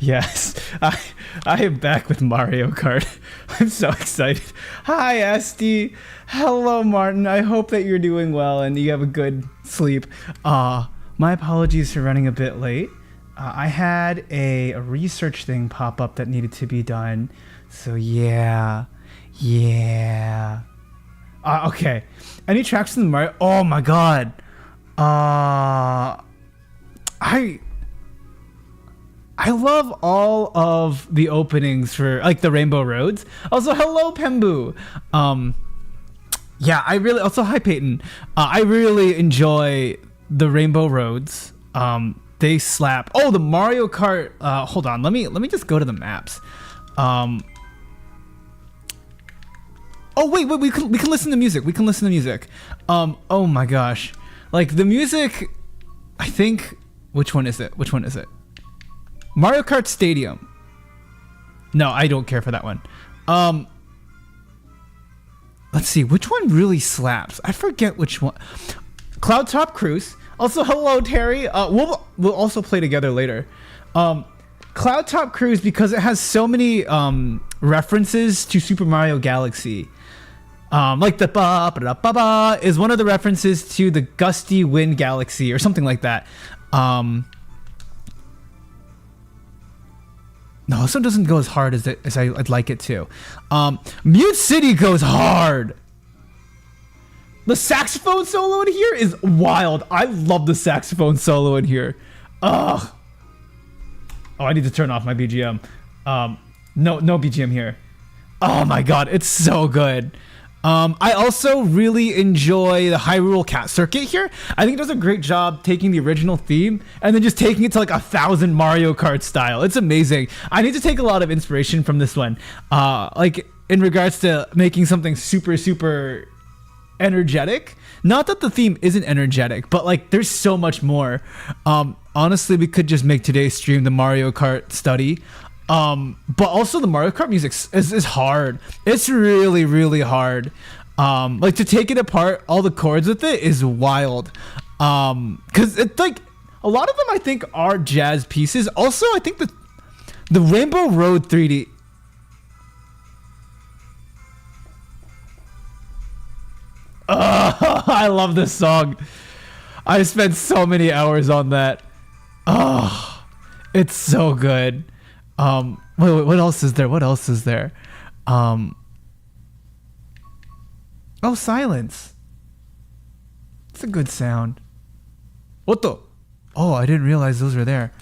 Yes, I am back with Mario Kart. I'm so excited. Hi, SD. Hello, Martin. I hope that you're doing well and you have a good sleep. My apologies for running a bit late. I had a research thing pop up that needed to be done. So yeah. Okay. Any tracks in the Mario? Oh my god. I love all of the openings for like the Rainbow Roads. Also, hello Pembu. Yeah, I really also hi Peyton. I really enjoy the Rainbow Roads. They slap. Oh, the Mario Kart. Hold on. Let me just go to the maps. Oh wait, we can listen to music. We can listen to music. Oh my gosh, like the music. I think which one is it? Mario Kart Stadium. No, I don't care for that one. Let's see, which one really slaps? I forget which one. Cloud Top Cruise. Also, hello Terry. We'll also play together later. Cloud Top Cruise because it has so many references to Super Mario Galaxy. Like the ba ba ba ba is one of the references to the Gusty Wind Galaxy or something like that. No, this one doesn't go as hard as I'd like it to. Mute City goes hard. The saxophone solo in here is wild. I love the saxophone solo in here. Ugh. Oh, I need to turn off my BGM. No BGM here. Oh my god, it's so good. I also really enjoy the Hyrule Cat Circuit here. I think it does a great job taking the original theme and then just taking it to like 1,000 Mario Kart style. It's amazing. I need to take a lot of inspiration from this one. Like in regards to making something super energetic. Not that the theme isn't energetic, but like there's so much more. Honestly, we could just make today's stream the Mario Kart study. But also the Mario Kart music is hard. It's really hard. Like to take it apart, all the chords with it is wild. Cause it's like a lot of them I think are jazz pieces. Also, I think the Rainbow Road 3D. I love this song. I spent so many hours on that. Oh, it's so good. Wait, what else is there? Oh, silence. It's a good sound. What the? Oh, I didn't realize those were there.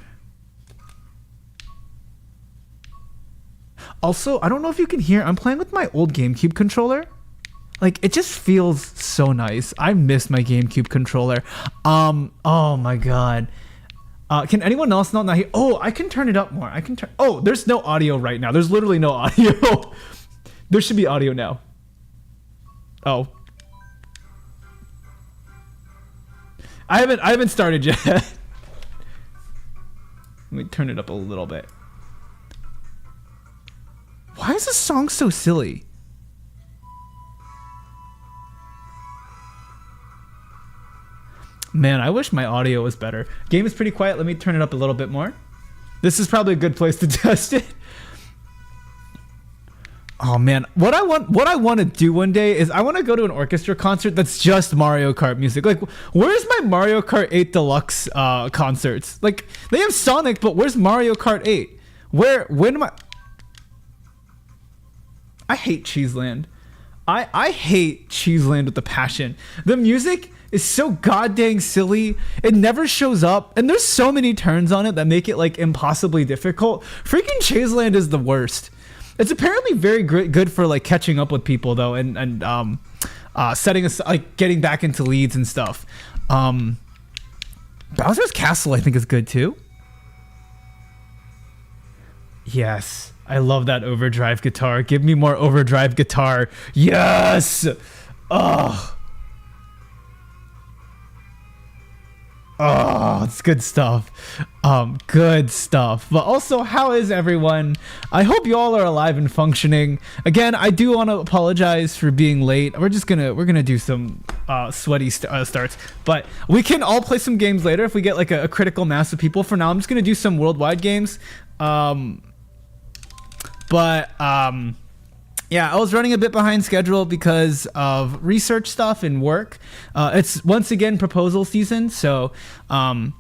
Also, I don't know if you can hear, I'm playing with my old GameCube controller. Like, it just feels so nice. I miss my GameCube controller. Oh my god. Can anyone else not hear? Oh, I can turn it up more. Oh, there's no audio right now. There's literally no audio. There should be audio now. Oh. I haven't started yet. Let me turn it up a little bit. Why is this song so silly? Man, I wish my audio was better. Game is pretty quiet. Let me turn it up a little bit more. This is probably a good place to test it. Oh man, what I want to do one day is I want to go to an orchestra concert that's just Mario Kart music. Like, where's my Mario Kart 8 Deluxe concerts? Like, they have Sonic, but where's Mario Kart 8? When am I hate Cheeseland. I hate Cheeseland with a passion. The music is so goddamn silly. It never shows up, and there's so many turns on it that make it like impossibly difficult. Freaking Cheeseland is the worst. It's apparently very good for like catching up with people though, and setting us like getting back into leads and stuff. Bowser's Castle I think is good too. Yes, I love that overdrive guitar. Give me more overdrive guitar. Yes. Oh, it's good stuff. Good stuff. But also, how is everyone? I hope you all are alive and functioning. Again, I do want to apologize for being late. We're gonna do some sweaty starts, but we can all play some games later if we get like a critical mass of people. For now, I'm just gonna do some worldwide games. Yeah, I was running a bit behind schedule because of research stuff and work. It's once again proposal season, so a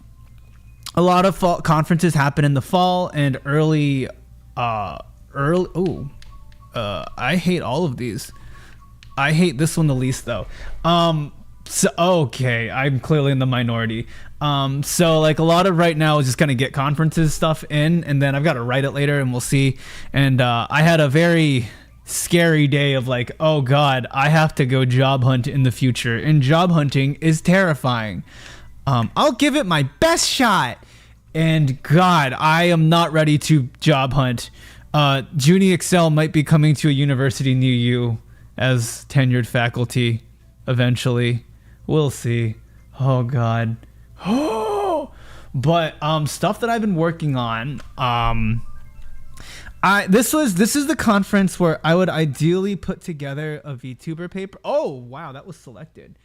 lot of fall conferences happen in the fall and early. I hate all of these. I hate this one the least though. So okay, I'm clearly in the minority. So like a lot of right now is just gonna get conferences stuff in, and then I've got to write it later, and we'll see. And I had a very scary day of like, oh god, I have to go job hunt in the future, and job hunting is terrifying. I'll give it my best shot, and god, I am not ready to job hunt. Zhuni Excel might be coming to a university near you as tenured faculty eventually. We'll see. Oh god. But stuff that I've been working on, this is the conference where I would ideally put together a VTuber paper. Oh wow, that was selected.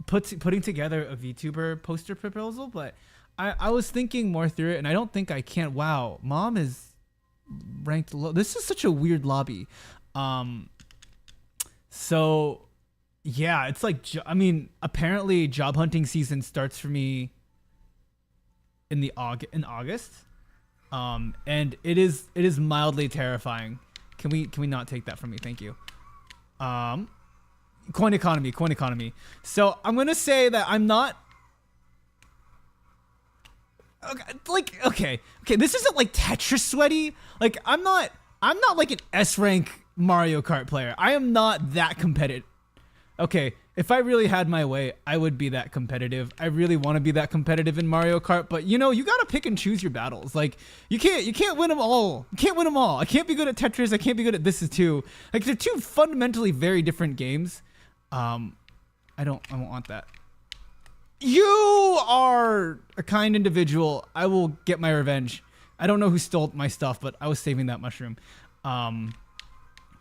Putting together a VTuber poster proposal, but I was thinking more through it, and I don't think I can. Wow, mom is ranked low. This is such a weird lobby. So yeah, it's like, I mean, apparently job hunting season starts for me in August. And it is mildly terrifying. Can we not take that from me? Thank you. Coin economy. So I'm gonna say that I'm not. Okay. This isn't like Tetris sweaty. Like I'm not like an S rank Mario Kart player. I am not that competitive. Okay, if I really had my way, I would be that competitive. I really want to be that competitive in Mario Kart, but you know, you gotta pick and choose your battles. Like you can't win them all. You can't win them all. I can't be good at Tetris. I can't be good at This Is Two. Like they're two fundamentally very different games. I don't want that. You are a kind individual. I will get my revenge. I don't know who stole my stuff, but I was saving that mushroom.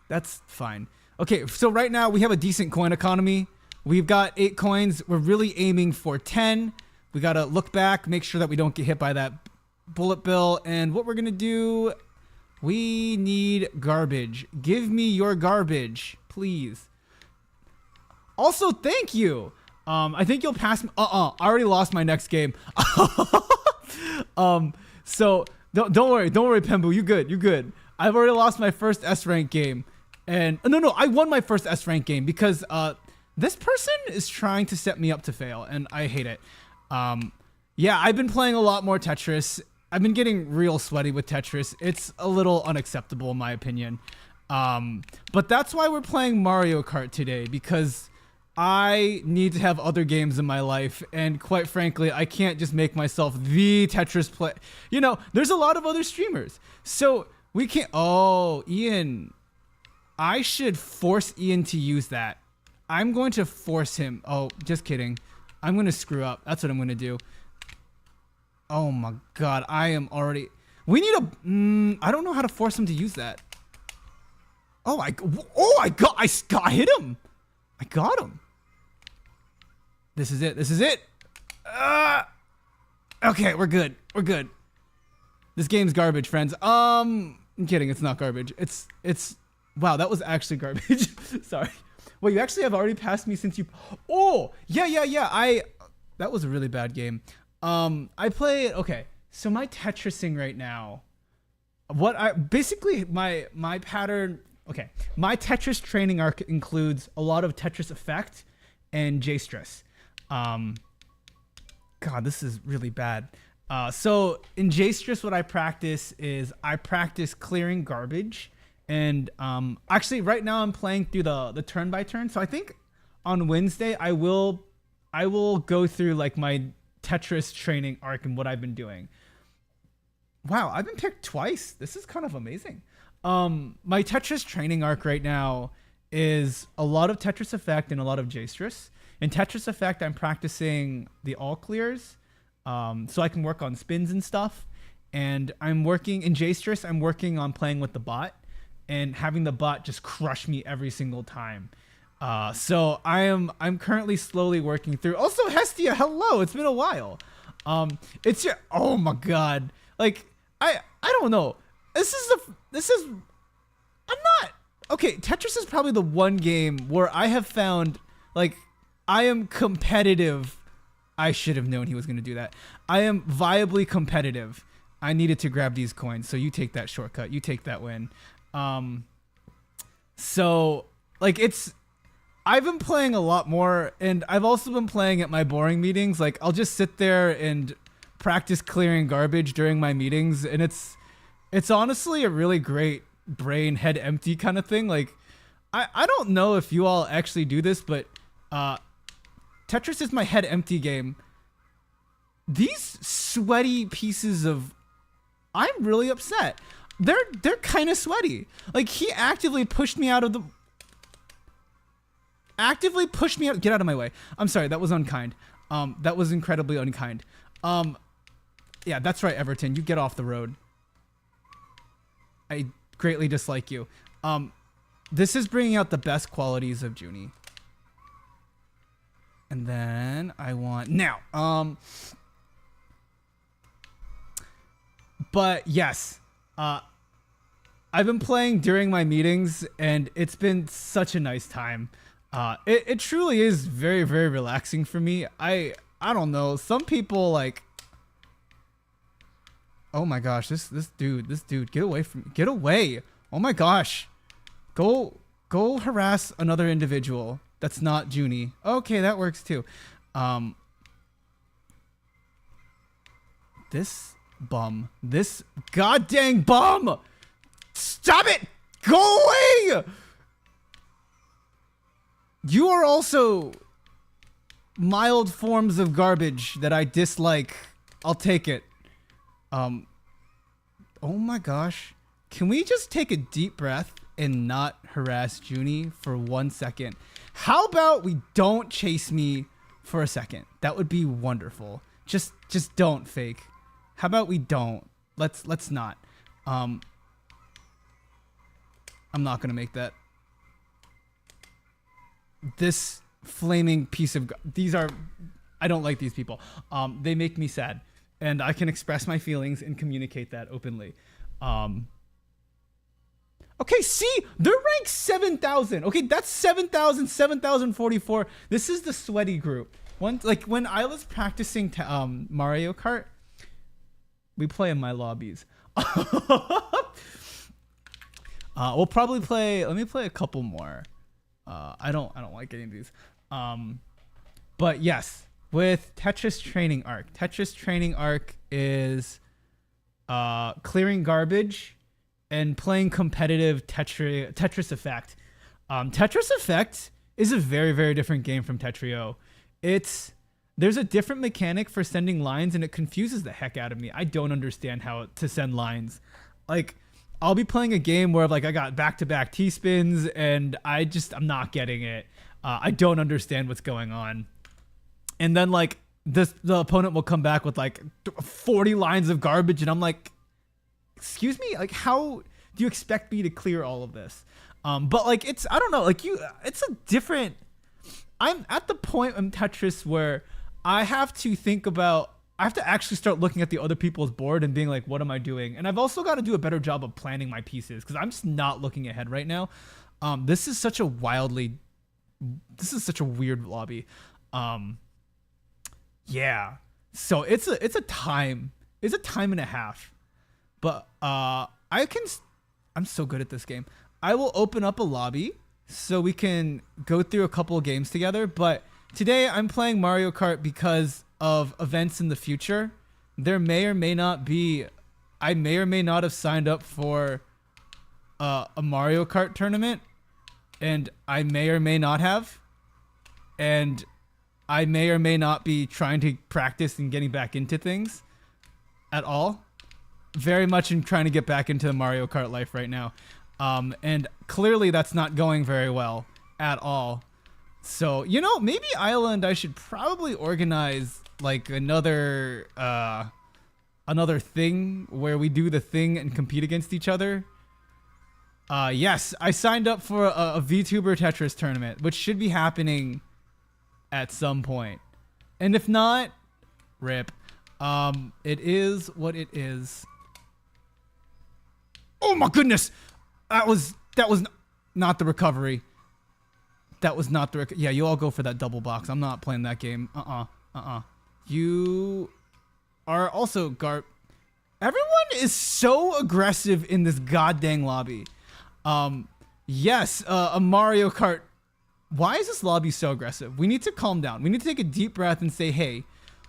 That's fine. Okay, so right now we have a decent coin economy. We've got 8 coins. We're really aiming for 10. We gotta look back, make sure that we don't get hit by that bullet bill. And what we're gonna do, we need garbage. Give me your garbage, please. Also, thank you. I think you'll pass me. I already lost my next game. So don't worry, Pembu. You good. I've already lost my first S rank game. And no, I won my first S rank game because this person is trying to set me up to fail, and I hate it. Yeah, I've been playing a lot more Tetris. I've been getting real sweaty with Tetris. It's a little unacceptable in my opinion. But that's why we're playing Mario Kart today, because I need to have other games in my life, and quite frankly, I can't just make myself the Tetris play. You know, there's a lot of other streamers, so we can't. Oh, Ian, I should force Ian to use that. I'm going to force him. Oh, just kidding. I'm going to screw up. That's what I'm going to do. Oh my God, I am already. We need a. I don't know how to force him to use that. I hit him. I got him. This is it. This is it. Okay, we're good. We're good. This game's garbage, friends. I'm kidding. It's not garbage. It's. Wow, that was actually garbage. Sorry. Well, you actually have already passed me since you. Oh, yeah. That was a really bad game. I play. Okay, so my Tetrising right now. Basically my pattern. Okay, my Tetris training arc includes a lot of Tetris Effect and J-Stress. God, this is really bad. So in J-Stress, what I practice is I practice clearing garbage. And actually, right now I'm playing through the turn by turn. So I think on Wednesday I will go through like my Tetris training arc and what I've been doing. Wow, I've been picked twice. This is kind of amazing. My Tetris training arc right now is a lot of Tetris Effect and a lot of J-Stress. In Tetris Effect, I'm practicing the all clears, so I can work on spins and stuff. And I'm working in J-Stress. I'm working on playing with the bot and having the bot just crush me every single time. So I'm currently slowly working through. Also, Hestia, hello. It's been a while. It's your. Oh my God. Like I don't know. I'm not okay. Tetris is probably the one game where I have found like I am competitive. I should have known he was going to do that. I am viably competitive. I needed to grab these coins, so you take that shortcut. You take that win. So like I've been playing a lot more, and I've also been playing at my boring meetings. Like I'll just sit there and practice clearing garbage during my meetings, and it's honestly a really great brain head empty kind of thing. Like I don't know if you all actually do this, but Tetris is my head empty game. These sweaty pieces of, I'm really upset. They're kind of sweaty. Like he actively pushed me out. Get out of my way. I'm sorry, that was unkind. That was incredibly unkind. Yeah, that's right, Everton. You get off the road. I greatly dislike you. This is bringing out the best qualities of Zhuni. And then I want now. But yes, I've been playing during my meetings, and it's been such a nice time. It truly is very, very relaxing for me. I don't know. Some people like. Oh my gosh, this dude, get away from me. Get away. Oh my gosh. Go harass another individual that's not Zhuni. Okay, that works too. This bum. This goddamn bum. Stop it. Go away. You are also mild forms of garbage that I dislike. I'll take it. Oh my gosh. Can we just take a deep breath and not harass Zhuni for 1 second? How about we don't chase me for a second? That would be wonderful. Just don't, Fake. How about we don't? Let's not. I'm not gonna make that. This flaming piece of I don't like these people. They make me sad. And I can express my feelings and communicate that openly. Okay, see, they're ranked 7,000. Okay, that's 7,000, 7,044. This is the sweaty group. When Ayla's practicing Mario Kart, we play in my lobbies. We'll probably play. Let me play a couple more. I don't like getting these. But yes. With Tetris Training Arc is clearing garbage and playing competitive Tetris Effect. Tetris Effect is a very, very different game from Tetrio. There's a different mechanic for sending lines, and it confuses the heck out of me. I don't understand how to send lines. Like, I'll be playing a game where like I got back-to-back T-spins, and I'm not getting it. I don't understand what's going on. And then like the opponent will come back with like 40 lines of garbage, and I'm like, excuse me, like how do you expect me to clear all of this? But like I don't know, like it's a different. I'm at the point in Tetris where I have to actually start looking at the other people's board and being like, what am I doing? And I've also got to do a better job of planning my pieces because I'm just not looking ahead right now. This is such a weird lobby. Yeah. So it's a time and a half. But I'm so good at this game. I will open up a lobby so we can go through a couple of games together. But today I'm playing Mario Kart because of events in the future. I may or may not have signed up for a Mario Kart tournament, and I may or may not have. And I may or may not be trying to practice and getting back into things at all. Very much in trying to get back into the Mario Kart life right now. And clearly that's not going very well at all. So, maybe Ayla and I should probably organize like another thing where we do the thing and compete against each other. Yes, I signed up for a VTuber Tetris tournament, which should be happening at some point. And if not, rip. It is what it is. Oh my goodness! That was not the recovery. That was not the yeah, you all go for that double box. I'm not playing that game. You are also Everyone is so aggressive in this goddamn lobby. Yes, a Mario Kart. Why is this lobby so aggressive? We need to calm down. We need to take a deep breath and say, hey,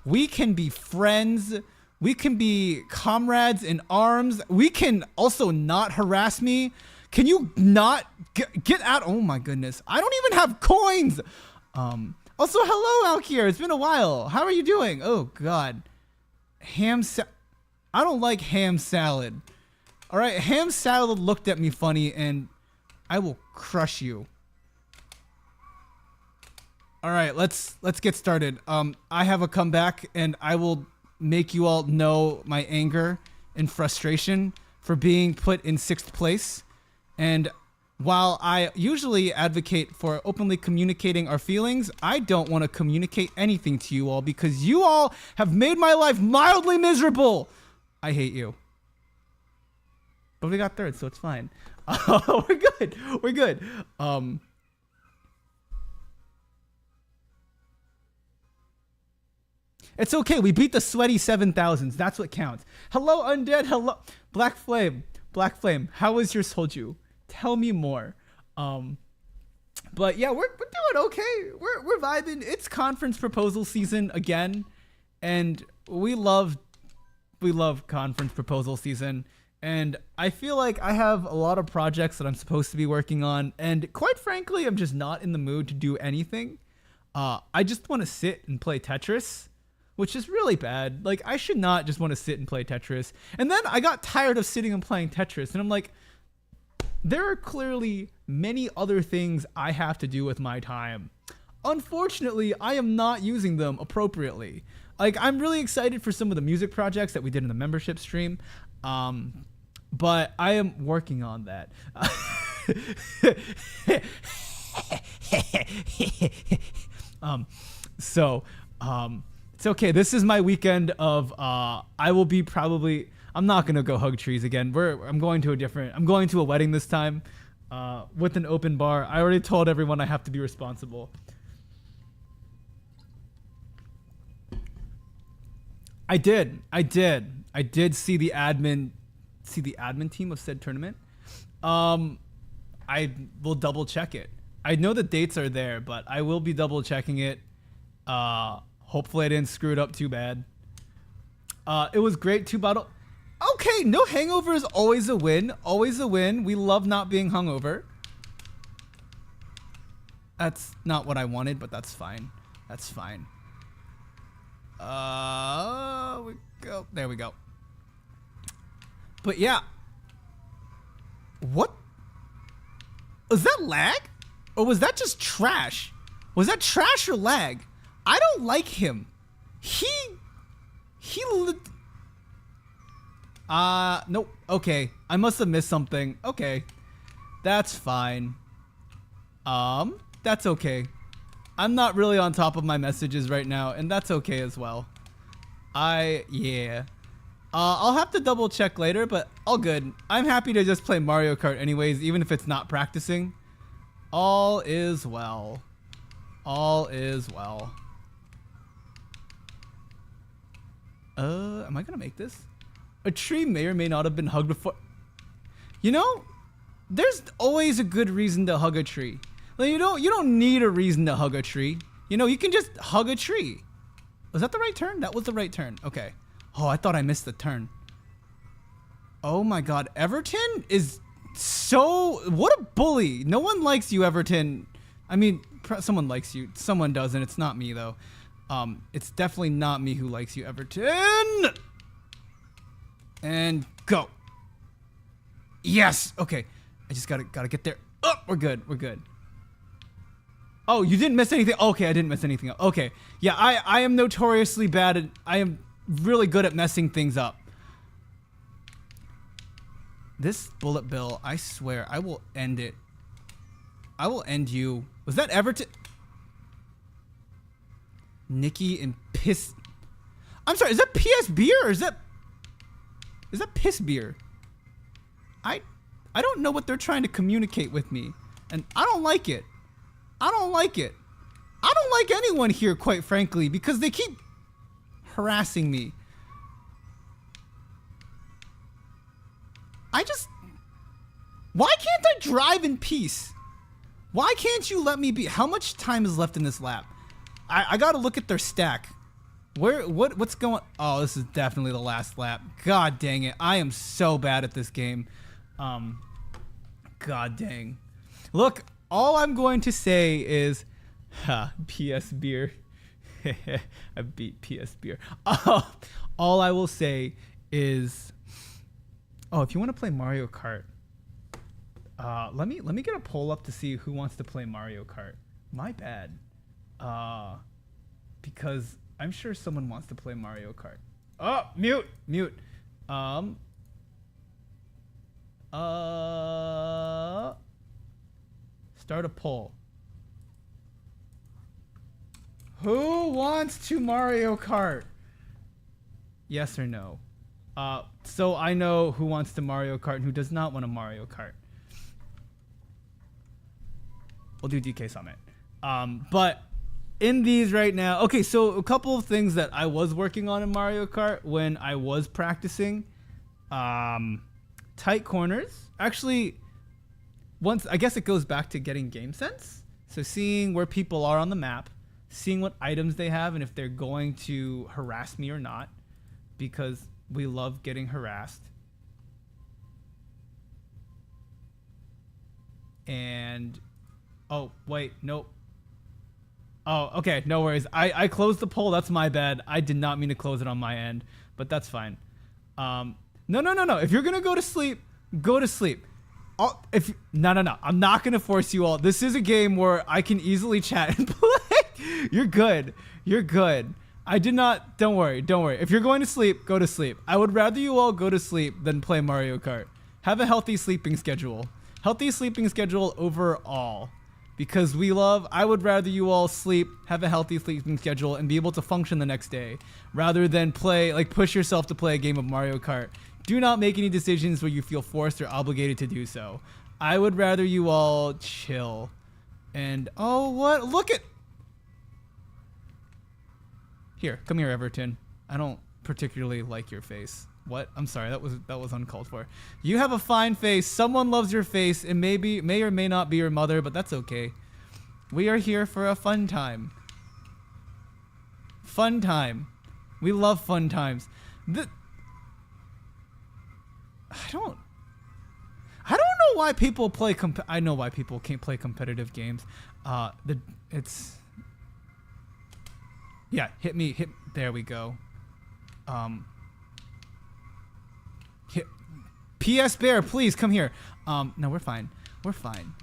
we can be friends. We can be comrades in arms. We can also not harass me. Can you not get out? Oh my goodness. I don't even have coins. Also, hello out here. It's been a while. How are you doing? Oh God. I don't like ham salad. All right. Ham salad looked at me funny and I will crush you. All right. Let's get started. I have a comeback and I will make you all know my anger and frustration for being put in 6th place. And while I usually advocate for openly communicating our feelings, I don't want to communicate anything to you all because you all have made my life mildly miserable. I hate you. But we got 3rd, so it's fine. We're good. We're good. It's okay. We beat the sweaty 7,000s. That's what counts. Hello, Undead. Hello, Black Flame. Black Flame. How was your Soju? Tell me more. But yeah, we're doing okay. We're vibing. It's conference proposal season again, and we love conference proposal season. And I feel like I have a lot of projects that I'm supposed to be working on, and quite frankly, I'm just not in the mood to do anything. I just want to sit and play Tetris, which is really bad. Like, I should not just want to sit and play Tetris. And then I got tired of sitting and playing Tetris, and I'm like, there are clearly many other things I have to do with my time. Unfortunately, I am not using them appropriately. Like, I'm really excited for some of the music projects that we did in the membership stream, but I am working on that. It's okay. This is my weekend of I will be probably. I'm not gonna go hug trees again. I'm going to a wedding this time, with an open bar. I already told everyone I have to be responsible. I did see the admin team of said tournament. I will double check it. I know the dates are there, but I will be double checking it. Hopefully I didn't screw it up too bad. It was great. 2 bottle. Okay, no hangover is always a win. Always a win. We love not being hungover. That's not what I wanted, but that's fine. That's fine. We go. There we go. But yeah. What? Was that lag? Or was that just trash? Was that trash or lag? I don't like him. Nope. Okay. I must have missed something. Okay. That's fine. That's okay. I'm not really on top of my messages right now, and that's okay as well. Yeah. I'll have to double check later, but all good. I'm happy to just play Mario Kart anyways, even if it's not practicing. All is well. All is well. Am I gonna make this? A tree may or may not have been hugged before. You know, there's always a good reason to hug a tree. Like, you don't need a reason to hug a tree. You know, you can just hug a tree. Was that the right turn? That was the right turn. Okay. Oh, I thought I missed the turn. Oh my God, Everton is so... What a bully. No one likes you, Everton. I mean, someone likes you. Someone doesn't. It's not me, though. It's definitely not me who likes you, Everton. And go. Yes. Okay. I just gotta get there. Oh, we're good. We're good. Oh, you didn't miss anything? Okay, I didn't miss anything. Okay. Yeah, I am notoriously bad at... I am really good at messing things up. This bullet bill, I swear, I will end it. I will end you. Was that Everton? Nikki and Piss... I'm sorry, is that PS Beer or is that Piss Beer? I don't know what they're trying to communicate with me, and I don't like it. I don't like it. I don't like anyone here, quite frankly, because they keep harassing me. Why can't I drive in peace? Why can't you let me be? How much time is left in this lap? I gotta look at their stack. What's going? Oh, this is definitely the last lap. God dang it. I am so bad at this game. God dang. Look, all I'm going to say is, PS Beer. I beat PS Beer. All I will say is, if you want to play Mario Kart, let me get a poll up to see who wants to play Mario Kart. My bad. Because I'm sure someone wants to play Mario Kart. Oh, mute. Start a poll. Who wants to Mario Kart? Yes or no? So I know who wants to Mario Kart and who does not want a Mario Kart. We'll do DK Summit. But in these right now, okay, so a couple of things that I was working on in Mario Kart when I was practicing. Tight corners. Actually, I guess it goes back to getting game sense. So seeing where people are on the map, seeing what items they have and if they're going to harass me or not, because we love getting harassed. And oh wait, nope. Oh, okay, no worries. I closed the poll. That's my bad. I did not mean to close it on my end, but that's fine. No. If you're gonna go to sleep, go to sleep. No. I'm not gonna force you all. This is a game where I can easily chat and play. You're good. I did not. Don't worry. If you're going to sleep, go to sleep. I would rather you all go to sleep than play Mario Kart. Have a healthy sleeping schedule. Healthy sleeping schedule overall. Because I would rather you all sleep, have a healthy sleeping schedule, and be able to function the next day, rather than push yourself to play a game of Mario Kart. Do not make any decisions where you feel forced or obligated to do so. I would rather you all chill. And, look at... Here, come here, Everton. I don't particularly like your face. What? I'm sorry, that was uncalled for. You have a fine face. Someone loves your face. It may or may not be your mother, but that's okay. We are here for a fun time. Fun time. We love fun times. I don't know why people play I know why people can't play competitive games. Yeah, hit there we go. Hit PS Bear, please come here. No, we're fine. We're fine.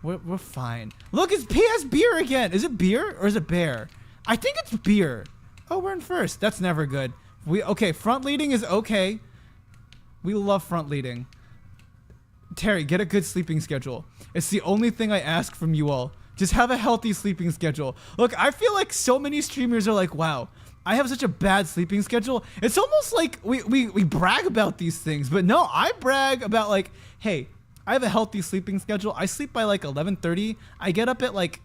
We're fine. Look, it's PS Beer again. Is it beer or is it bear? I think it's beer. Oh, we're in first. That's never good. Okay, front leading is okay. We love front leading. Terry, get a good sleeping schedule. It's the only thing I ask from you all. Just have a healthy sleeping schedule. Look, I feel like so many streamers are like, wow, I have such a bad sleeping schedule. It's almost like we brag about these things, but no, I brag about like, hey, I have a healthy sleeping schedule. I sleep by like 11:30. I get up at like,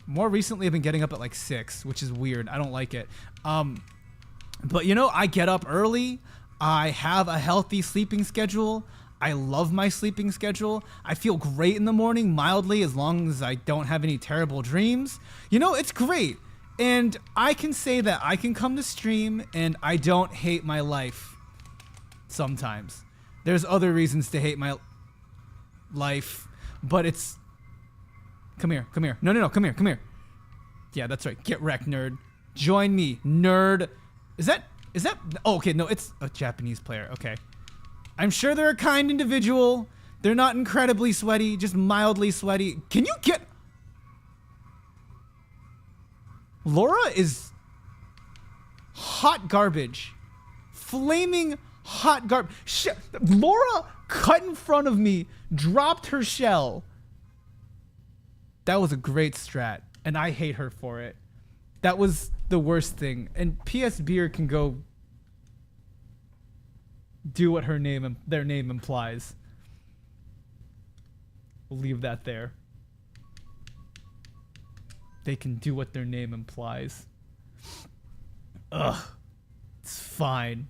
more recently I've been getting up at like 6, which is weird. I don't like it. But you know, I get up early. I have a healthy sleeping schedule. I love my sleeping schedule. I feel great in the morning, mildly, as long as I don't have any terrible dreams. You know, it's great. And I can say that I can come to stream and I don't hate my life. Sometimes. There's other reasons to hate my life, but it's... Come here. No, come here. Yeah, that's right. Get wrecked, nerd. Join me, nerd. Is that... Oh, okay, no, it's a Japanese player. Okay. I'm sure they're a kind individual. They're not incredibly sweaty, just mildly sweaty. Can you get... Laura is hot garbage. Flaming hot garbage. Laura cut in front of me, dropped her shell. That was a great strat, and I hate her for it. That was the worst thing. And PS Beer can go do what their name implies. We'll leave that there. They can do what their name implies. Ugh. It's fine.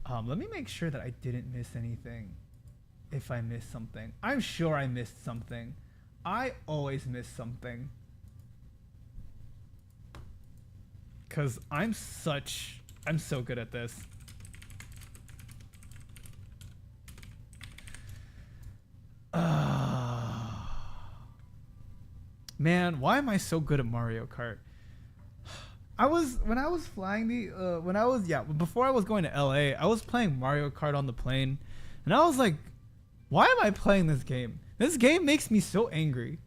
Let me make sure that I didn't miss anything. If I missed something. I'm sure I missed something. I always miss something. Cause I'm so good at this. Man, why am I so good at Mario Kart? Before I was going to LA, I was playing Mario Kart on the plane, and I was like, why am I playing this game? This game makes me so angry.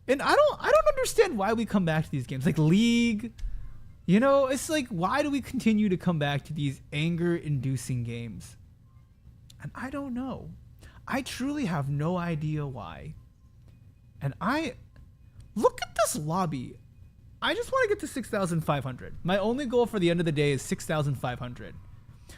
And I don't understand why we come back to these games. Like League, you know, it's like, why do we continue to come back to these anger-inducing games? And I don't know. I truly have no idea why. And look at this lobby. I just want to get to 6,500. My only goal for the end of the day is 6,500.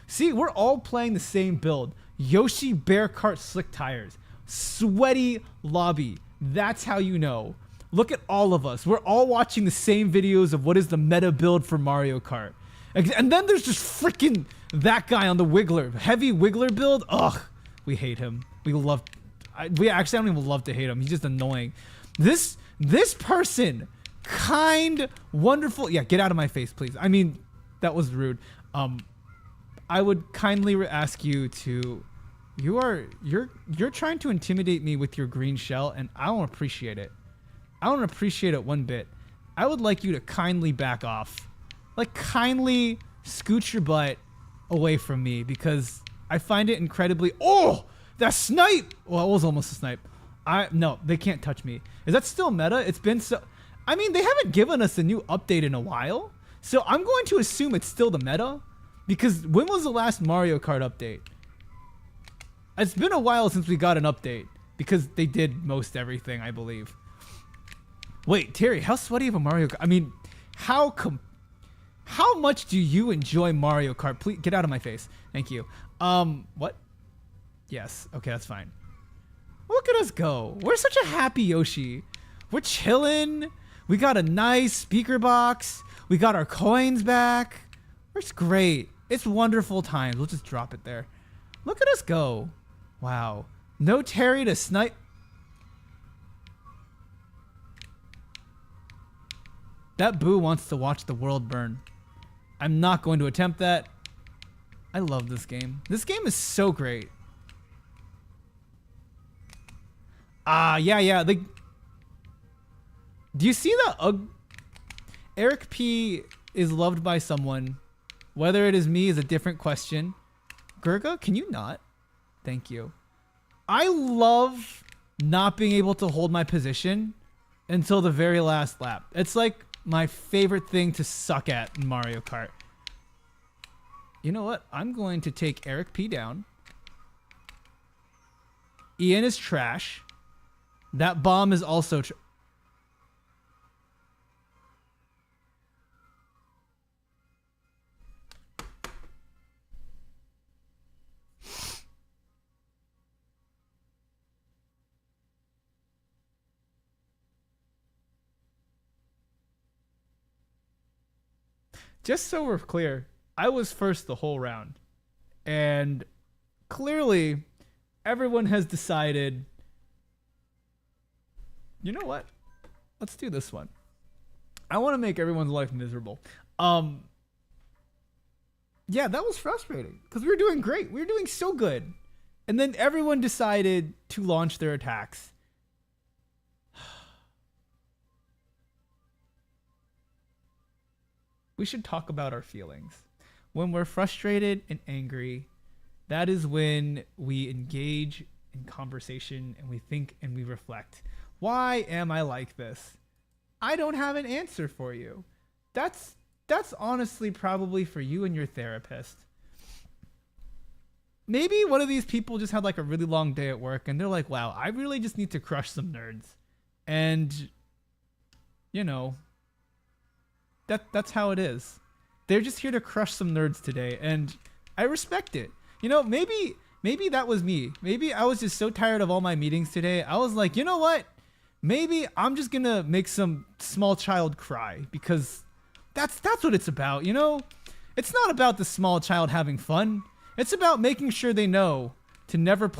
See, we're all playing the same build. Yoshi Bear Kart Slick Tires. Sweaty lobby. That's how you know. Look at all of us. We're all watching the same videos of what is the meta build for Mario Kart. And then there's just freaking that guy on the Wiggler. Heavy Wiggler build. Ugh. We hate him. We actually don't even love to hate him. He's just annoying. This person, kind, wonderful. Yeah, get out of my face, please. I mean, that was rude. I would kindly ask you to. You're trying to intimidate me with your green shell, and I don't appreciate it. I don't appreciate it one bit. I would like you to kindly back off. Like, kindly scoot your butt away from me, because I find it incredibly... Oh! That snipe! Well, it was almost a snipe. No, they can't touch me. Is that still meta? It's been so... I mean, they haven't given us a new update in a while, so I'm going to assume it's still the meta, because when was the last Mario Kart update? It's been a while since we got an update, because they did most everything, I believe. Wait, Terry, how sweaty of a Mario Kart? I mean, how much do you enjoy Mario Kart? Please get out of my face. Thank you. What? Yes. Okay, that's fine. Look at us go. We're such a happy Yoshi. We're chilling. We got a nice speaker box. We got our coins back. It's great. It's wonderful times. We'll just drop it there. Look at us go. Wow. No Terry to snipe. That Boo wants to watch the world burn. I'm not going to attempt that. I love this game. This game is so great. Yeah. Like, do you see that? Eric P is loved by someone. Whether it is me is a different question. Gurga, can you not? Thank you. I love not being able to hold my position until the very last lap. It's like my favorite thing to suck at in Mario Kart. You know what? I'm going to take Eric P down. Ian is trash. That bomb is also just so we're clear, I was first the whole round. And clearly, everyone has decided, you know what? Let's do this one. I want to make everyone's life miserable. Yeah, that was frustrating because we were doing great. We were doing so good. And then everyone decided to launch their attacks. We should talk about our feelings. When we're frustrated and angry, that is when we engage in conversation and we think and we reflect. Why am I like this? I don't have an answer for you. That's honestly probably for you and your therapist. Maybe one of these people just had like a really long day at work and they're like, wow, I really just need to crush some nerds. And, you know, that's how it is. They're just here to crush some nerds today, and I respect it. You know, maybe that was me. Maybe I was just so tired of all my meetings today. I was like, you know what? Maybe I'm just gonna make some small child cry because that's what it's about. You know, it's not about the small child having fun. It's about making sure they know to never.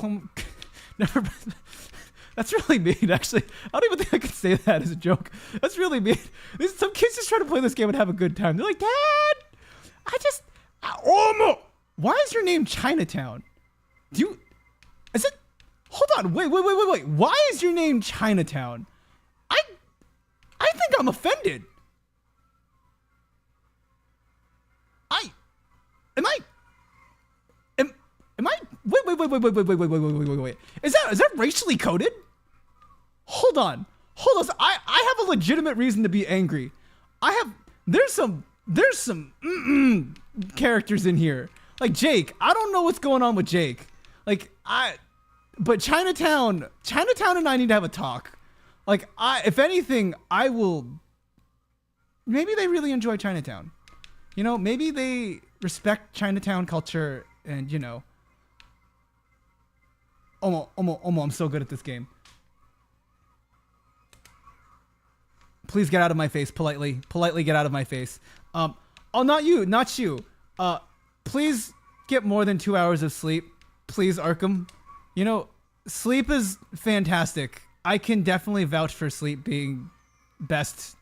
That's really mean, actually. I don't even think I can say that as a joke. That's really mean. Some kids just try to play this game and have a good time. They're like, Dad, why is your name Chinatown? Hold on, wait. Why is your name Chinatown? I think I'm offended. Wait. Is that racially coded? Hold on. I have a legitimate reason to be angry. There's some characters in here. Like Jake. I don't know what's going on with Jake. But Chinatown and I need to have a talk. If anything, I will. Maybe they really enjoy Chinatown. You know, maybe they respect Chinatown culture and, you know. Omo, I'm so good at this game. Please get out of my face, politely get out of my face. Not you. Please get more than 2 hours of sleep. Please, Arkham. You know, sleep is fantastic. I can definitely vouch for sleep being best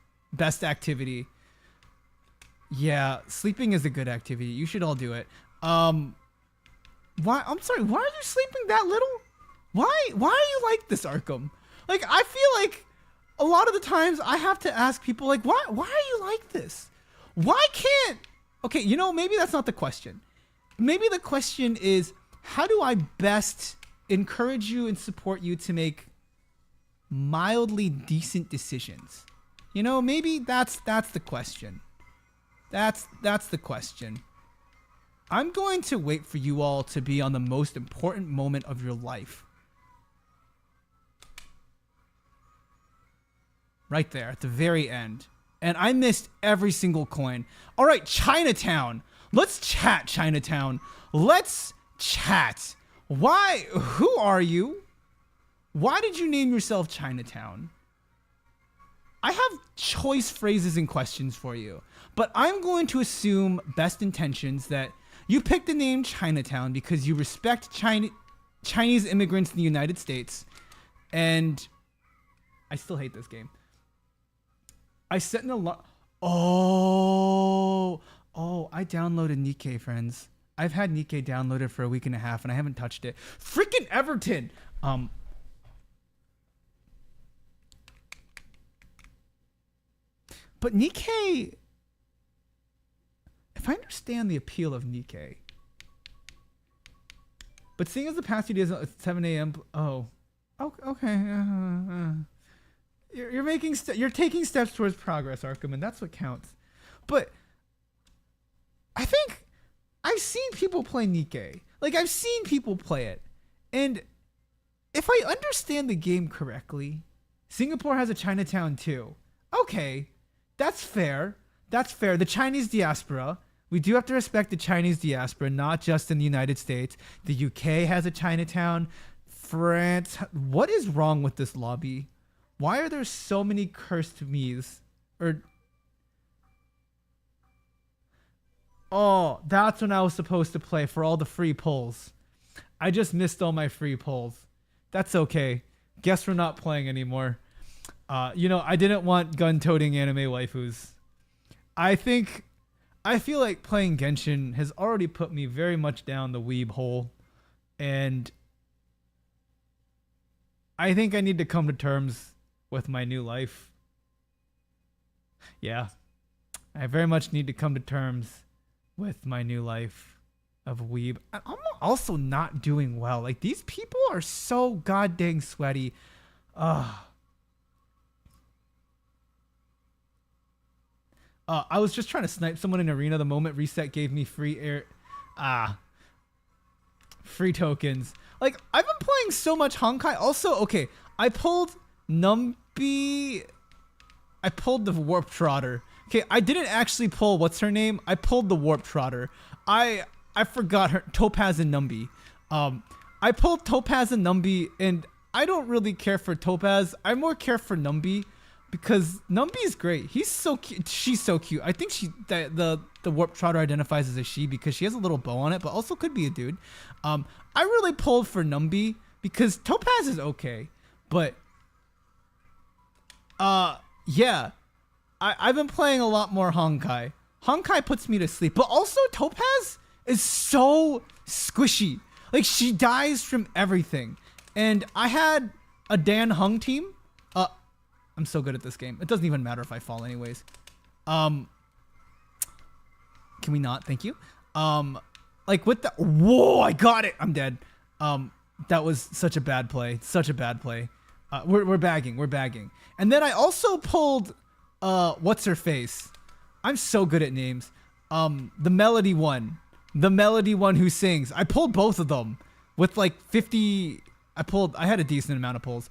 activity. Yeah, sleeping is a good activity. You should all do it. I'm sorry, why are you sleeping that little? Why are you like this, Arkham? Like, I feel like a lot of the times I have to ask people, like, why are you like this? Why can't... Okay, you know, maybe that's not the question. Maybe the question is, how do I best encourage you and support you to make mildly decent decisions? You know, maybe that's the question. That's the question. I'm going to wait for you all to be on the most important moment of your life. Right there at the very end. And I missed every single coin. All right, Chinatown. Let's chat, Chinatown. Let's chat. Why? Who are you? Why did you name yourself Chinatown? I have choice phrases and questions for you, but I'm going to assume best intentions that you picked the name Chinatown because you respect Chinese immigrants in the United States. And I still hate this game. I set an alarm. Oh, I downloaded Nikkei, friends. I've had Nikkei downloaded for a week and a half and I haven't touched it. Freaking Everton. But Nikkei, if I understand the appeal of Nikkei, but seeing as the past few days at 7 a.m. Oh, okay. You're making you're taking steps towards progress, Arkham, and that's what counts. But I think I've seen people play Nikkei. Like, I've seen people play it, and if I understand the game correctly, Singapore has a Chinatown too. Okay, that's fair. That's fair. The Chinese diaspora. We do have to respect the Chinese diaspora, not just in the United States. The UK has a Chinatown. France. What is wrong with this lobby? Why are there so many cursed me's? Oh, that's when I was supposed to play for all the free pulls. I just missed all my free pulls. That's okay. Guess we're not playing anymore. I didn't want gun-toting anime waifus. I feel like playing Genshin has already put me very much down the weeb hole. And I think I need to come to terms with my new life. Yeah. I very much need to come to terms with my new life of weeb. I'm also not doing well. Like, these people are so goddamn sweaty. I was just trying to snipe someone in arena the moment reset gave me free tokens. Like, I've been playing so much Honkai. Also, okay, I pulled Numby. I pulled the Warp Trotter. Okay, I didn't actually pull what's her name. I pulled the Warp Trotter. I forgot her. Topaz and Numby. I pulled Topaz and Numby, and I don't really care for Topaz. I more care for Numby because Numby is great. He's so cute. She's so cute. I think the Warp Trotter identifies as a she because she has a little bow on it, but also could be a dude. I really pulled for Numby because Topaz is okay, but yeah. I've been playing a lot more Honkai. Honkai puts me to sleep, but also Topaz is so squishy. Like, she dies from everything. And I had a Dan Hung team. I'm so good at this game. It doesn't even matter if I fall anyways. Can we not? Thank you. Like with the, whoa, I got it. I'm dead. That was such a bad play. Such a bad play. We're bagging. We're bagging. And then I also pulled what's her face? I'm so good at names. The melody one. The melody one who sings. I pulled both of them with like 50. I had a decent amount of pulls.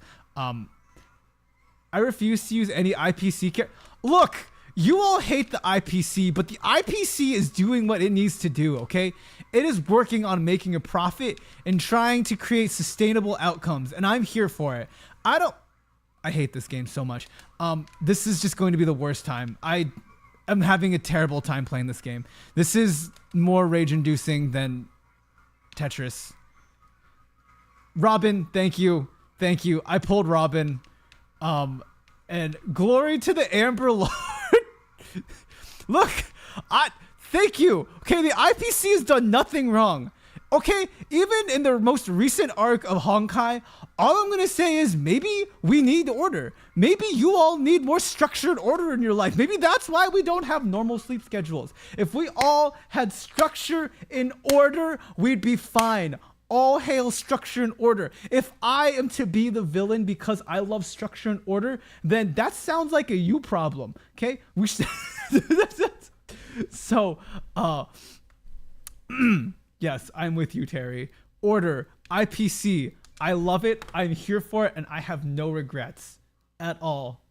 I refuse to use any IPC Look, you all hate the IPC, but the IPC is doing what it needs to do, okay? It is working on making a profit and trying to create sustainable outcomes, and I'm here for it. I hate this game so much. This is just going to be the worst time. I'm having a terrible time playing this game. This is more rage-inducing than Tetris. Robin, thank you. Thank you. I pulled Robin. And glory to the Amber Lord. Look, thank you. Okay, the IPC has done nothing wrong. Okay, even in the most recent arc of Honkai, all I'm gonna say is maybe we need order. Maybe you all need more structured order in your life. Maybe that's why we don't have normal sleep schedules. If we all had structure and order, we'd be fine. All hail structure and order. If I am to be the villain because I love structure and order, then that sounds like a you problem. Okay, we should. So, yes, I'm with you, Terry. Order, IPC. I love it. I'm here for it, and I have no regrets at all.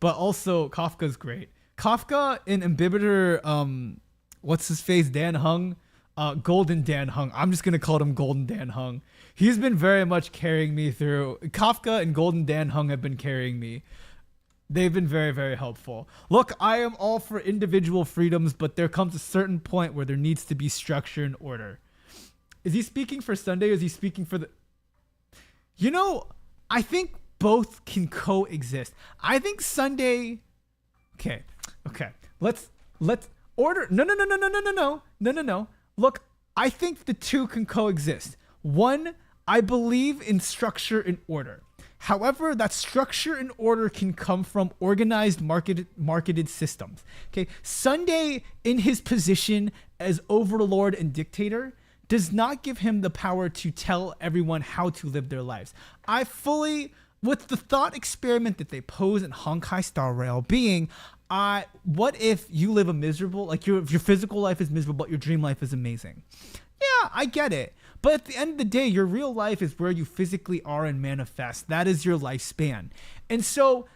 But also, Kafka's great. Kafka in Imbibitor, what's his face? Dan Hung. Golden Dan Hung. I'm just gonna call him Golden Dan Hung. He's been very much carrying me through. Kafka and Golden Dan Hung have been carrying me. They've been very, very helpful. Look, I am all for individual freedoms, but there comes a certain point where there needs to be structure and order. Is he speaking for Sunday or is he speaking for the... You know, I think both can coexist. I think Sunday... Okay. Let's order... No. Look, I think the two can coexist. One, I believe in structure and order. However, that structure and order can come from organized marketed systems. Okay, Sunday in his position as overlord and dictator does not give him the power to tell everyone how to live their lives. I fully, with the thought experiment that they pose in Honkai Star Rail being, what if you live a miserable, like your physical life is miserable, but your dream life is amazing? Yeah, I get it. But at the end of the day, your real life is where you physically are and manifest. That is your lifespan. And so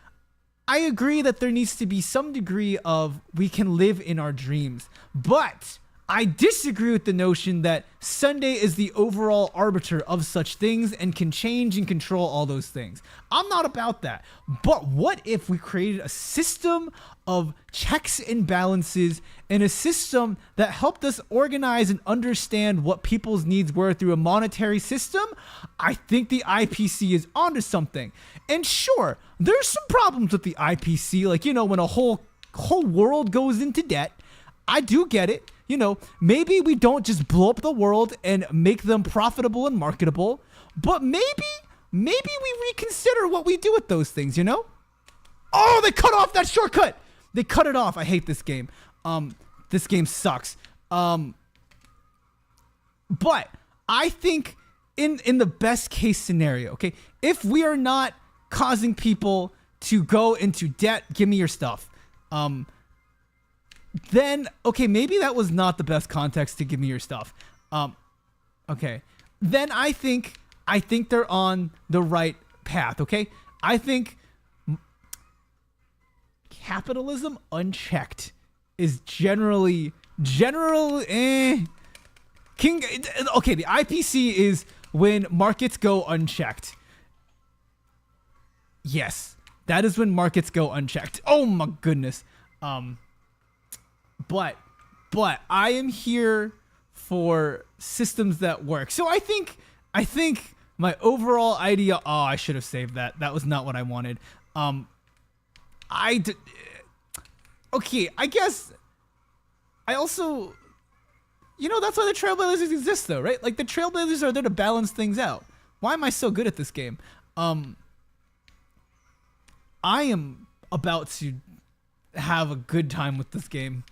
I agree that there needs to be some degree of we can live in our dreams. But I disagree with the notion that Sunday is the overall arbiter of such things and can change and control all those things. I'm not about that. But what if we created a system of checks and balances and a system that helped us organize and understand what people's needs were through a monetary system? I think the IPC is onto something. And sure, there's some problems with the IPC, like, you know, when a whole world goes into debt. I do get it. You know, maybe we don't just blow up the world and make them profitable and marketable, but maybe we reconsider what we do with those things, you know? Oh, they cut off that shortcut. They cut it off. I hate this game. This game sucks. But I think in the best case scenario, okay, if we are not causing people to go into debt, give me your stuff. Then, okay, maybe that was not the best context to give me your stuff. Okay. Then I think they're on the right path, okay? I think capitalism unchecked is generally okay, the IPC is when markets go unchecked. Yes, that is when markets go unchecked. Oh my goodness. But I am here for systems that work. So I think my overall idea. Oh, I should have saved that. That was not what I wanted. Okay, I guess. I also, you know, that's why the Trailblazers exist, though, right? Like the Trailblazers are there to balance things out. Why am I so good at this game? I am about to have a good time with this game.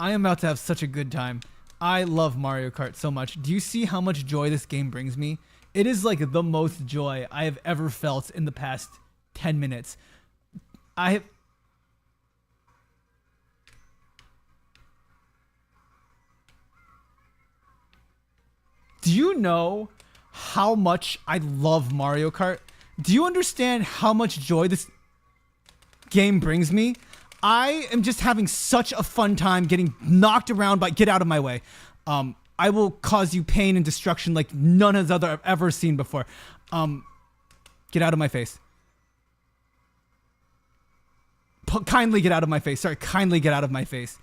I am about to have such a good time. I love Mario Kart so much. Do you see how much joy this game brings me? It is like the most joy I have ever felt in the past 10 minutes. Do you know how much I love Mario Kart? Do you understand how much joy this game brings me? I am just having such a fun time getting knocked around by... Get out of my way. I will cause you pain and destruction like none has ever seen before. Get out of my face. Kindly get out of my face. Sorry, kindly get out of my face.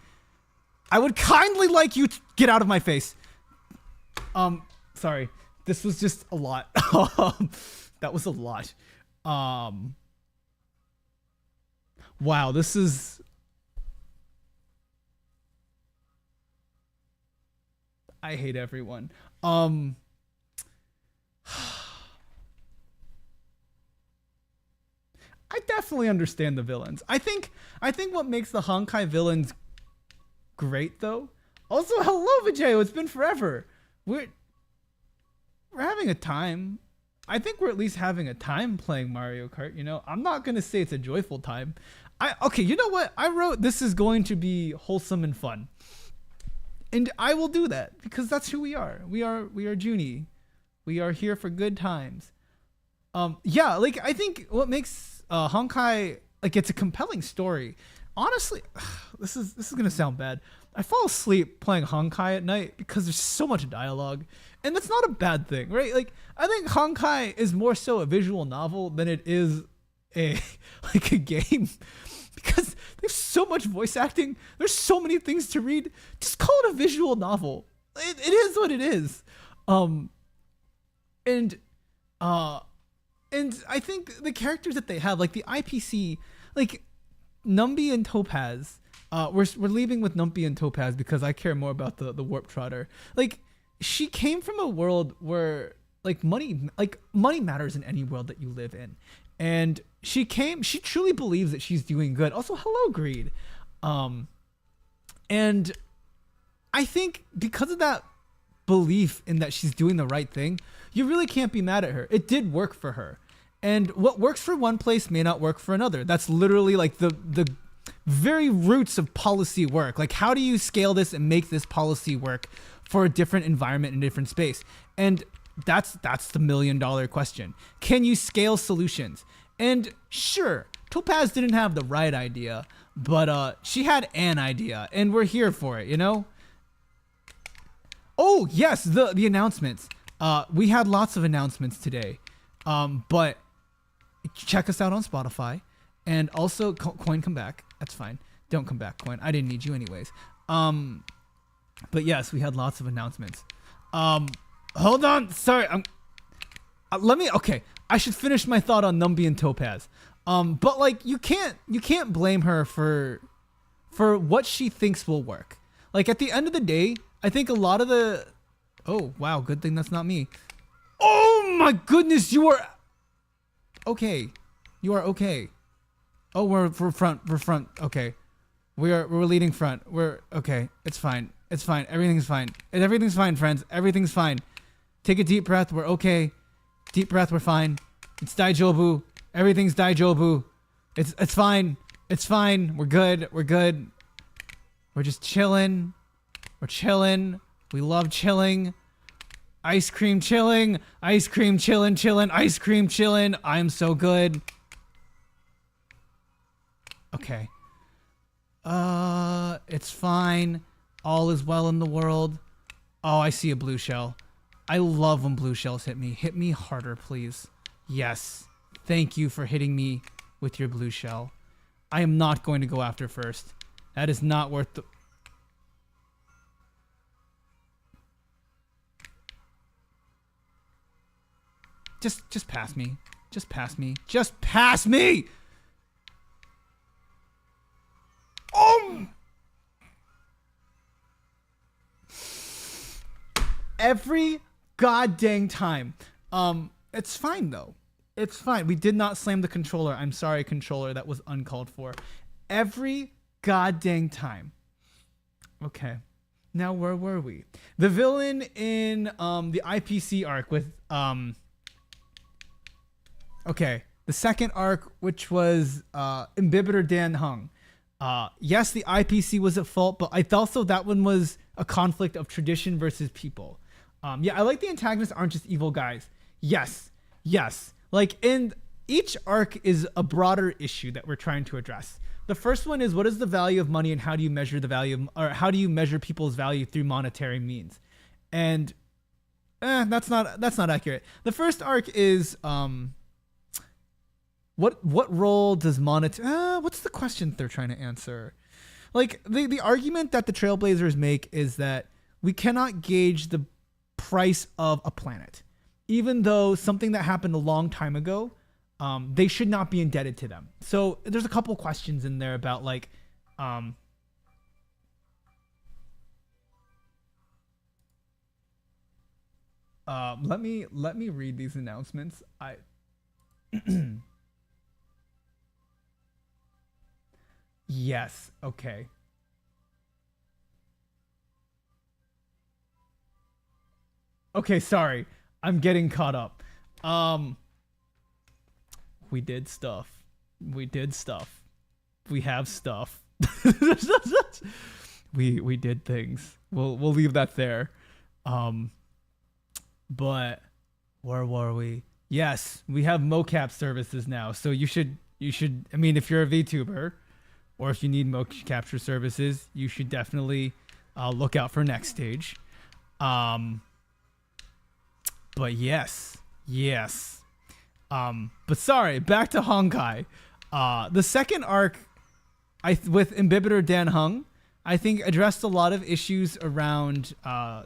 I would kindly like you to get out of my face. Sorry. This was just a lot. That was a lot. Wow, this is... I hate everyone. I definitely understand the villains. I think what makes the Honkai villains great, though... Also, hello, Vijay. It's been forever. We're having a time. I think we're at least having a time playing Mario Kart, you know? I'm not going to say it's a joyful time. Okay, you know what? I wrote this is going to be wholesome and fun. And I will do that because that's who we are. We are Zhuni. We are here for good times. Yeah, like I think what makes Honkai, like, it's a compelling story. Honestly, this is going to sound bad. I fall asleep playing Honkai at night because there's so much dialogue. And that's not a bad thing, right? Like, I think Honkai is more so a visual novel than it is a game, because there's so much voice acting. There's so many things to read. Just call it a visual novel. It is what it is. And I think the characters that they have, like the IPC, like Numby and Topaz. We're leaving with Numpy and Topaz because I care more about the Warp Trotter. Like, she came from a world where money matters in any world that you live in. and she truly believes that she's doing good. Also, hello, Greed. And I think because of that belief in that she's doing the right thing, you really can't be mad at her. It did work for her. And what works for one place may not work for another. That's literally like the very roots of policy work. Like, how do you scale this and make this policy work for a different environment and a different space? And that's the $1 million question. Can you scale solutions? And sure, Topaz didn't have the right idea, but she had an idea, and we're here for it, you know? Oh, yes, the announcements. We had lots of announcements today. But check us out on Spotify. And also, Coin, come back. That's fine. Don't come back, Coin. I didn't need you anyways. But yes, we had lots of announcements. Hold on. Sorry. Okay. I should finish my thought on Numby and Topaz. But like, you can't blame her for what she thinks will work. Like, at the end of the day, I think a lot of the... Oh, wow. Good thing that's not me. Oh my goodness. You are... Okay. You are okay. Oh, we're front. We're front. Okay. We're leading front. We're okay. It's fine. It's fine. Everything's fine. Everything's fine, friends. Everything's fine. Take a deep breath. We're okay. Deep breath. We're fine. It's Daijobu. Everything's Daijobu. It's fine. It's fine. We're good. We're good. We're just chilling. We're chilling. We love chilling. Ice cream chilling. Ice cream chilling. Ice cream chilling. I'm so good. Okay. It's fine. All is well in the world. Oh, I see a blue shell. I love when blue shells hit me. Hit me harder, please. Yes. Thank you for hitting me with your blue shell. I am not going to go after first. That is not worth the... Just pass me. Just pass me. Just pass me! Every goddamn time. It's fine though. It's fine. We did not slam the controller. I'm sorry, controller. That was uncalled for. Every goddamn time. Okay. Now where were we? The villain in the IPC arc with okay, the second arc, which was Imbibitor Dan Hung. Yes, the IPC was at fault, but I also that one was a conflict of tradition versus people. Yeah, I like the antagonists aren't just evil guys. Yes. Like, in each arc is a broader issue that we're trying to address. The first one is, what is the value of money and how do you measure the value or how do you measure people's value through monetary means? And that's not accurate. The first arc is what role does monetary what's the question they're trying to answer? Like, the argument that the Trailblazers make is that we cannot gauge the price of a planet. Even though something that happened a long time ago, they should not be indebted to them. So there's a couple questions in there about like, let me read these announcements. Yes. Okay. Okay. Sorry. I'm getting caught up. We did stuff. We have stuff. we did things. We'll leave that there. But where were we? Yes, we have mocap services now. So you should I mean, if you're a VTuber or if you need mocap services, you should definitely look out for NexStage. But yes. But sorry, back to Honkai. The second arc, with Imbibitor Dan Hung, I think addressed a lot of issues around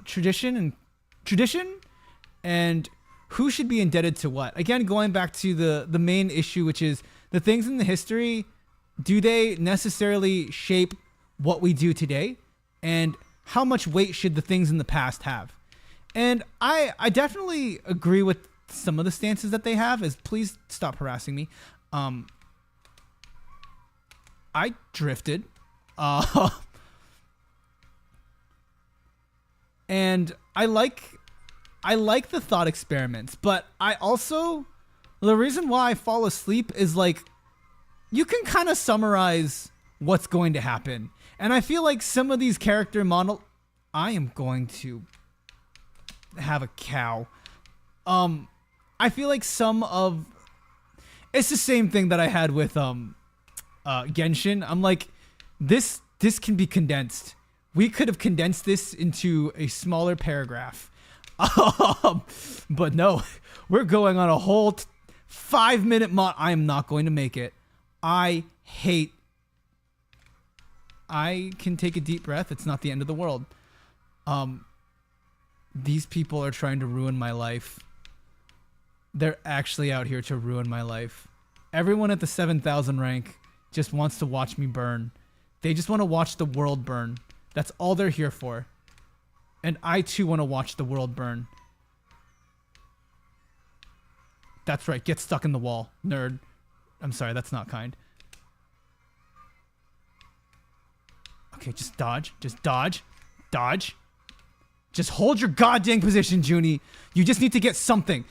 tradition and who should be indebted to what. Again, going back to the main issue, which is the things in the history, do they necessarily shape what we do today? And how much weight should the things in the past have? And I definitely agree with some of the stances that they have is, please stop harassing me. I drifted. And I like the thought experiments, but I also, the reason why I fall asleep is like, you can kind of summarize what's going to happen. And I feel like some of these character model, I am going to have a cow. I feel like some of, it's the same thing that I had with Genshin. I'm like, this can be condensed. We could have condensed this into a smaller paragraph. But no, we're going on a whole 5-minute I am not going to make it. I can take a deep breath. It's not the end of the world. These people are trying to ruin my life. They're actually out here to ruin my life. Everyone at the 7,000 rank just wants to watch me burn. They just want to watch the world burn. That's all they're here for. And I too want to watch the world burn. That's right. Get stuck in the wall, nerd. I'm sorry, that's not kind. Okay, just dodge. Just dodge. Dodge. Just hold your goddamn position, Zhuni. You just need to get something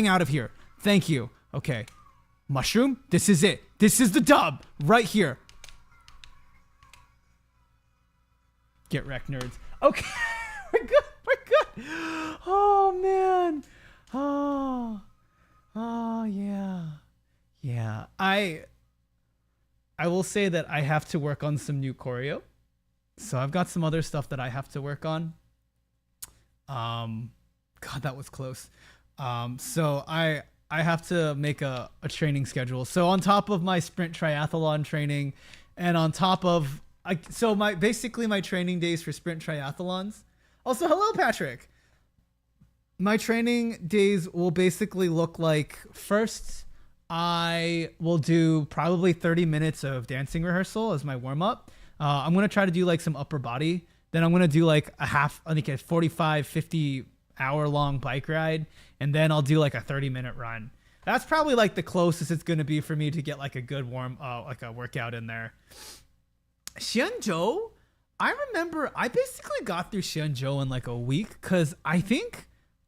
out of here. Thank you. Okay. Mushroom, this is it. This is the dub right here. Get wrecked, nerds. Okay. We're good. We're good. Oh, man. Oh, yeah. Yeah. I will say that I have to work on some new choreo. So I've got some other stuff that I have to work on. God, that was close. So I have to make a training schedule. So on top of my sprint triathlon training, and on top of basically my training days for sprint triathlons. Also, hello, Patrick. My training days will basically look like, first I will do probably 30 minutes of dancing rehearsal as my warm up. I'm going to try to do like some upper body. Then I'm going to do like a 45, 50 hour long bike ride. And then I'll do like a 30-minute run. That's probably like the closest it's going to be for me to get like a good like a workout in there. Xianzhou, I remember I basically got through Xianzhou in like a week because I think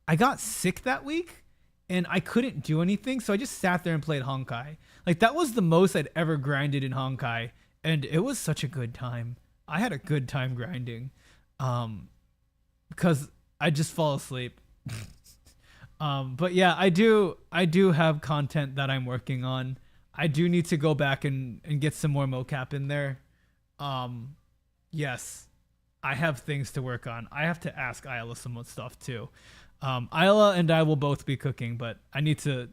I got sick that week and I couldn't do anything. So I just sat there and played Honkai. Like that was the most I'd ever grinded in Honkai. And it was such a good time. I had a good time grinding, because I just fall asleep. But yeah, I do have content that I'm working on. I do need to go back and get some more mocap in there. Yes, I have things to work on. I have to ask Ayla some more stuff too. Ayla and I will both be cooking, but I need to.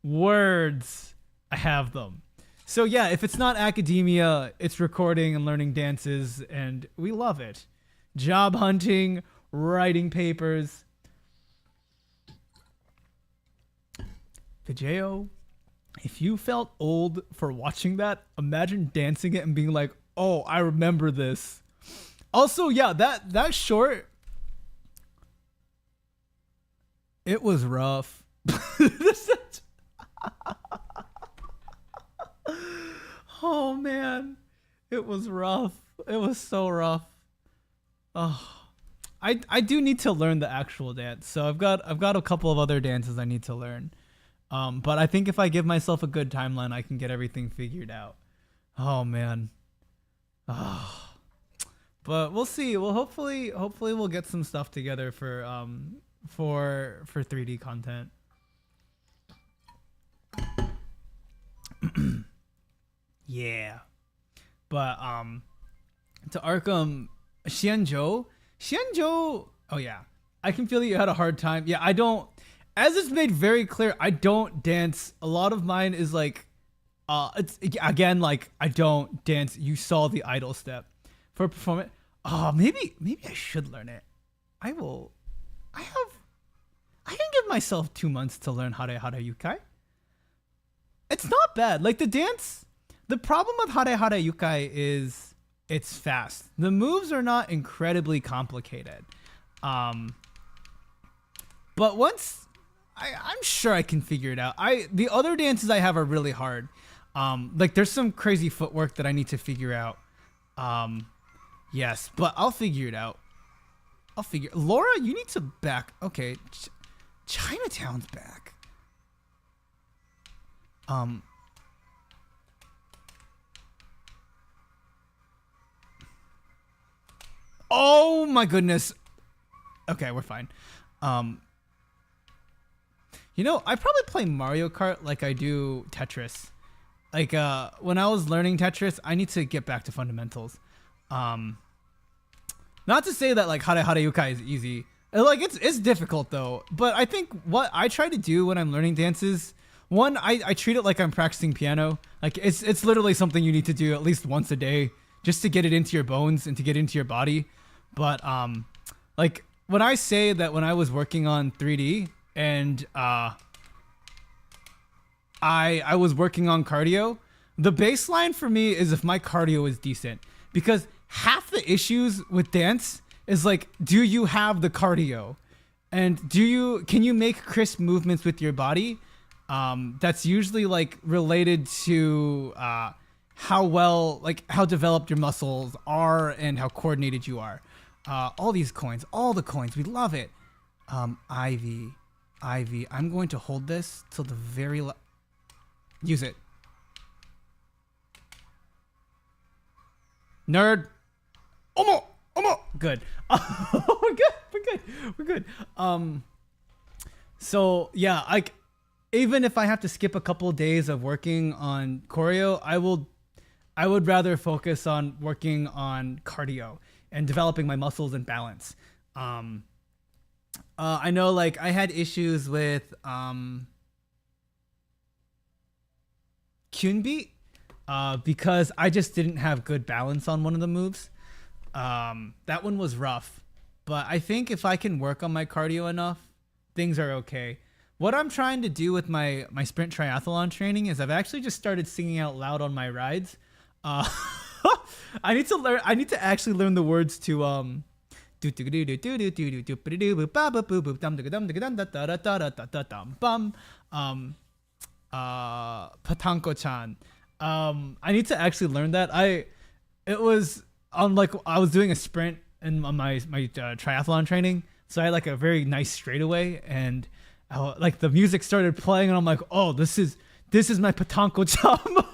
Words. I have them. So yeah, if it's not academia, it's recording and learning dances, and we love it. Job hunting, writing papers. Vijeo, if you felt old for watching that, imagine dancing it and being like, oh, I remember this. Also, yeah, that short, it was rough. Oh man, it was rough. It was so rough. Oh, I do need to learn the actual dance. So I've got a couple of other dances I need to learn. But I think if I give myself a good timeline, I can get everything figured out. Oh man. Oh. But we'll see. Well, hopefully we'll get some stuff together for 3D content. Yeah. But to Arkham, Xianzhou, oh yeah. I can feel that you had a hard time. Yeah, I don't, as it's made very clear, I don't dance. A lot of mine is like it's again like I don't dance. You saw the idle step for performance. Oh, maybe I should learn it. I can give myself 2 months to learn Hare Hare Yukai. It's not bad. Like the dance, the problem with Hare Hare Yukai is it's fast. The moves are not incredibly complicated. But once I'm sure I can figure it out. The other dances I have are really hard. Like there's some crazy footwork that I need to figure out. Yes, but I'll figure it out. Laura, you need to back. Okay, Chinatown's back. Oh my goodness. Okay, we're fine. You know, I probably play Mario Kart like I do Tetris. Like when I was learning Tetris, I need to get back to fundamentals. Not to say that like Hare Hare Yukai is easy. Like it's difficult though. But I think what I try to do when I'm learning dances, one, I treat it like I'm practicing piano. Like it's literally something you need to do at least once a day just to get it into your bones and to get into your body. But like when I say that when I was working on 3D and I was working on cardio, the baseline for me is if my cardio is decent, because half the issues with dance is like, do you have the cardio, and can you make crisp movements with your body? That's usually like related to how developed your muscles are and how coordinated you are. All the coins, we love it. Ivy, I'm going to hold this till the very use it. Nerd. Omo. Good. We're good. So yeah, like even if I have to skip a couple of days of working on choreo, I would rather focus on working on cardio and developing my muscles and balance. I know like I had issues with Kyunbi because I just didn't have good balance on one of the moves. That one was rough, but I think if I can work on my cardio enough, things are okay. What I'm trying to do with my sprint triathlon training is I've actually just started singing out loud on my rides. I need to actually learn the words to Patanko-chan. I need to actually learn that. It was on like I was doing a sprint in my triathlon training, so I had like a very nice straightaway, and like the music started playing, and I'm like, oh, this is my Patanko-chan moment.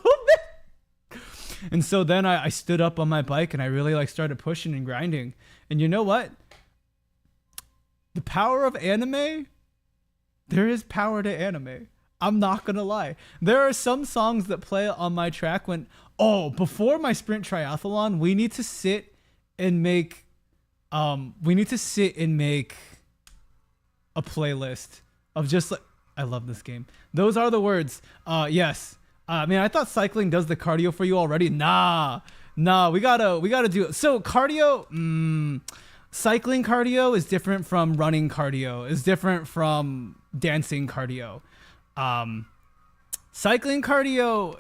And so then I stood up on my bike and I really like started pushing and grinding. And you know what? The power of anime. There is power to anime. I'm not gonna lie. There are some songs that play on my track before my sprint triathlon, we need to sit and make a playlist of just like, I love this game. Those are the words. Yes. I mean, I thought cycling does the cardio for you already. Nah, we gotta do it. So cardio, cycling cardio is different from running cardio, is different from dancing cardio. Cycling cardio,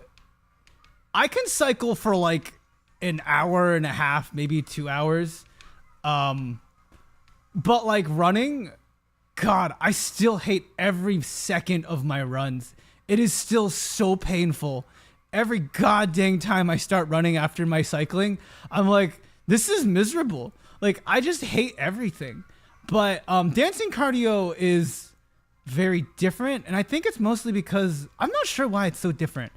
I can cycle for like an hour and a half, maybe 2 hours. But like running, God, I still hate every second of my runs. It is still so painful. Every goddamn time I start running after my cycling, I'm like, this is miserable. Like, I just hate everything. But dancing cardio is very different. And I think it's mostly because I'm not sure why it's so different.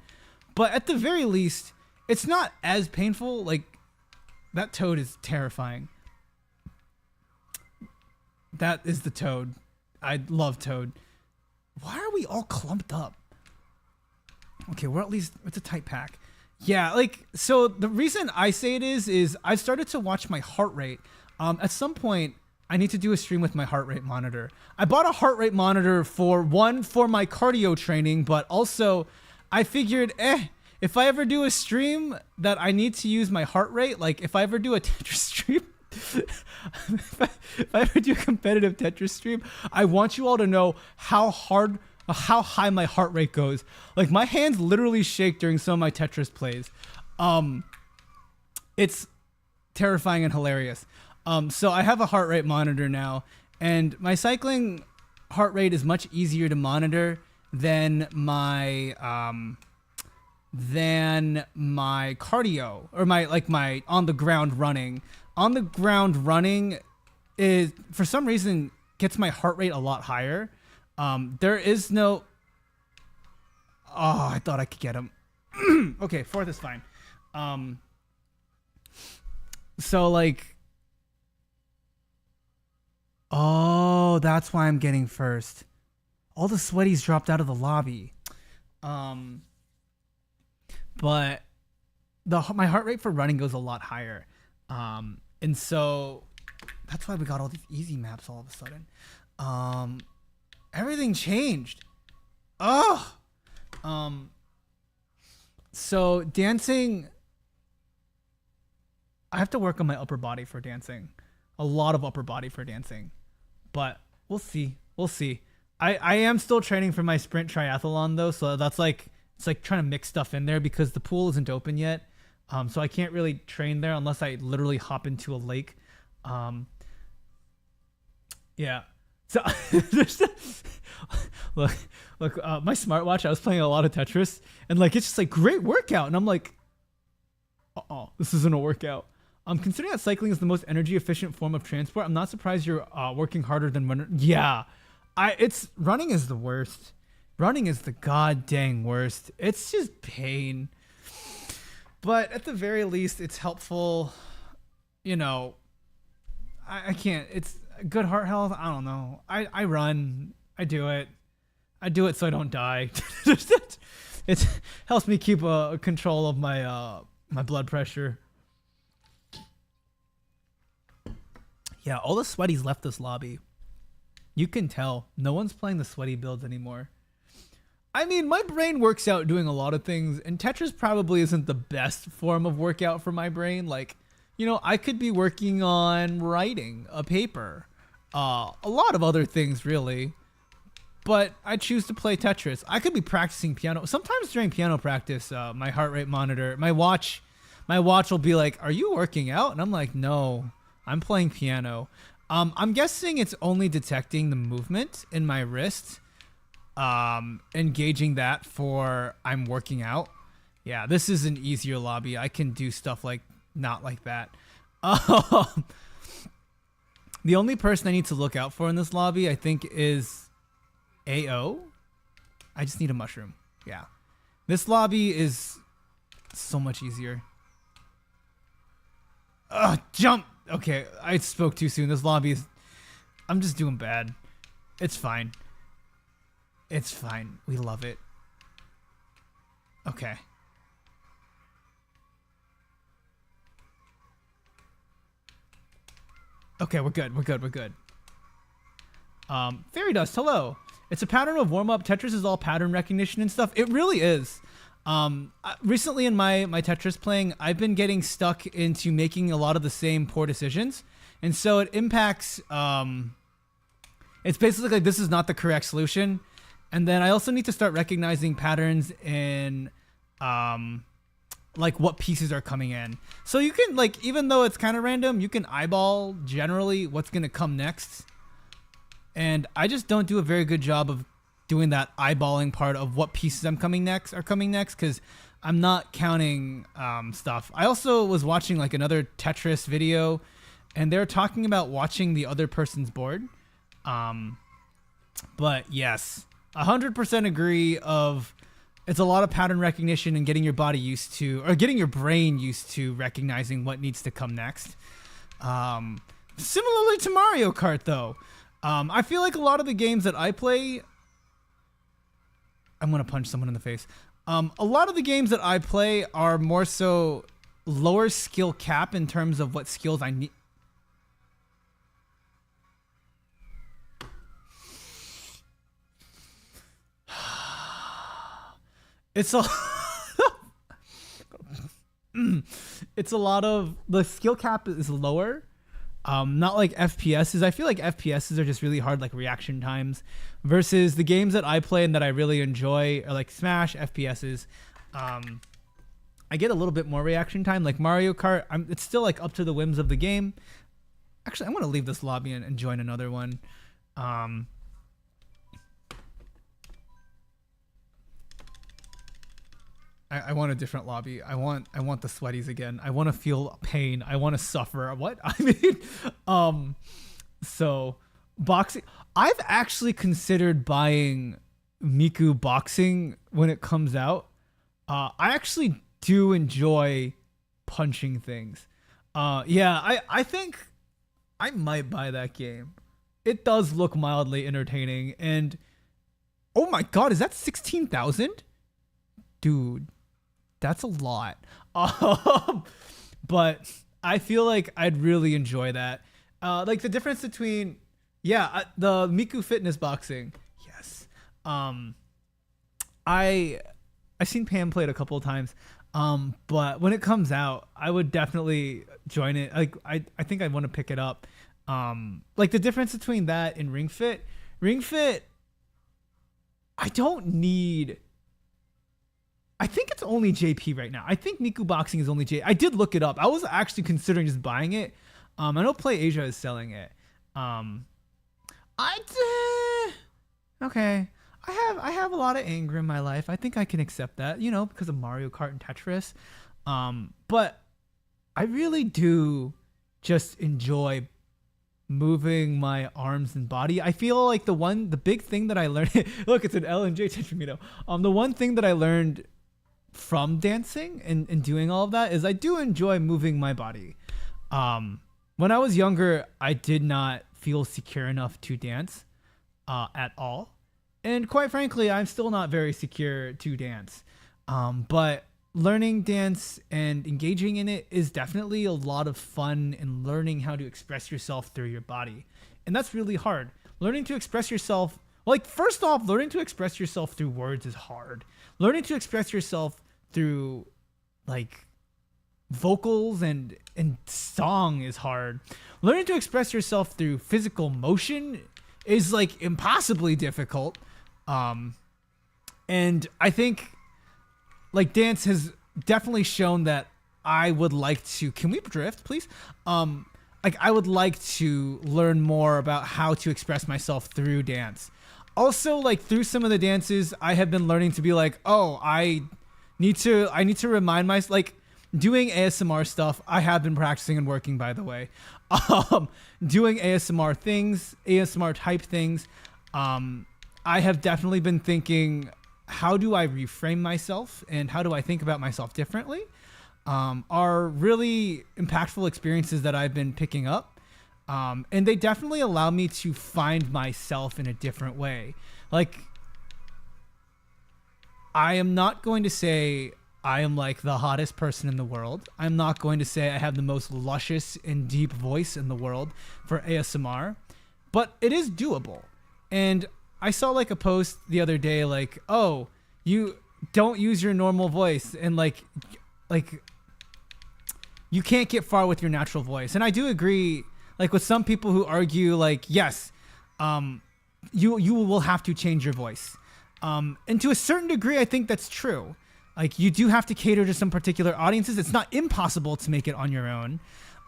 But at the very least, it's not as painful. Like, that toad is terrifying. That is the toad. I love toad. Why are we all clumped up? Okay, we're at least, it's a tight pack. Yeah, like, so the reason I say it is I've started to watch my heart rate. At some point, I need to do a stream with my heart rate monitor. I bought a heart rate monitor for my cardio training, but also I figured, if I ever do a stream that I need to use my heart rate, like if I ever do a Tetris stream, if I ever do a competitive Tetris stream, I want you all to know how high my heart rate goes. Like my hands literally shake during some of my Tetris plays. It's terrifying and hilarious. So I have a heart rate monitor now, and my cycling heart rate is much easier to monitor than my cardio or my on the ground running. On the ground running is for some reason gets my heart rate a lot higher. There is no. Oh, I thought I could get him. Okay, fourth is fine. So like. Oh, that's why I'm getting first. All the sweaties dropped out of the lobby. But my heart rate for running goes a lot higher. And so that's why we got all these easy maps all of a sudden. Everything changed. Oh. So dancing, I have to work on my upper body for dancing. A lot of upper body for dancing. But we'll see. We'll see. I am still training for my sprint triathlon though, so that's like it's like trying to mix stuff in there because the pool isn't open yet. So I can't really train there unless I literally hop into a lake. Yeah. So look, my smartwatch, I was playing a lot of Tetris and like it's just like great workout and I'm like this isn't a workout. Considering that cycling is the most energy efficient form of transport, I'm not surprised you're working harder than running. Yeah. Running is the worst. Running is the god dang worst. It's just pain. But at the very least, it's helpful. You know, I can't. It's good heart health. I don't know. I run. I do it. I do it so I don't die. It helps me keep control of my my blood pressure. Yeah, all the sweaties left this lobby. You can tell. No one's playing the sweaty builds anymore. I mean, my brain works out doing a lot of things, and Tetris probably isn't the best form of workout for my brain. Like, you know, I could be working on writing a paper. A lot of other things, really. But I choose to play Tetris. I could be practicing piano. Sometimes during piano practice, my heart rate monitor, my watch will be like, "Are you working out?" And I'm like, "No, I'm playing piano." I'm guessing it's only detecting the movement in my wrist, engaging that for I'm working out. Yeah, this is an easier lobby. I can do stuff like not like that. The only person I need to look out for in this lobby, I think, is AO. I just need a mushroom. Yeah, this lobby is so much easier. Jump. Okay, I spoke too soon. This lobby is... I'm just doing bad. It's fine. It's fine. We love it. Okay. Okay, we're good. We're good. We're good. Fairy Dust, hello. It's a pattern of warm-up. Tetris is all pattern recognition and stuff. It really is. Recently in my Tetris playing, I've been getting stuck into making a lot of the same poor decisions. And so it impacts, it's basically like this is not the correct solution. And then I also need to start recognizing patterns in, like what pieces are coming in. So you can like, even though it's kind of random, you can eyeball generally what's going to come next. And I just don't do a very good job of doing that eyeballing part of what pieces are coming next because I'm not counting stuff. I also was watching like another Tetris video and they're talking about watching the other person's board. But yes, 100% agree of it's a lot of pattern recognition and getting your body used to, or getting your brain used to recognizing what needs to come next. Similarly to Mario Kart though, I feel like a lot of the games that I play, I'm going to punch someone in the face. A lot of the games that I play are more so lower skill cap in terms of what skills I need. It's a it's a lot of the skill cap is lower. Not like FPSs. I feel like FPSs are just really hard, like reaction times, versus the games that I play and that I really enjoy are like Smash FPSs. I get a little bit more reaction time, like Mario Kart. It's still like up to the whims of the game. Actually, I'm gonna leave this lobby and join another one. I want a different lobby. I want the sweaties again. I want to feel pain. I want to suffer. What? I mean, so boxing. I've actually considered buying Miku boxing when it comes out. I actually do enjoy punching things. Yeah, I think I might buy that game. It does look mildly entertaining, and oh my god, is that 16,000? Dude, that's a lot. But I feel like I'd really enjoy that. Like the difference between, the Miku Fitness boxing. Yes. I seen Pam play it a couple of times. But when it comes out, I would definitely join it. Like I think I want to pick it up. Like the difference between that and Ring Fit. Ring Fit, I don't need. I think it's only JP right now. I think Miku Boxing is only J. I did look it up. I was actually considering just buying it. I know Play Asia is selling it. Okay. I have a lot of anger in my life. I think I can accept that, because of Mario Kart and Tetris. But I really do just enjoy moving my arms and body. I feel like the big thing that I learned. Look, it's an L and J Tetramino. The one thing that I learned from dancing and doing all of that is I do enjoy moving my body. When I was younger, I did not feel secure enough to dance at all. And quite frankly, I'm still not very secure to dance. But learning dance and engaging in it is definitely a lot of fun, and learning how to express yourself through your body. And that's really hard. Learning to express yourself, first off, learning to express yourself through words is hard. Learning to express yourself through vocals and song is hard. Learning to express yourself through physical motion is impossibly difficult. And I think dance has definitely shown that I would like to, can we drift please? I would like to learn more about how to express myself through dance. Also, through some of the dances, I have been learning to be I need to remind myself, doing ASMR stuff. I have been practicing and working, by the way. Doing ASMR type things. I have definitely been thinking, how do I reframe myself and how do I think about myself differently? Are really impactful experiences that I've been picking up. And they definitely allow me to find myself in a different way. I am not going to say I am the hottest person in the world. I'm not going to say I have the most luscious and deep voice in the world for ASMR, but it is doable. And I saw a post the other day, oh, you don't use your normal voice, and you can't get far with your natural voice. And I do agree, with some people who argue, yes, you will have to change your voice. And to a certain degree, I think that's true. You do have to cater to some particular audiences. It's not impossible to make it on your own.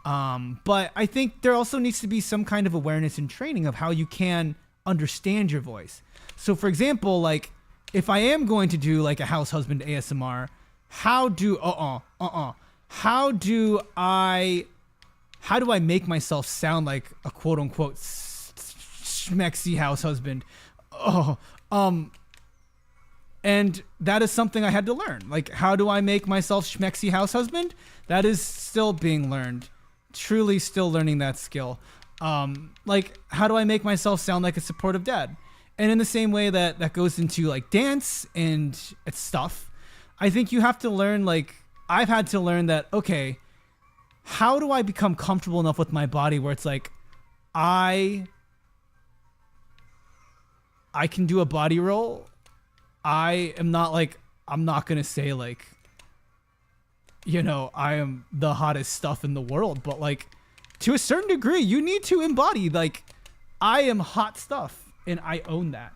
But I think there also needs to be some kind of awareness and training of how you can understand your voice. So for example, if I am going to do a house husband ASMR, how do I make myself sound like a quote unquote schmexy house husband? And that is something I had to learn. How do I make myself schmexy house husband? That is still being learned. Truly still learning that skill. How do I make myself sound like a supportive dad? And in the same way that goes into dance and stuff, I think you have to learn, I've had to learn that, okay, how do I become comfortable enough with my body where it's I can do a body roll. I am not I'm not going to say I am the hottest stuff in the world, but to a certain degree, you need to embody I am hot stuff and I own that.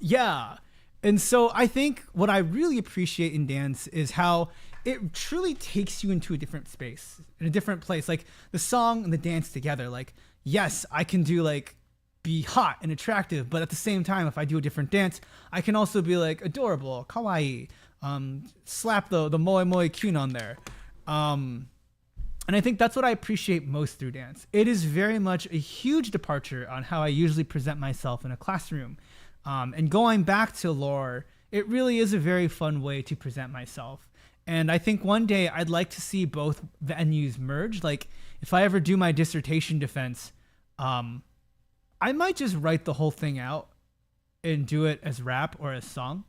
Yeah. And so I think what I really appreciate in dance is how it truly takes you into a different space, in a different place. The song and the dance together. Yes, I can do be hot and attractive, but at the same time, if I do a different dance, I can also be like adorable, kawaii, slap the moe moe kyun on there. And I think that's what I appreciate most through dance. It is very much a huge departure on how I usually present myself in a classroom. And going back to lore, it really is a very fun way to present myself. And I think one day I'd like to see both venues merge. Like if I ever do my dissertation defense, I might just write the whole thing out and do it as rap or as song.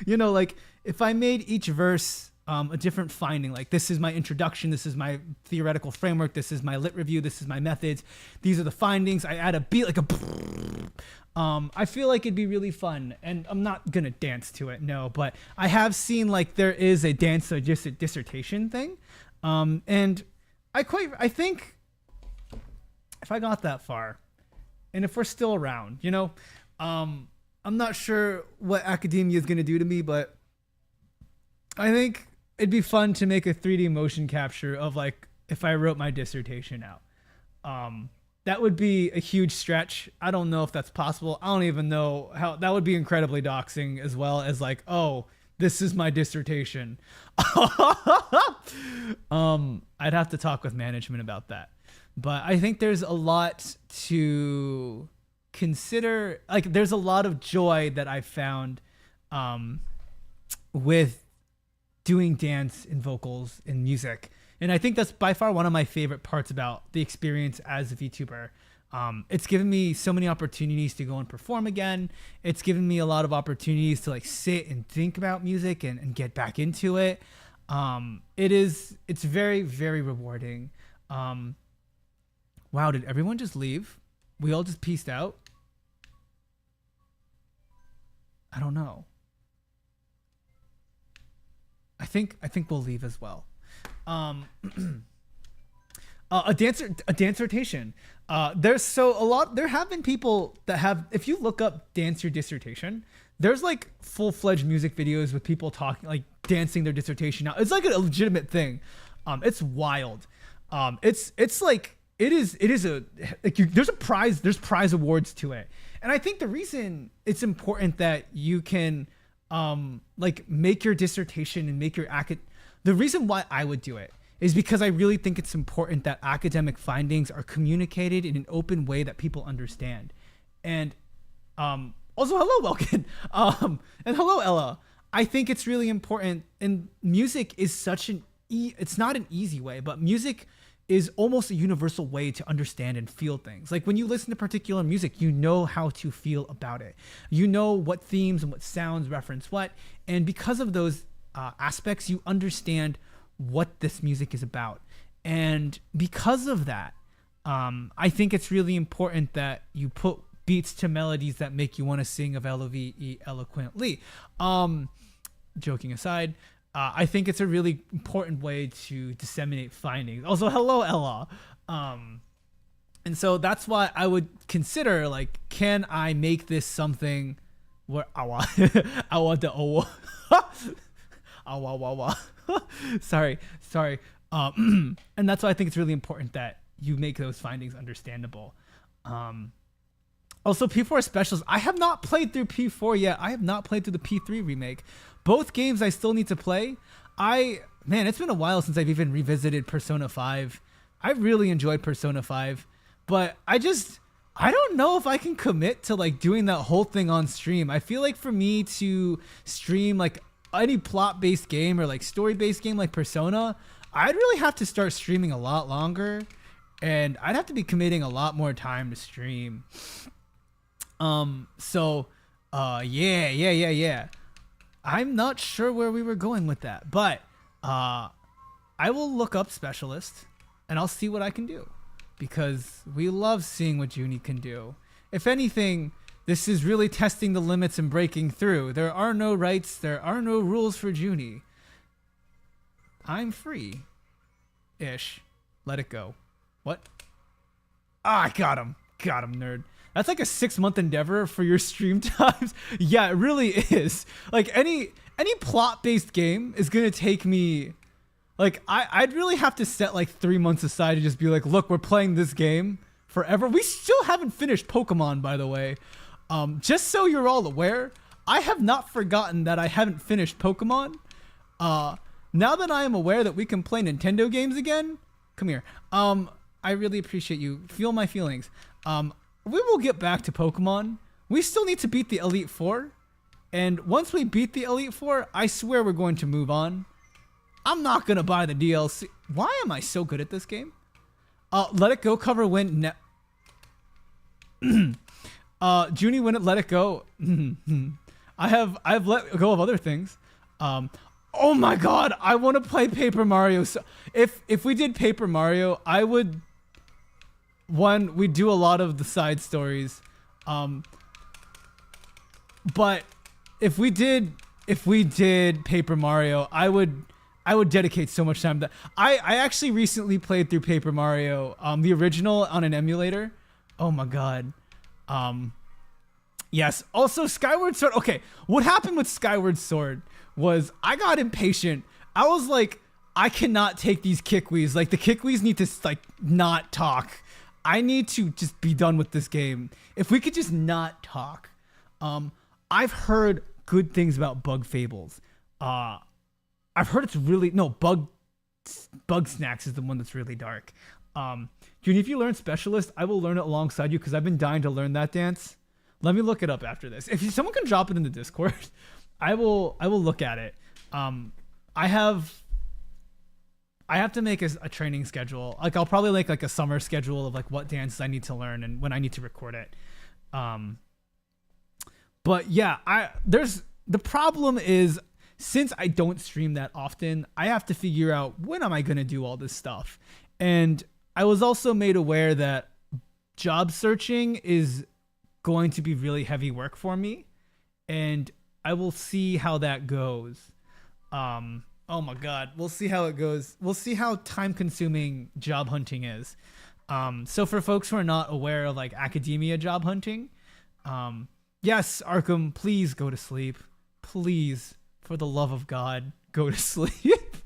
You know, like if I made each verse a different finding, like this is my introduction, this is my theoretical framework, this is my lit review, this is my methods, these are the findings. I add a beat like a I feel like it'd be really fun, and I'm not gonna dance to it, no, but I have seen like there is a dance to just a dissertation thing, and I think if I got that far, and if we're still around, you know, I'm not sure what academia is gonna do to me, but I think it'd be fun to make a 3D motion capture of like if I wrote my dissertation out. That would be a huge stretch. I don't know if that's possible. I don't even know how. That would be incredibly doxing, as well as like, oh, this is my dissertation. I'd have to talk with management about that. But I think there's a lot to consider. Like there's a lot of joy that I found with doing dance and vocals and music. And I think that's by far one of my favorite parts about the experience as a VTuber. It's given me so many opportunities to go and perform again. It's given me a lot of opportunities to like sit and think about music and get back into it. It's very, very rewarding. Wow, did everyone just leave? We all just peaced out? I don't know. I think we'll leave as well. A dissertation. There have been people that have, if you look up dance your dissertation, there's like full-fledged music videos with people talking, like dancing their dissertation out. It's like a legitimate thing. It's wild. It's like, there's prize awards to it. And I think the reason it's important that you can, like make your dissertation and make your the reason why I would do it is because I really think it's important that academic findings are communicated in an open way that people understand. And also, hello, Welkin. And hello, Ella. I think it's really important. And music is it's not an easy way, but music is almost a universal way to understand and feel things. Like when you listen to particular music, you know how to feel about it. You know what themes and what sounds reference what. And because of those aspects, you understand what this music is about. And because of that, I think it's really important that you put beats to melodies that make you want to sing of L-O-V-E eloquently. Joking aside, I think it's a really important way to disseminate findings. Also, hello, Ella. And so that's why I would consider, like, can I make this something where sorry. And that's why I think it's really important that you make those findings understandable. Also, P4 Specials. I have not played through P4 yet. I have not played through the P3 remake. Both games I still need to play. Man, it's been a while since I've even revisited Persona 5. I really enjoyed Persona 5, but I don't know if I can commit to like doing that whole thing on stream. I feel like for me to stream like any plot-based game or like story-based game like Persona, I'd really have to start streaming a lot longer, and I'd have to be committing a lot more time to stream. Yeah. I'm not sure where we were going with that, but I will look up Specialist and I'll see what I can do, because we love seeing what Zhuni can do. If anything, this is really testing the limits and breaking through. There are no rights, there are no rules for Zhuni. I'm free. Ish. Let it go. What? I got him. Got him, nerd. That's like a 6-month endeavor for your stream times. Yeah, it really is. Like any plot-based game is gonna take me, like I'd really have to set like 3 months aside to just be like, look, we're playing this game forever. We still haven't finished Pokemon, by the way. Just so you're all aware, I have not forgotten that I haven't finished Pokemon. Now that I am aware that we can play Nintendo games again, come here. I really appreciate you. Feel my feelings. We will get back to Pokemon. We still need to beat the Elite Four. And once we beat the Elite Four, I swear we're going to move on. I'm not going to buy the DLC. Why am I so good at this game? Let It Go cover win. Zhuni win it, Let It Go. I've let go of other things. Oh my god, I want to play Paper Mario. So if we did Paper Mario, I would we'd do a lot of the side stories. But if we did Paper Mario, I would dedicate so much time to that. I actually recently played through Paper Mario, the original on an emulator. Oh my god. Yes. Also, Skyward Sword. Okay, what happened with Skyward Sword was I got impatient. I was like, I cannot take these Kikwees. Like, the Kikwees need to, like, not talk. I need to just be done with this game. If we could just not talk. I've heard good things about Bug Fables. I've heard it's really... No, Bug Snacks is the one that's really dark. Junior, if you learn Specialist, I will learn it alongside you because I've been dying to learn that dance. Let me look it up after this. If someone can drop it in the Discord, I will look at it. I have to make a training schedule. Like, I'll probably make like a summer schedule of like what dances I need to learn and when I need to record it. But yeah, the problem is, since I don't stream that often, I have to figure out when am I going to do all this stuff. And I was also made aware that job searching is going to be really heavy work for me, and I will see how that goes. Oh my god, we'll see how it goes. We'll see how time consuming job hunting is. So for folks who are not aware of like academia job hunting, yes, Arkham, please go to sleep. Please, for the love of God, go to sleep.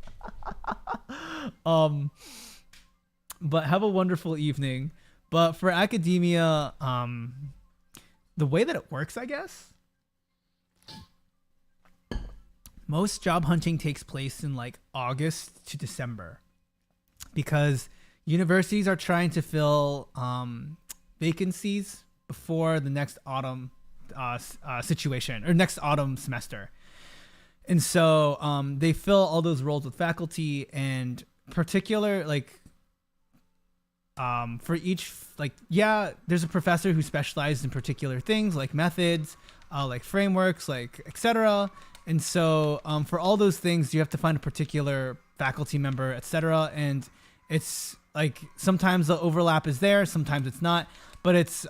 But have a wonderful evening. But for academia, the way that it works, I guess, most job hunting takes place in like August to December because universities are trying to fill vacancies before the next autumn situation or next autumn semester. And so they fill all those roles with faculty, and particular like for each, like, yeah, there's a professor who specializes in particular things like methods, like frameworks, like etc. And so for all those things, you have to find a particular faculty member, etc. And it's like sometimes the overlap is there, sometimes it's not. But it's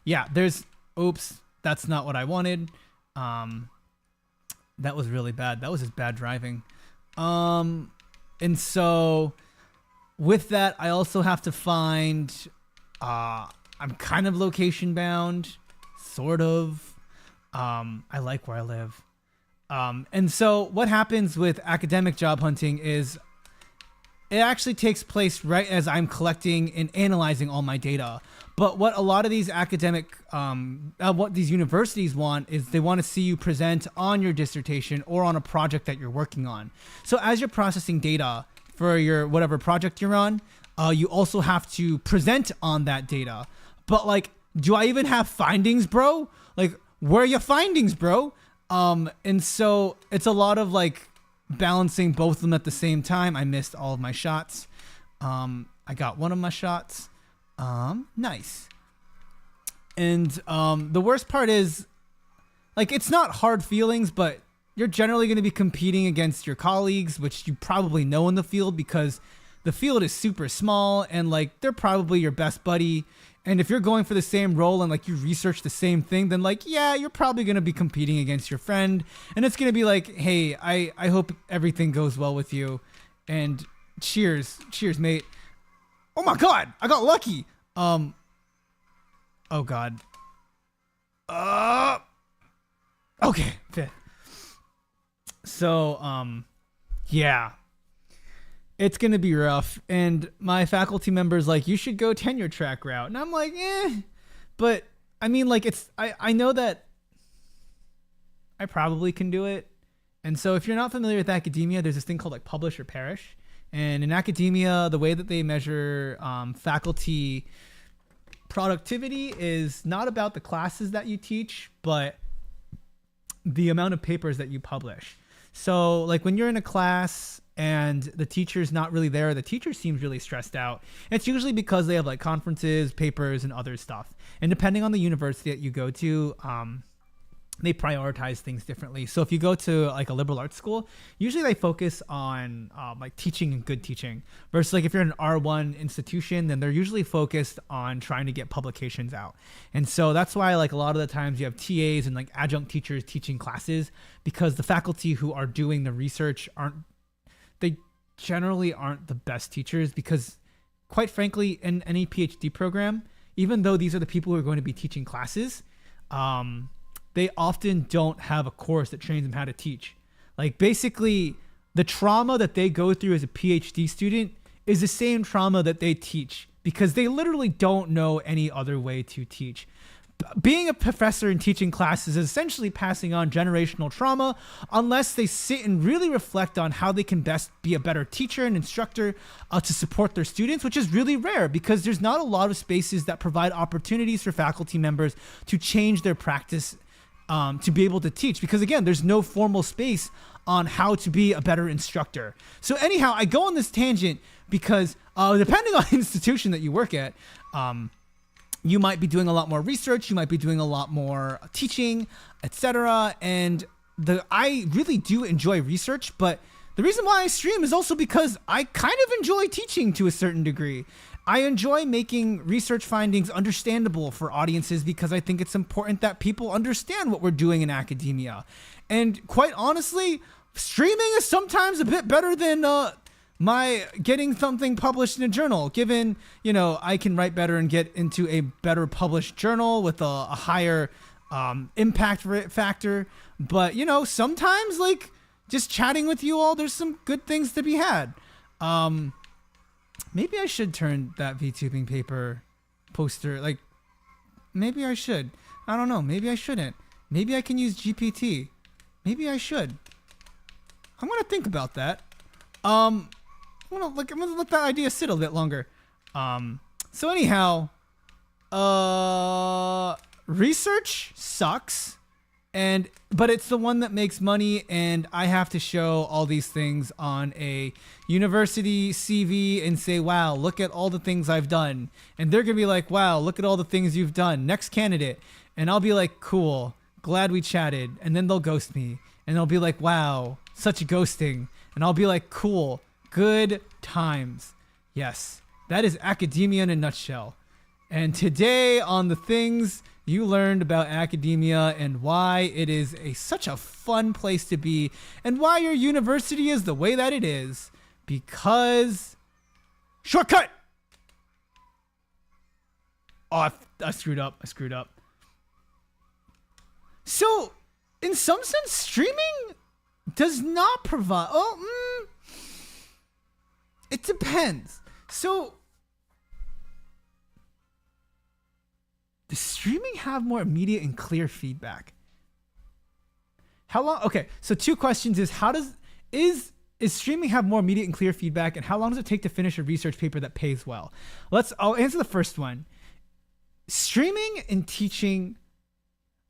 yeah, there's oops, that's not what I wanted. That was really bad. That was just bad driving. And so with that, I also have to find, I'm kind of location bound, sort of. I like where I live. And so what happens with academic job hunting is it actually takes place right as I'm collecting and analyzing all my data. But what a lot of these academic, what these universities want is they want to see you present on your dissertation or on a project that you're working on. So as you're processing data for your whatever project you're on, you also have to present on that data. But like, do I even have findings, bro? Like, where are your findings, bro? And so it's a lot of like balancing both of them at the same time. I missed all of my shots. I got one of my shots. Nice. And the worst part is, like, it's not hard feelings, but you're generally going to be competing against your colleagues, which you probably know in the field because the field is super small and like they're probably your best buddy. And if you're going for the same role and like you research the same thing, then like, yeah, you're probably going to be competing against your friend. And it's going to be like, hey, I hope everything goes well with you. And cheers, mate. Oh my God, I got lucky. Oh God. Okay, fifth. So, yeah. It's gonna be rough. And my faculty member's like, you should go tenure track route. And I'm like, but I mean, like, I know that I probably can do it. And so if you're not familiar with academia, there's this thing called like publish or perish. And in academia, the way that they measure faculty productivity is not about the classes that you teach, but the amount of papers that you publish. So like when you're in a class and the teacher's not really there, the teacher seems really stressed out. It's usually because they have like conferences, papers, and other stuff. And depending on the university that you go to, they prioritize things differently. So if you go to like a liberal arts school, usually they focus on like teaching and good teaching, versus like if you're in an R1 institution, then they're usually focused on trying to get publications out. And so that's why like a lot of the times you have TAs and like adjunct teachers teaching classes, because the faculty who are doing the research generally aren't the best teachers, because quite frankly, in any PhD program, even though these are the people who are going to be teaching classes, they often don't have a course that trains them how to teach. Like basically the trauma that they go through as a PhD student is the same trauma that they teach, because they literally don't know any other way to teach. Being a professor and teaching classes is essentially passing on generational trauma, unless they sit and really reflect on how they can best be a better teacher and instructor to support their students, which is really rare because there's not a lot of spaces that provide opportunities for faculty members to change their practice to be able to teach, because again, there's no formal space on how to be a better instructor. So anyhow, I go on this tangent because depending on the institution that you work at, you might be doing a lot more research, you might be doing a lot more teaching, etc. And I really do enjoy research, but the reason why I stream is also because I kind of enjoy teaching to a certain degree. I enjoy making research findings understandable for audiences because I think it's important that people understand what we're doing in academia. And quite honestly, streaming is sometimes a bit better than my getting something published in a journal, given, you know, I can write better and get into a better published journal with a higher impact factor. But, you know, sometimes like just chatting with you all, there's some good things to be had. Maybe I should turn that VTubing paper poster, like, maybe I should. I don't know. Maybe I shouldn't. Maybe I can use GPT. Maybe I should. I'm going to think about that. I'm gonna let that idea sit a bit longer. So anyhow, research sucks, but it's the one that makes money, and I have to show all these things on a university CV and say, wow, look at all the things I've done. And they're gonna be like, wow, look at all the things you've done. Next candidate. And I'll be like, cool, glad we chatted. And then they'll ghost me. And they'll be like, wow, such a ghosting. And I'll be like, cool, good times. Yes, that is academia in a nutshell. And today on the things you learned about academia and why it is such a fun place to be, and why your university is the way that it is, because shortcut. Oh, I screwed up. So in some sense, streaming does not provide, it depends. So does streaming have more immediate and clear feedback? How long? Okay, so two questions is is streaming have more immediate and clear feedback, and how long does it take to finish a research paper that pays well? I'll answer the first one. Streaming and teaching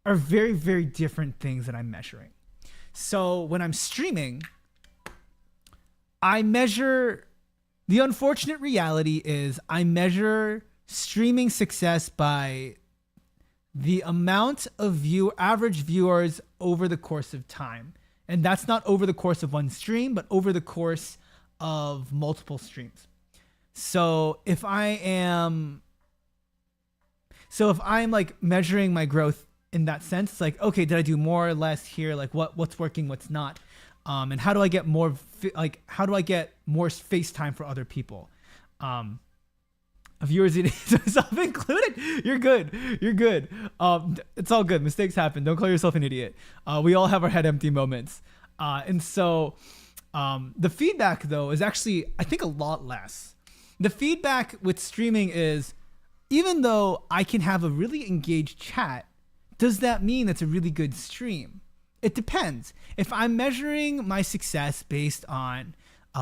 are very, very different things that I'm measuring. So when I'm streaming, I measure, the unfortunate reality is I measure streaming success by the amount of average viewers over the course of time. And that's not over the course of one stream, but over the course of multiple streams. So if I'm like measuring my growth in that sense, it's like, okay, did I do more or less here? Like what's working, what's not? And how do I get more face time for other people? Viewers, self included. You're good. It's all good. Mistakes happen. Don't call yourself an idiot. We all have our head empty moments. And so The feedback though is actually, I think, a lot less. The feedback with streaming is, even though I can have a really engaged chat, does that mean it's a really good stream? It depends. If I'm measuring my success based on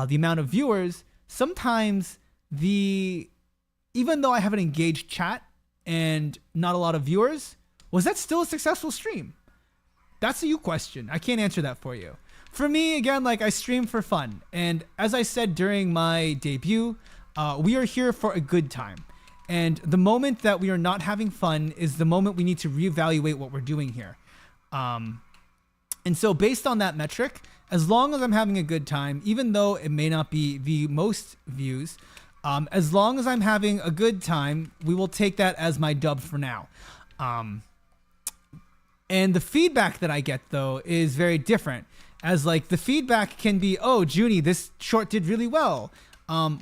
the amount of viewers, sometimes even though I have an engaged chat and not a lot of viewers, was that still a successful stream? That's a you question. I can't answer that for you. For me, again, like, I stream for fun. And as I said during my debut, we are here for a good time. And the moment that we are not having fun is the moment we need to reevaluate what we're doing here. And so based on that metric, as long as I'm having a good time, even though it may not be the most views, as long as I'm having a good time, we will take that as my dub for now. And the feedback that I get, though, is very different. As like, the feedback can be, oh, Zhuni, this short did really well.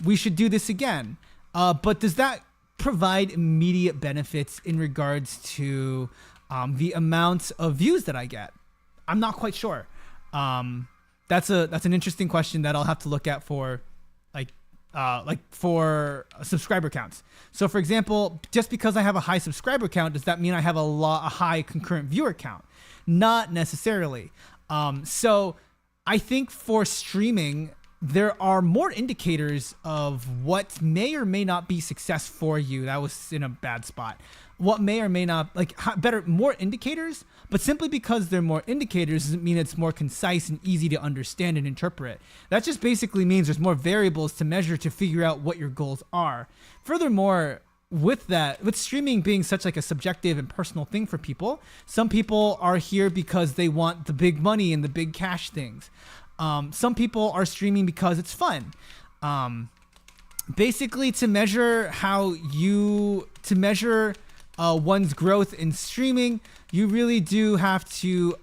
We should do this again. But does that provide immediate benefits in regards to the amount of views that I get? I'm not quite sure. That's an interesting question that I'll have to look at for for subscriber counts. So for example, just because I have a high subscriber count, does that mean I have a high concurrent viewer count? Not necessarily. So I think for streaming, there are more indicators of what may or may not be success for you. That was in a bad spot. What may or may not, more indicators, but simply because they're more indicators doesn't mean it's more concise and easy to understand and interpret. That just basically means there's more variables to measure to figure out what your goals are. Furthermore, with streaming being such like a subjective and personal thing for people, some people are here because they want the big money and the big cash things. Some people are streaming because it's fun. Basically, to measure one's growth in streaming, you really do have to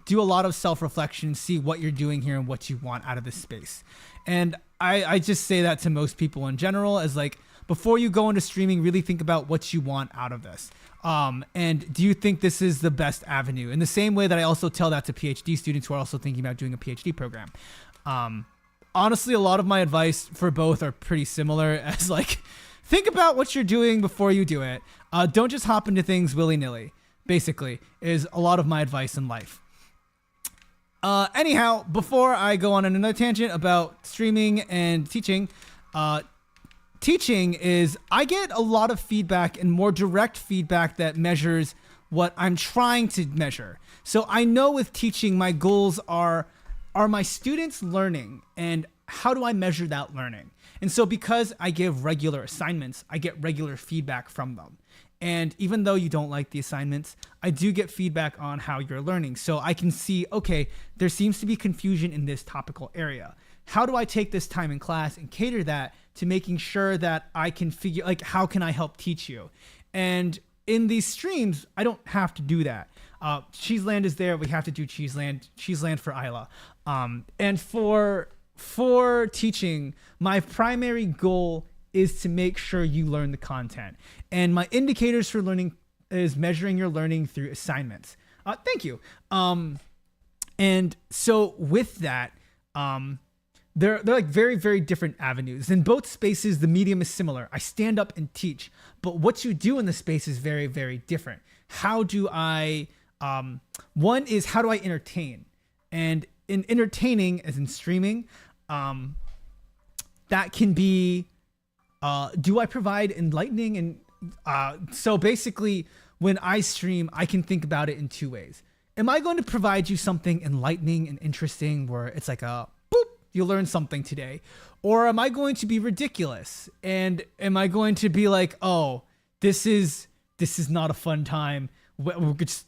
do a lot of self-reflection, see what you're doing here and what you want out of this space. And I just say that to most people in general, as like, before you go into streaming, really think about what you want out of this. And do you think this is the best avenue? In the same way that I also tell that to PhD students who are also thinking about doing a PhD program. Honestly, a lot of my advice for both are pretty similar, as like, think about what you're doing before you do it. Don't just hop into things willy-nilly, basically, is a lot of my advice in life. Anyhow, before I go on another tangent about streaming and teaching, I get a lot of feedback and more direct feedback that measures what I'm trying to measure. So I know with teaching, my goals are my students learning, and how do I measure that learning? And so because I give regular assignments, I get regular feedback from them. And even though you don't like the assignments, I do get feedback on how you're learning. So I can see, okay, there seems to be confusion in this topical area. How do I take this time in class and cater that to making sure that I can figure, like, how can I help teach you? And in these streams, I don't have to do that. Cheeseland is there. We have to do Cheeseland for Ayla. And for teaching, my primary goal is to make sure you learn the content. And my indicators for learning is measuring your learning through assignments. Thank you. And so with that, they're like very, very different avenues. In both spaces, the medium is similar. I stand up and teach, but what you do in the space is very, very different. How do I, one is how do I entertain? And in entertaining, as in streaming, that can be, do I provide enlightening? And so basically, when I stream, I can think about it in two ways. Am I going to provide you something enlightening and interesting where it's like a boop, you learned something today? Or am I going to be ridiculous? And am I going to be like, oh, this is not a fun time? We're just,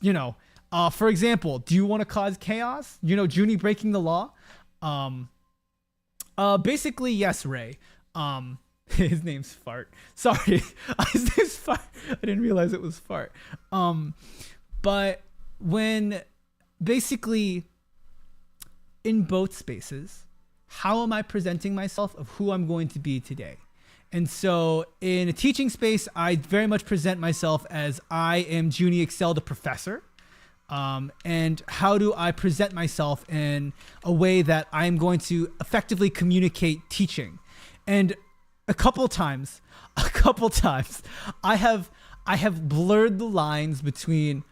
for example, do you want to cause chaos? Zhuni breaking the law? Basically, yes, Ray. His name's Fart. Sorry. His name's Fart. I didn't realize it was Fart. But when basically in both spaces, how am I presenting myself of who I'm going to be today? And so in a teaching space, I very much present myself as I am Zhuni Excel, the professor. and how do I present myself in a way that I'm going to effectively communicate teaching. And a couple times, I have blurred the lines between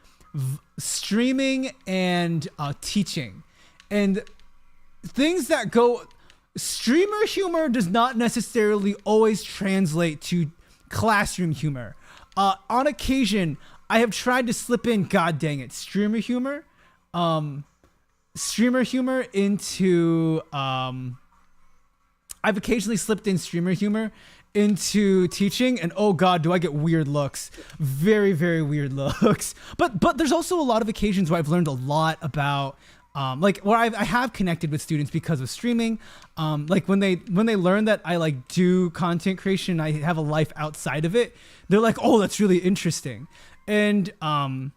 streaming and teaching, and things that go. Streamer humor does not necessarily always translate to classroom humor. On occasion, I have tried to slip in, god dang it, streamer humor into I've occasionally slipped in streamer humor into teaching, and oh god, do I get weird looks. Very, very weird looks. But there's also a lot of occasions where I've learned a lot about like where I have connected with students because of streaming. Like when they learn that I like do content creation, I have a life outside of it, they're like, oh, that's really interesting. And yeah,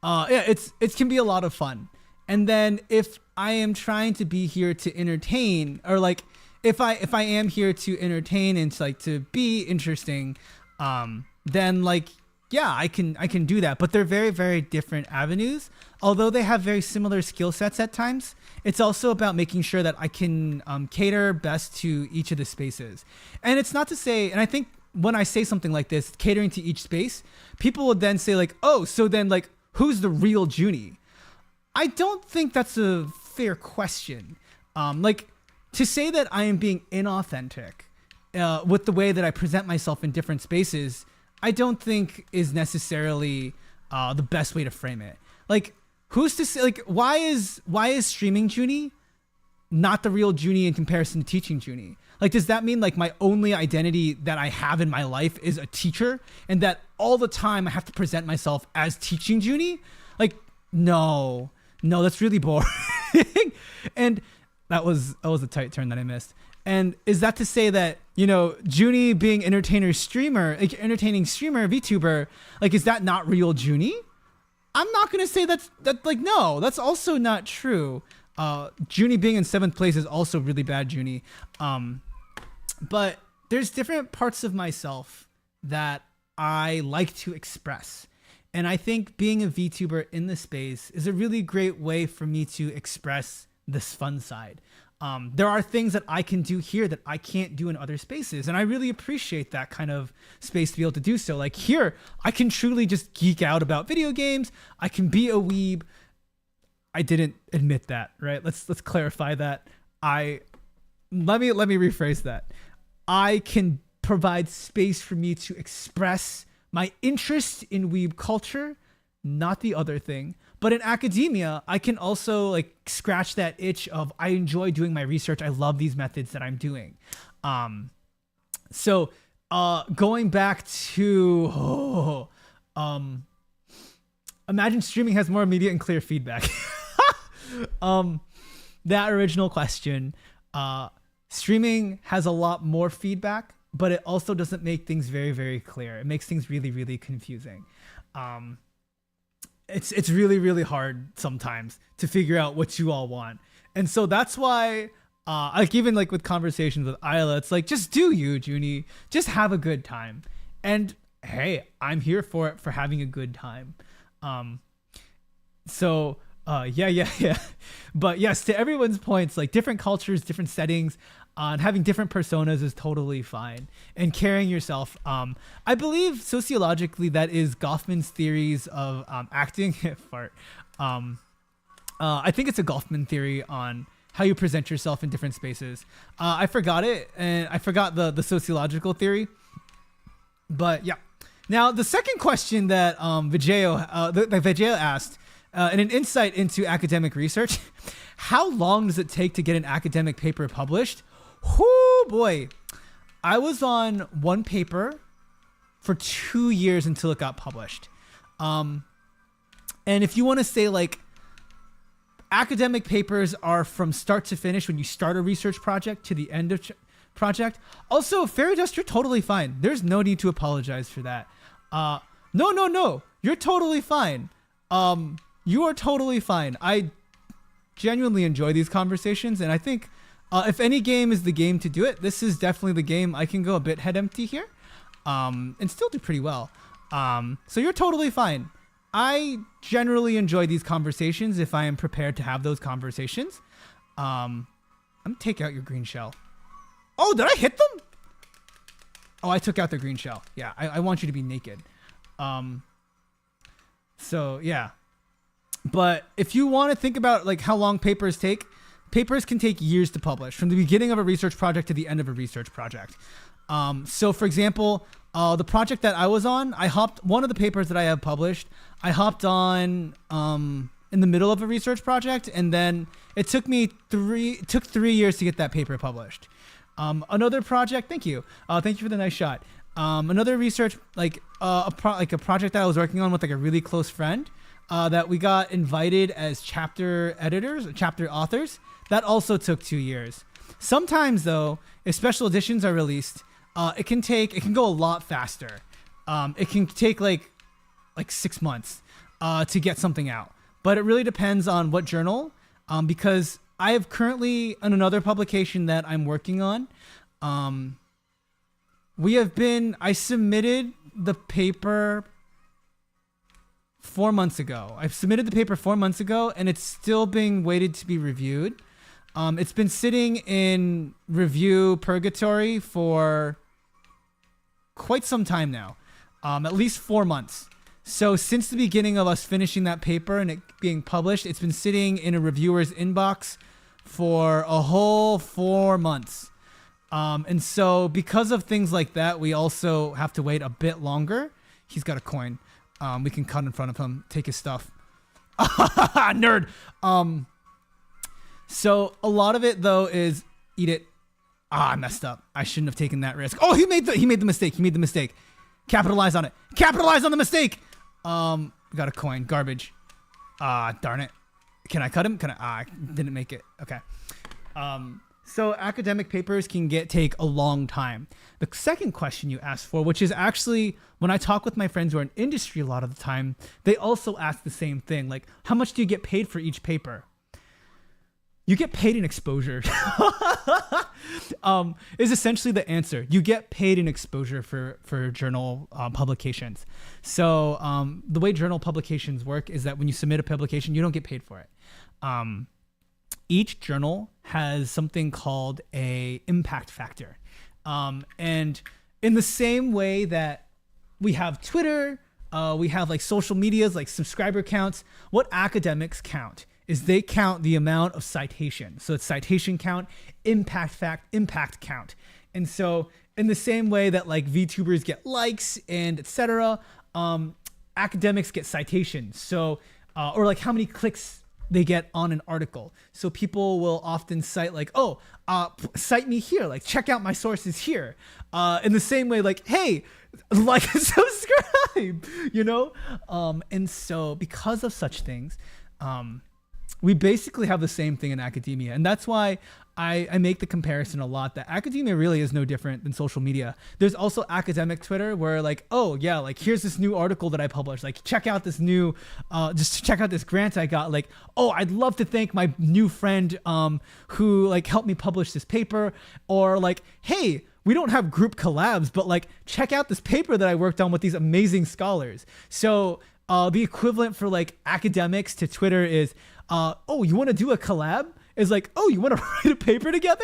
it can be a lot of fun. And then if I am trying to be here to entertain, or like if I am here to entertain and to, like, to be interesting, then like, yeah, I can do that. But they're very, very different avenues. Although they have very similar skill sets at times, it's also about making sure that I can cater best to each of the spaces. And it's not to say, and I think when I say something like this, catering to each space, people would then say like, oh, so then like, who's the real Zhuni? I don't think that's a fair question. Like, to say that I am being inauthentic with the way that I present myself in different spaces, I don't think is necessarily the best way to frame it. Like, who's to say, like, why is streaming Zhuni not the real Zhuni in comparison to teaching Zhuni? Like, does that mean like my only identity that I have in my life is a teacher, and that all the time I have to present myself as teaching Zhuni? Like, no, that's really boring. And that was a tight turn that I missed. And is that to say that, you know, Zhuni being entertaining streamer, VTuber, like, is that not real Zhuni? I'm not going to say that, like, no, that's also not true. Zhuni being in 7th place is also really bad Zhuni. But there's different parts of myself that I like to express. And I think being a VTuber in this space is a really great way for me to express this fun side. There are things that I can do here that I can't do in other spaces. And I really appreciate that kind of space to be able to do so. Like here, I can truly just geek out about video games. I can be a weeb. I didn't admit that, right? Let's clarify that. Let me rephrase that. I can provide space for me to express my interest in weeb culture, not the other thing. But in academia, I can also like scratch that itch of I enjoy doing my research. I love these methods that I'm doing. So going back to imagine streaming has more immediate and clear feedback. That original question, streaming has a lot more feedback, but it also doesn't make things very, very clear. It makes things really, really confusing. It's really, really hard sometimes to figure out what you all want. And so that's why, like even like with conversations with Ayla, it's like, just do you, Zhuni. Just have a good time. And hey, I'm here for it, for having a good time. Yeah. But yes, to everyone's points, like different cultures, different settings, and having different personas is totally fine. And carrying yourself, I believe sociologically that is Goffman's theories of acting. Fart. I think it's a Goffman theory on how you present yourself in different spaces. I forgot it, and I forgot the sociological theory. But yeah. Now the second question that Vijay asked, in an insight into academic research, how long does it take to get an academic paper published? Whoo boy, I was on one paper for 2 years until it got published. And if you want to say like academic papers are from start to finish when you start a research project to the end of project. Also, Fairy Dust, you're totally fine. There's no need to apologize for that. No, you're totally fine. You are totally fine. I genuinely enjoy these conversations, and I think if any game is the game to do it, this is definitely the game. I can go a bit head empty here and still do pretty well. So you're totally fine. I generally enjoy these conversations if I am prepared to have those conversations. I'm gonna take out your green shell. Oh, did I hit them? Oh, I took out the green shell. Yeah, I want you to be naked. So yeah. But if you want to think about like how long papers take, papers can take years to publish, from the beginning of a research project to the end of a research project. So for example, the project that I was on, one of the papers that I have published, I hopped on in the middle of a research project, and then it took 3 years to get that paper published. Another project, thank you for the nice shot. Another research, like a project that I was working on with like a really close friend, that we got invited as chapter editors, chapter authors. That also took 2 years. Sometimes though, if special editions are released, it can go a lot faster. It can take like 6 months to get something out, but it really depends on what journal. Because I have currently on another publication that I'm working on. I submitted the paper 4 months ago. I've submitted the paper 4 months ago, and it's still being waited to be reviewed. It's been sitting in review purgatory for quite some time now, at least 4 months. So since the beginning of us finishing that paper and it being published, it's been sitting in a reviewer's inbox for a whole 4 months. And so because of things like that, we also have to wait a bit longer. He's got a coin. We can cut in front of him, take his stuff. Nerd. So a lot of it though is eat it. I messed up. I shouldn't have taken that risk. Oh, he made the mistake. Capitalize on it. Capitalize on the mistake. Got a coin. Garbage. Darn it. Can I cut him? I didn't make it. Okay. So academic papers can take a long time. The second question you asked for, which is actually when I talk with my friends who are in industry a lot of the time, they also ask the same thing. Like, how much do you get paid for each paper? You get paid in exposure. Is essentially the answer. You get paid in exposure for journal publications. So the way journal publications work is that when you submit a publication, you don't get paid for it. Each journal has something called a impact factor. And in the same way that we have Twitter, we have like social medias, like subscriber counts, what academics count is they count the amount of citation. So it's citation count, impact count. And so in the same way that like VTubers get likes and etc., academics get citations. So, or like how many clicks they get on an article. So people will often cite like, cite me here, like check out my sources here. In the same way, like, hey, like and subscribe, you know? And so because of such things, we basically have the same thing in academia. And that's why I make the comparison a lot that academia really is no different than social media. There's also academic Twitter where like, oh yeah, like here's this new article that I published. Like check out this new, just check out this grant I got. Like, oh, I'd love to thank my new friend who like helped me publish this paper. Or like, hey, we don't have group collabs, but like check out this paper that I worked on with these amazing scholars. So the equivalent for like academics to Twitter is, oh, you want to do a collab? Is like, oh, you want to write a paper together?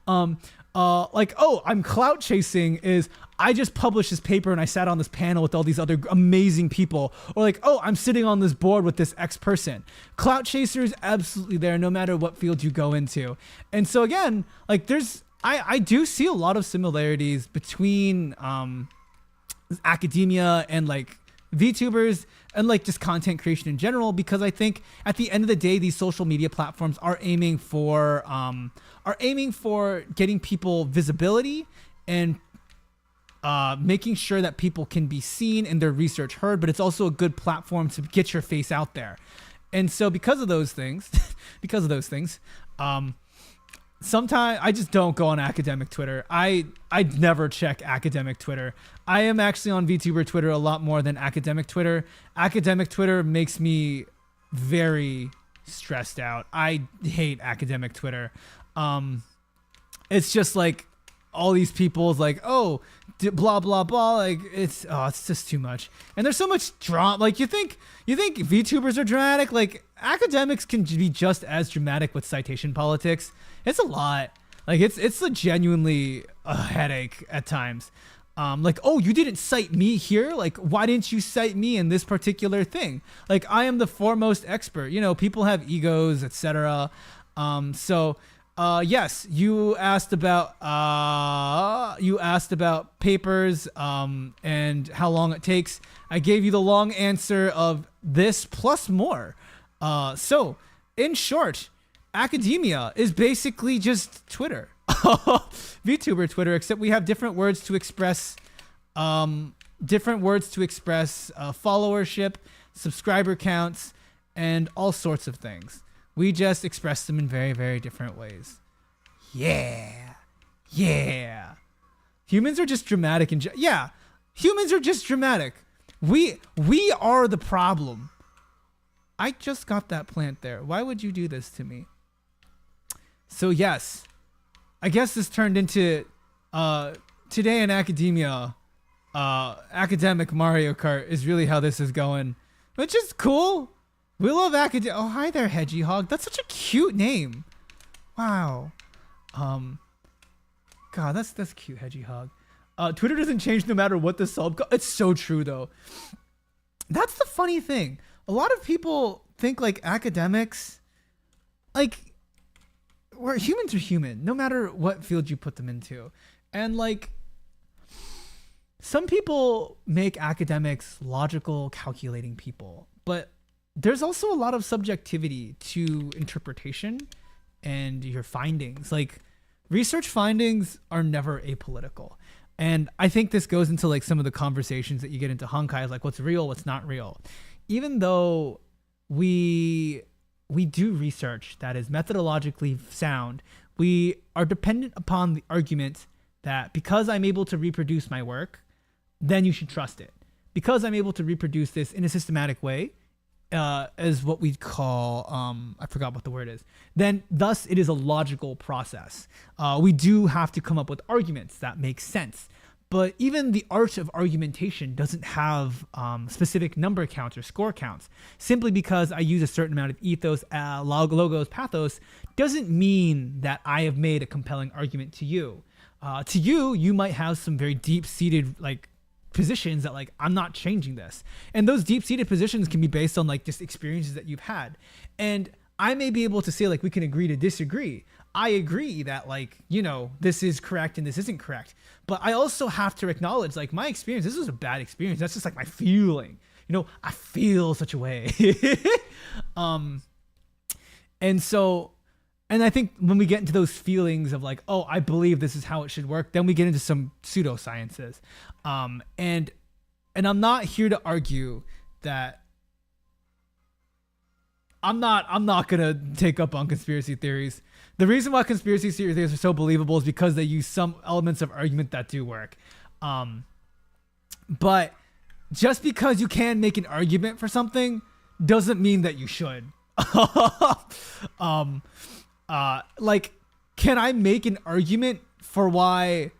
Like, oh, I'm clout chasing is I just published this paper and I sat on this panel with all these other amazing people. Or like, oh, I'm sitting on this board with this X person. Clout chaser is absolutely there no matter what field you go into. And so again, like I do see a lot of similarities between academia and like VTubers and like just content creation in general, because I think at the end of the day, these social media platforms are aiming for getting people visibility and making sure that people can be seen and their research heard, but it's also a good platform to get your face out there. And so because of those things, sometimes I just don't go on academic Twitter. I never check academic Twitter. I am actually on VTuber Twitter a lot more than academic Twitter. Academic Twitter makes me very stressed out. I hate academic Twitter. It's just like all these people's like, oh, blah blah blah, like it's just too much. And there's so much drama. Like you think VTubers are dramatic? Like academics can be just as dramatic with citation politics. It's a lot. Like it's a genuinely a headache at times. Like, oh, you didn't cite me here. Like, why didn't you cite me in this particular thing? Like, I am the foremost expert. You know, people have egos, etc. Yes, you asked about papers and how long it takes. I gave you the long answer of this plus more. So, in short, academia is basically just Twitter. VTuber Twitter, except we have different words to express followership, subscriber counts, and all sorts of things. We just express them in very, very different ways. Yeah. Humans are just dramatic humans are just dramatic. We are the problem. I just got that plant there. Why would you do this to me? So yes, I guess this turned into today in academia. Academic Mario Kart is really how this is going, which is cool. We love academia. Oh, hi there, Hedgehog. That's such a cute name. Wow. God, that's cute, Hedgehog. Twitter doesn't change no matter what the sub. It's so true though. That's the funny thing. A lot of people think like academics, like, where humans are human, no matter what field you put them into. And like, some people make academics logical, calculating people, but there's also a lot of subjectivity to interpretation and your findings. Like, research findings are never apolitical. And I think this goes into like some of the conversations that you get into Honkai, like what's real, what's not real. Even though we do research that is methodologically sound, we are dependent upon the argument that because I'm able to reproduce my work, then you should trust it. Because I'm able to reproduce this in a systematic way, as what we call, I forgot what the word is, then thus it is a logical process. We do have to come up with arguments that make sense. But even the art of argumentation doesn't have specific number counts or score counts. Simply because I use a certain amount of ethos, logos, pathos, doesn't mean that I have made a compelling argument to you. To you, you might have some very deep-seated like positions that like, I'm not changing this. And those deep-seated positions can be based on like just experiences that you've had. And I may be able to say like, we can agree to disagree. I agree that like, you know, this is correct and this isn't correct. But I also have to acknowledge like my experience, this was a bad experience. That's just like my feeling, you know, I feel such a way. And I think when we get into those feelings of like, oh, I believe this is how it should work, then we get into some pseudosciences. And I'm not here to argue that I'm not gonna take up on conspiracy theories. The reason why conspiracy theories are so believable is because they use some elements of argument that do work. But just because you can make an argument for something doesn't mean that you should. Like, can I make an argument for why,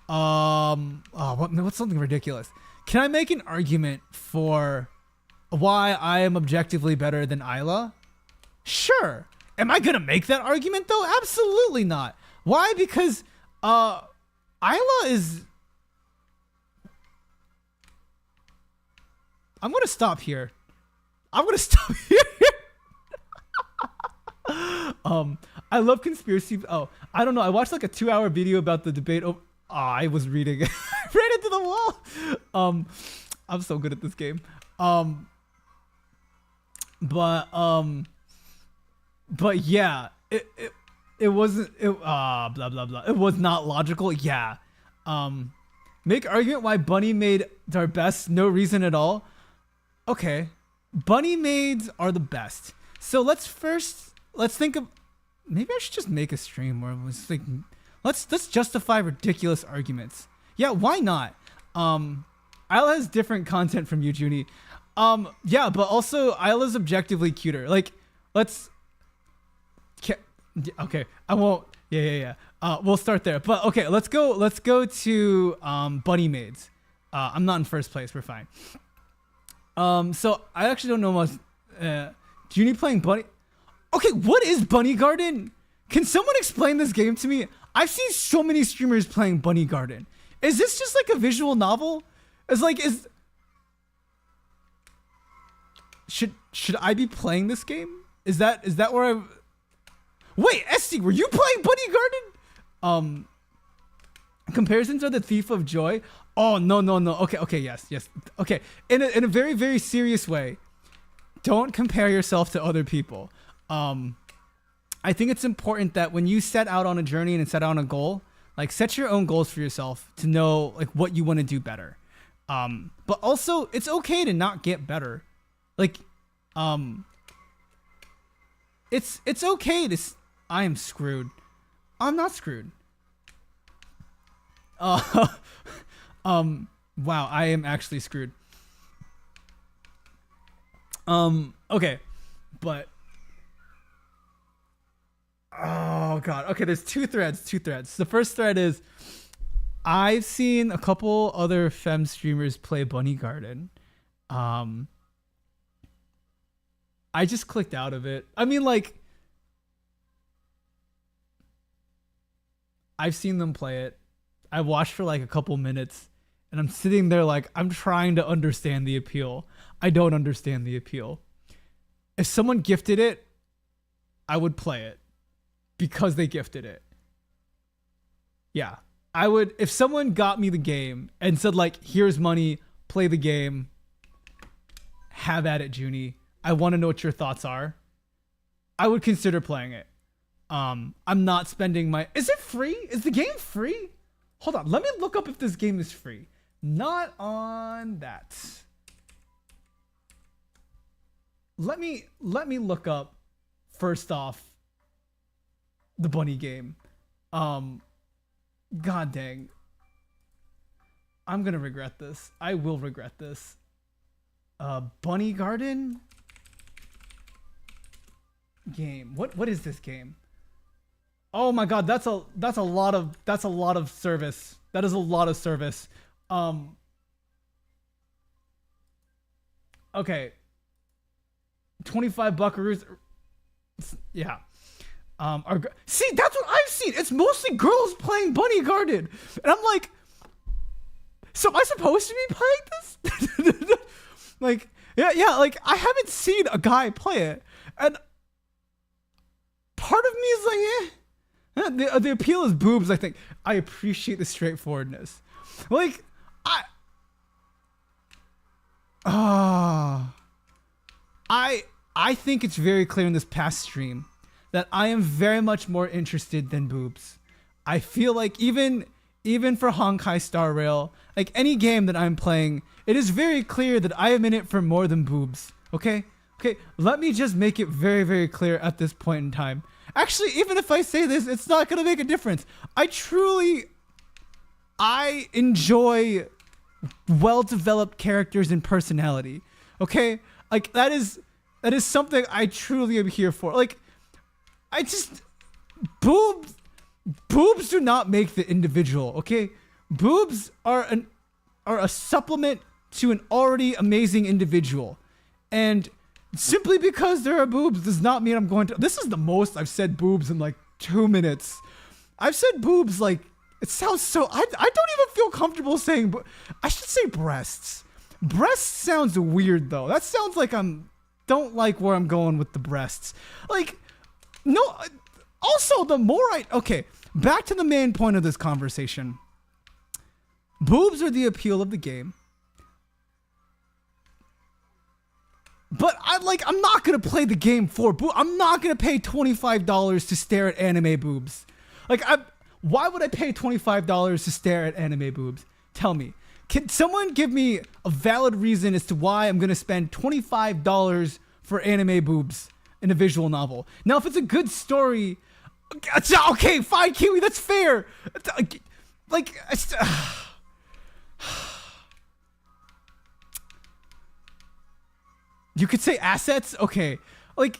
what's something ridiculous? Can I make an argument for why I am objectively better than Ayla? Sure. Am I gonna make that argument though? Absolutely not. Why? Because, Ayla is, I'm gonna stop here. I love conspiracy. Oh, I don't know. I watched like a 2-hour video about the debate. I was reading. I ran into the wall. I'm so good at this game. But yeah, it wasn't. Blah blah blah. It was not logical. Yeah. Make argument why bunny made are best. No reason at all. Okay, bunny maids are the best. So let's think of, maybe I should just make a stream where I was like, let's justify ridiculous arguments. Yeah, why not? Ayla has different content from you, Zhuni. Yeah, but also Ayla's objectively cuter. Like, okay, I won't. Yeah. We'll start there. But okay, let's go to Bunny Maids. I'm not in first place. We're fine. So I actually don't know much. Zhuni playing Bunny. Okay, what is Bunny Garden? Can someone explain this game to me? I've seen so many streamers playing Bunny Garden. Is this just like a visual novel? Should I be playing this game? Is that where I? Wait, SC, were you playing Bunny Garden? Comparisons are the thief of joy. Oh no. Okay, yes. Okay, in a very, very serious way, don't compare yourself to other people. I think it's important that when you set out on a journey and set out on a goal, like set your own goals for yourself to know like what you want to do better. But also it's okay to not get better. Like, it's okay to. I am screwed. I'm not screwed. Wow, I am actually screwed. Okay, but. Oh god. Okay, there's two threads. The first thread is I've seen a couple other femme streamers play Bunny Garden. I just clicked out of it. I mean, like, I've seen them play it. I watched for like a couple minutes and I'm sitting there like I'm trying to understand the appeal. I don't understand the appeal. If someone gifted it, I would play it. Because they gifted it. Yeah. I would, if someone got me the game and said like, here's money, play the game, have at it, Zhuni. I want to know what your thoughts are. I would consider playing it. I'm not spending my, is it free? Is the game free? Hold on, let me look up if this game is free. Not on that. Let me look up first off the bunny game. God dang. I'm gonna regret this. I will regret this. Bunny Garden game. What is this game? Oh my god, that's a lot of service. That is a lot of service. Okay. 25 buckaroos. Yeah. See, that's what I've seen. It's mostly girls playing Bunny Garden. And I'm like, so am I supposed to be playing this? Like, yeah, like I haven't seen a guy play it. And part of me is like, the appeal is boobs, I think. I appreciate the straightforwardness. Like, I think it's very clear in this past stream that I am very much more interested than boobs. I feel like even for Honkai Star Rail, like any game that I'm playing, it is very clear that I am in it for more than boobs. Okay, let me just make it very, very clear at this point in time. Actually, even if I say this, it's not gonna make a difference. I enjoy well-developed characters and personality. Okay, like that is something I truly am here for. Like, boobs do not make the individual. Okay, boobs are a supplement to an already amazing individual, and simply because there are boobs does not mean I'm going to. This is the most I've said boobs in like 2 minutes. I've said boobs like it sounds so. I don't even feel comfortable saying. I should say breasts. Breasts sounds weird though. That sounds like don't like where I'm going with the breasts. Like, no. Also, the more okay, back to the main point of this conversation. Boobs are the appeal of the game. But I'm not gonna play the game for boobs. I'm not gonna pay $25 to stare at anime boobs. Why would I pay $25 to stare at anime boobs? Tell me. Can someone give me a valid reason as to why I'm gonna spend $25 for anime boobs in a visual novel? Now, if it's a good story, okay, fine, Kiwi, that's fair. Like, you could say assets, okay. Like,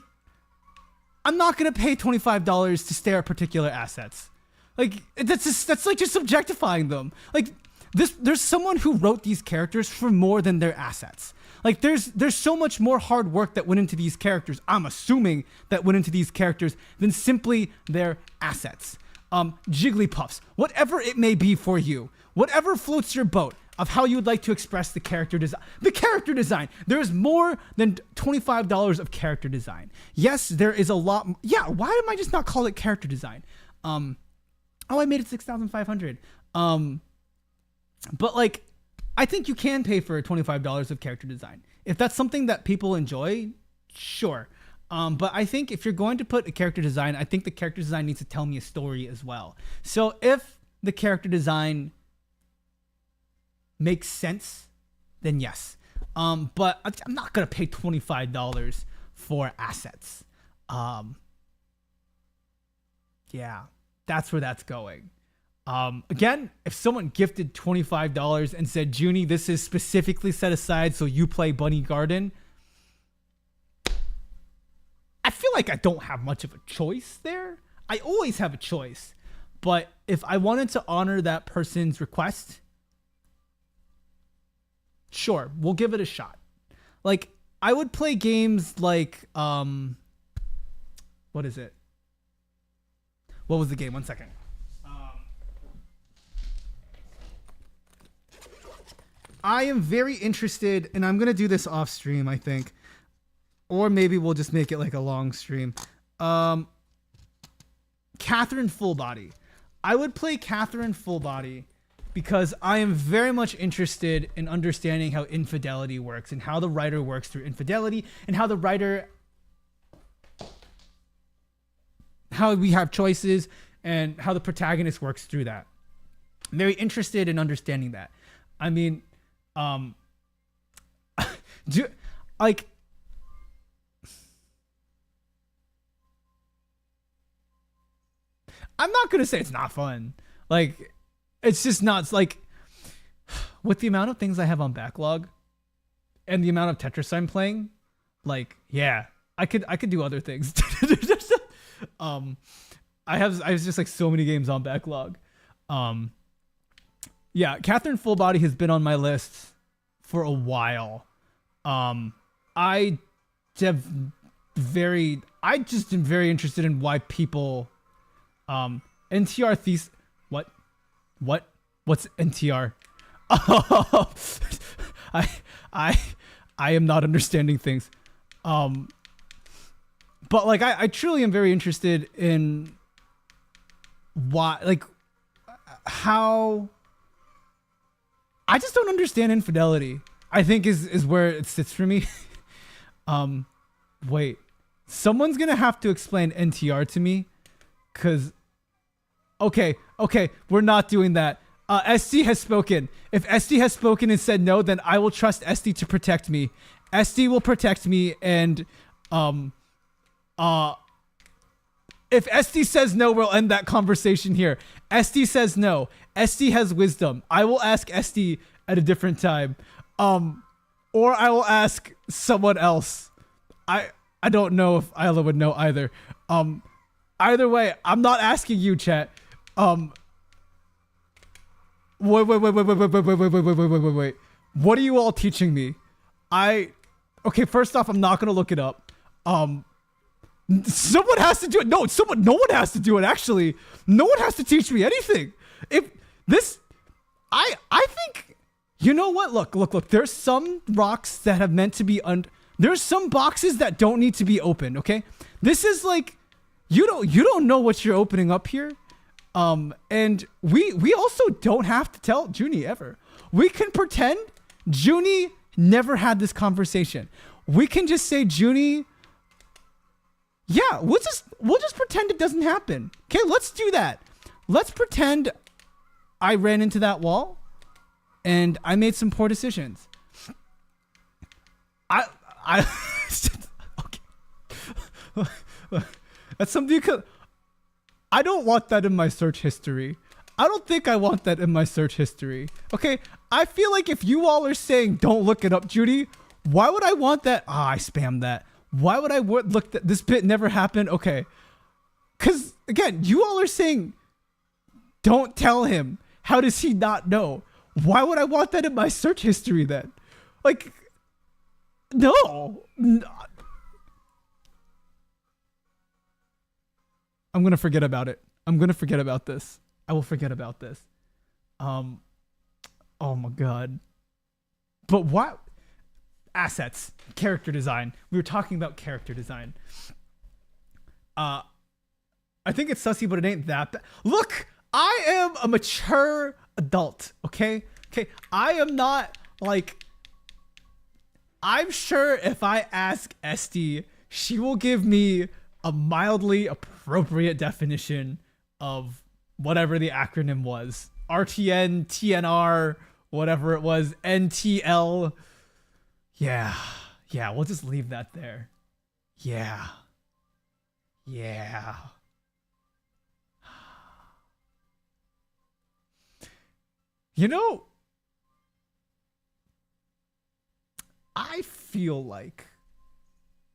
I'm not gonna pay $25 to stare at particular assets. Like that's like just objectifying them. Like there's someone who wrote these characters for more than their assets. Like there's so much more hard work that went into these characters. I'm assuming that went into these characters than simply their assets. Jigglypuffs, whatever it may be for you, whatever floats your boat of how you would like to express the character design. The character design. There is more than $25 of character design. Yes, there is a lot. Yeah, why am I just not call it character design? Oh, I made it 6,500. But like, I think you can pay for $25 of character design. If that's something that people enjoy, sure. But I think if you're going to put a character design, I think the character design needs to tell me a story as well. So if the character design makes sense, then yes. But I'm not going to pay $25 for assets. Yeah, that's where that's going. Again, if someone gifted $25 and said, Zhuni, this is specifically set aside so you play Bunny Garden, I feel like I don't have much of a choice there. I always have a choice. But if I wanted to honor that person's request, sure, we'll give it a shot. Like, I would play games like, what is it? What was the game? 1 second. I am very interested, and I'm going to do this off stream, I think. Or maybe we'll just make it like a long stream. Catherine Full Body. I would play Catherine Full Body because I am very much interested in understanding how infidelity works and how the writer works through infidelity and how we have choices and how the protagonist works through that. I'm very interested in understanding that. I mean, like, I'm not going to say it's not fun. Like, it's just not. It's like, with the amount of things I have on backlog and the amount of Tetris I'm playing, like, yeah, I could do other things. I have just like so many games on backlog. Yeah, Catherine Full Body has been on my list for a while. I just am very interested in why people NTR thesis. What's NTR? Oh, I am not understanding things. But like I truly am very interested in why, like, how. I just don't understand infidelity, I think is where it sits for me. Wait, someone's gonna have to explain NTR to me, cause okay, we're not doing that. SD has spoken. If SD has spoken and said no, then I will trust SD to protect me. SD will protect me, and if SD says no, we'll end that conversation here. SD says no. SD has wisdom. I will ask SD at a different time. Or I will ask someone else. I don't know if Ayla would know either. Either way, I'm not asking you, chat. Wait. What are you all teaching me? Okay, first off, I'm not gonna look it up. Someone has to do it. No one has to do it, actually. No one has to teach me anything. If this, I think, you know what? Look. There's some rocks that have meant to be there's some boxes that don't need to be opened, okay? This is like, you don't know what you're opening up here. And we also don't have to tell Zhuni ever. We can pretend Zhuni never had this conversation. We can just say Zhuni. Yeah, we'll just pretend it doesn't happen. Okay, let's do that. Let's pretend I ran into that wall and I made some poor decisions. I okay. That's something you could. I don't want that in my search history. I don't think I want that in my search history. Okay, I feel like if you all are saying don't look it up, Judy, why would I want that? I spammed that. Why would I look that this bit never happened? Okay. Because, again, you all are saying Don't tell him. How does he not know? Why would I want that in my search history then? Like, no. I'm going to forget about it. I'm going to forget about this. I will forget about this. Oh my God. But what? Assets. Character design. We were talking about character design. I think it's sussy, but it ain't that bad. Look, I am a mature adult, okay? Okay, I am not like... I'm sure if I ask Esty, she will give me a mildly appropriate definition of whatever the acronym was. RTN, TNR, whatever it was, NTL. Yeah, we'll just leave that there. Yeah. You know, I feel like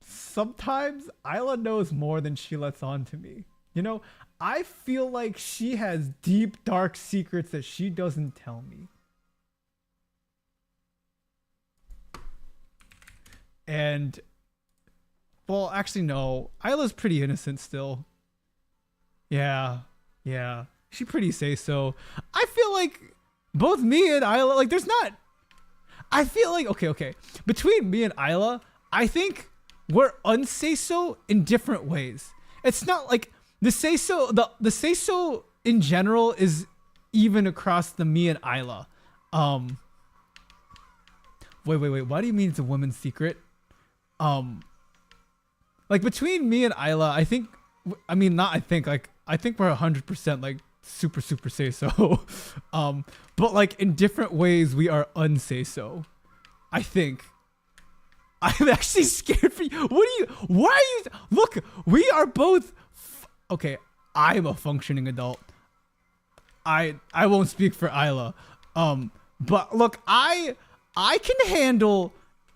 sometimes Ayla knows more than she lets on to me. You know, I feel like she has deep, dark secrets that she doesn't tell me. And, well, actually, no. Ayla's pretty innocent still. Yeah. She pretty say so. I feel like both me and Ayla, like, there's not... I feel like, okay. Between me and Ayla, I think we're unsay-so in different ways. It's not like the say-so, the say-so in general is even across the me and Ayla. Wait. Why do you mean it's a woman's secret? Like between me and Ayla, I think we're 100% like super say-so. But like in different ways we are unsay-so. I think. I'm actually scared for you. Why are you? Look, we are both. Okay, I'm a functioning adult. I won't speak for Ayla. But look, I can handle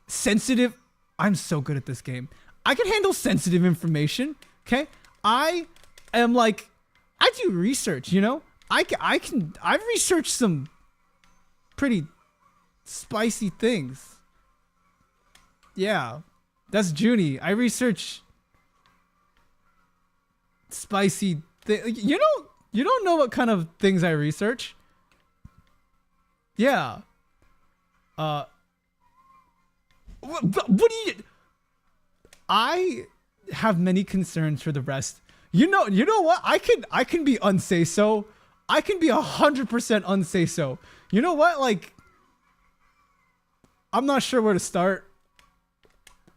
sensitive. I'm so good at this game. I can handle sensitive information. Okay, I am like, I do research. You know, I've researched some pretty spicy things. Yeah, that's Zhuni. I research spicy things. You don't know what kind of things I research. Yeah. What do you? I have many concerns for the rest. You know what? I can be unsay so. I can be 100% unsay so. You know what? Like, I'm not sure where to start.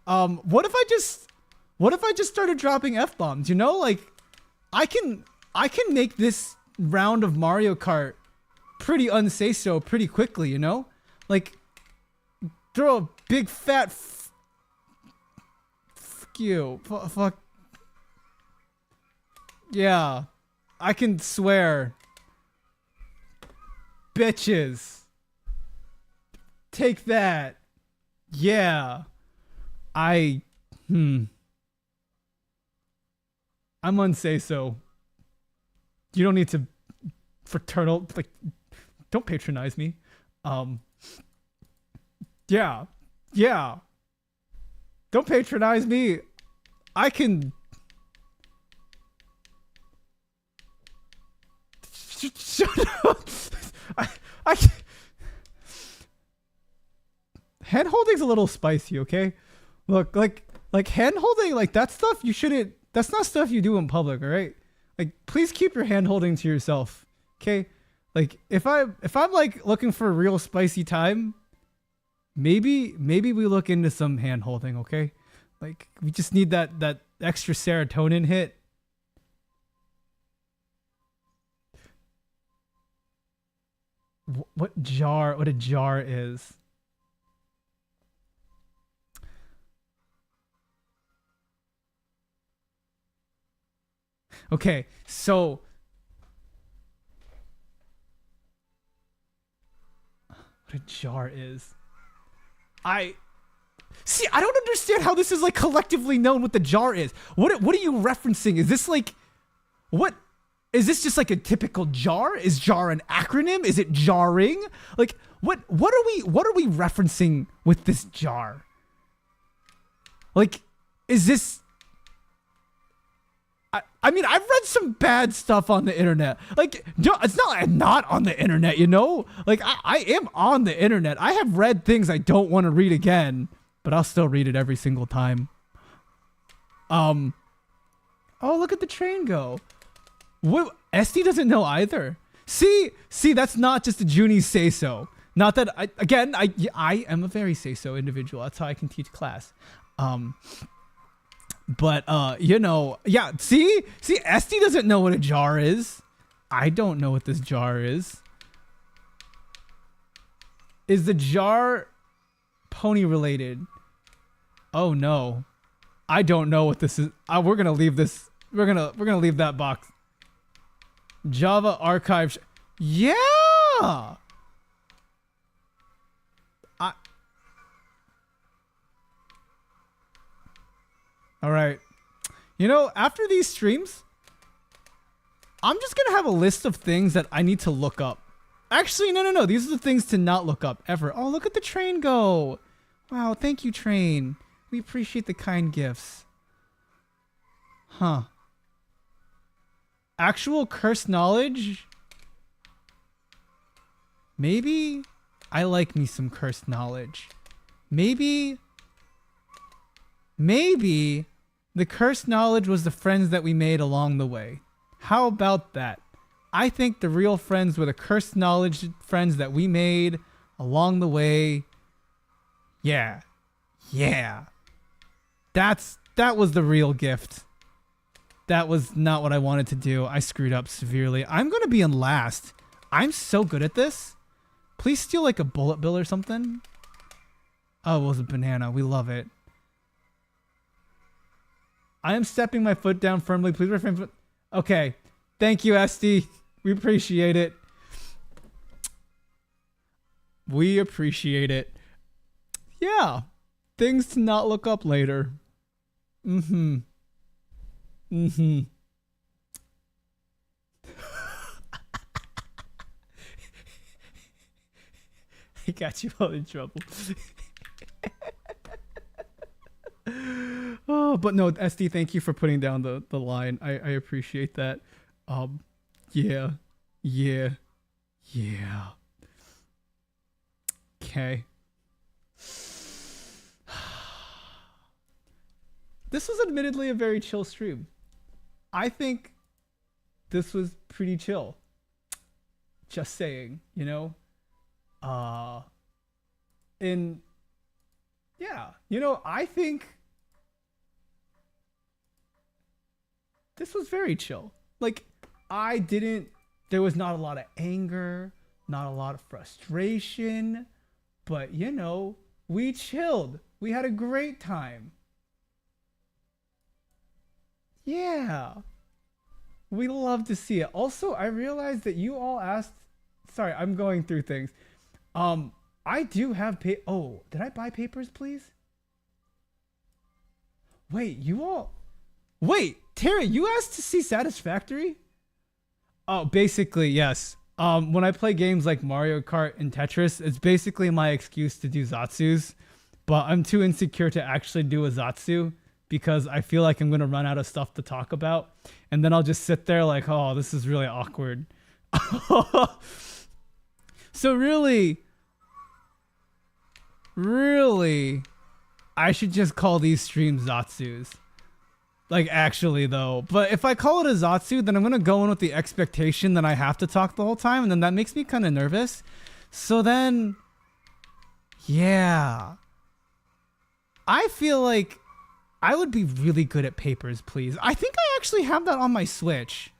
What if I just started dropping F-bombs? You know, like, I can make this round of Mario Kart pretty unsay so pretty quickly. You know, like, throw a big fat fuck you. Fuck. Yeah, I can swear. Bitches. Take that. Yeah. I'm unsay so. You don't need to fraternal, like, don't patronize me. Yeah. Don't patronize me. I can. Shut up. I hand holding's a little spicy, okay? Look, like hand holding, like that stuff you shouldn't. That's not stuff you do in public, all right? Like, please keep your hand holding to yourself, okay? Like, if I'm like looking for a real spicy time, maybe we look into some hand holding, okay? Like, we just need that extra serotonin hit. What a jar is. Okay, so what a jar is. I don't understand how this is like collectively known what the jar is. What are you referencing? Is this like what Is this just like a typical jar? Is jar an acronym? Is it jarring? Like what are we referencing with this jar? Like, is this I mean, I've read some bad stuff on the internet. Like, it's not like I'm not on the internet, you know? Like, I am on the internet. I have read things I don't want to read again, but I'll still read it every single time. Oh, look at the train go. What? SD doesn't know either. See, that's not just a Zhuni say so. Not that I am a very say so individual. That's how I can teach class. But you know, yeah, see, SD doesn't know what a jar is. I don't know what this jar is. Is the jar pony related? Oh no. I don't know what this is. We're gonna leave this. We're gonna leave that box. Java archive. Yeah. All right. You know, after these streams, I'm just going to have a list of things that I need to look up. Actually, no. These are the things to not look up ever. Oh, look at the train go. Wow, thank you, train. We appreciate the kind gifts. Huh. Actual cursed knowledge? Maybe I like me some cursed knowledge. Maybe the cursed knowledge was the friends that we made along the way. How about that? I think the real friends were the cursed knowledge friends that we made along the way. Yeah. That was the real gift. That was not what I wanted to do. I screwed up severely. I'm going to be in last. I'm so good at this. Please steal like a bullet bill or something. Oh, it was a banana. We love it. I am stepping my foot down firmly. Please refrain from... Okay. Thank you, SD. We appreciate it. We appreciate it. Yeah. Things to not look up later. I got you all in trouble. Oh, but no, SD, thank you for putting down the line. I appreciate that. Yeah. Okay. This was admittedly a very chill stream. I think this was pretty chill. Just saying, you know? And yeah, you know, I think this was very chill. Like, there was not a lot of anger, not a lot of frustration, but you know, we chilled. We had a great time. Yeah. We love to see it. Also, I realized that you all asked, sorry, I'm going through things. I do have oh, did I buy papers, please? Wait, Terry, you asked to see Satisfactory? Oh, basically, yes. When I play games like Mario Kart and Tetris, it's basically my excuse to do Zatsus, but I'm too insecure to actually do a Zatsu because I feel like I'm going to run out of stuff to talk about, and then I'll just sit there like, oh, this is really awkward. So really, I should just call these streams Zatsus. Like, actually, though. But if I call it a Zatsu, then I'm going to go in with the expectation that I have to talk the whole time, and then that makes me kind of nervous. So then, yeah. I feel like I would be really good at Papers, Please. I think I actually have that on my Switch.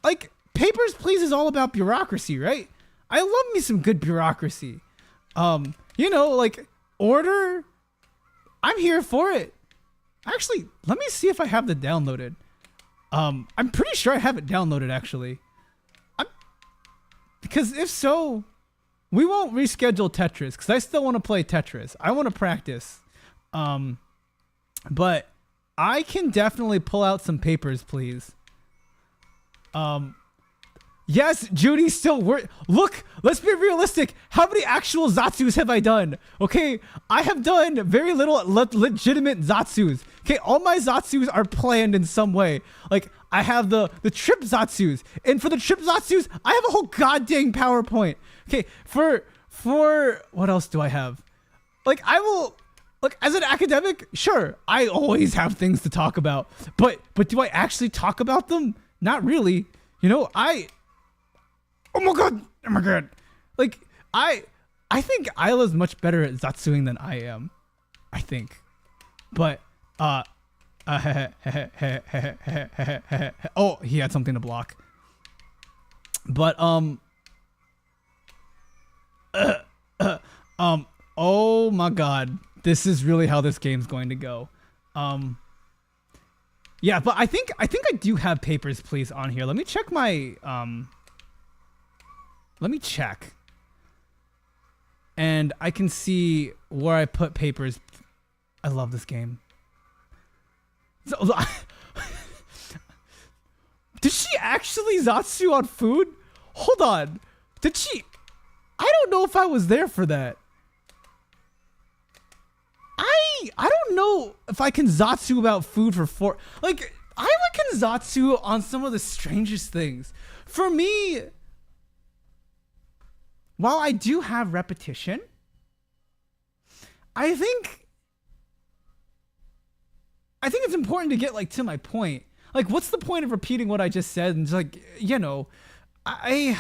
Like, Papers, Please is all about bureaucracy, right? I love me some good bureaucracy. You know, like, order... I'm here for it. Actually, let me see if I have the downloaded. I'm pretty sure I have it downloaded, actually. Because if so, we won't reschedule Tetris, because I still want to play Tetris. I want to practice. But I can definitely pull out some papers, please. Yes, Judy's still Look, let's be realistic. How many actual Zatsus have I done? Okay, I have done very little legitimate Zatsus. Okay, all my Zatsus are planned in some way. Like, I have the trip Zatsus. And for the trip Zatsus, I have a whole goddamn PowerPoint. Okay, for what else do I have? Like, I will... Like, as an academic, sure, I always have things to talk about. But do I actually talk about them? Not really. You know, oh my god. Like, I think Ayla's much better at Zatsuing than I am. I think. But, oh, he had something to block. But, oh my god. This is really how this game's going to go. Yeah, but I think I do have papers, please, on here. Let me check my, let me check. And I can see where I put papers. I love this game. Did she actually Zatsu on food? Hold on. Did she? I don't know if I was there for that. I don't know if I can Zatsu about food for 4. Like, I can Zatsu on some of the strangest things. For me, while I do have repetition, I think it's important to get, like, to my point. Like, what's the point of repeating what I just said? And just, like, you know, like,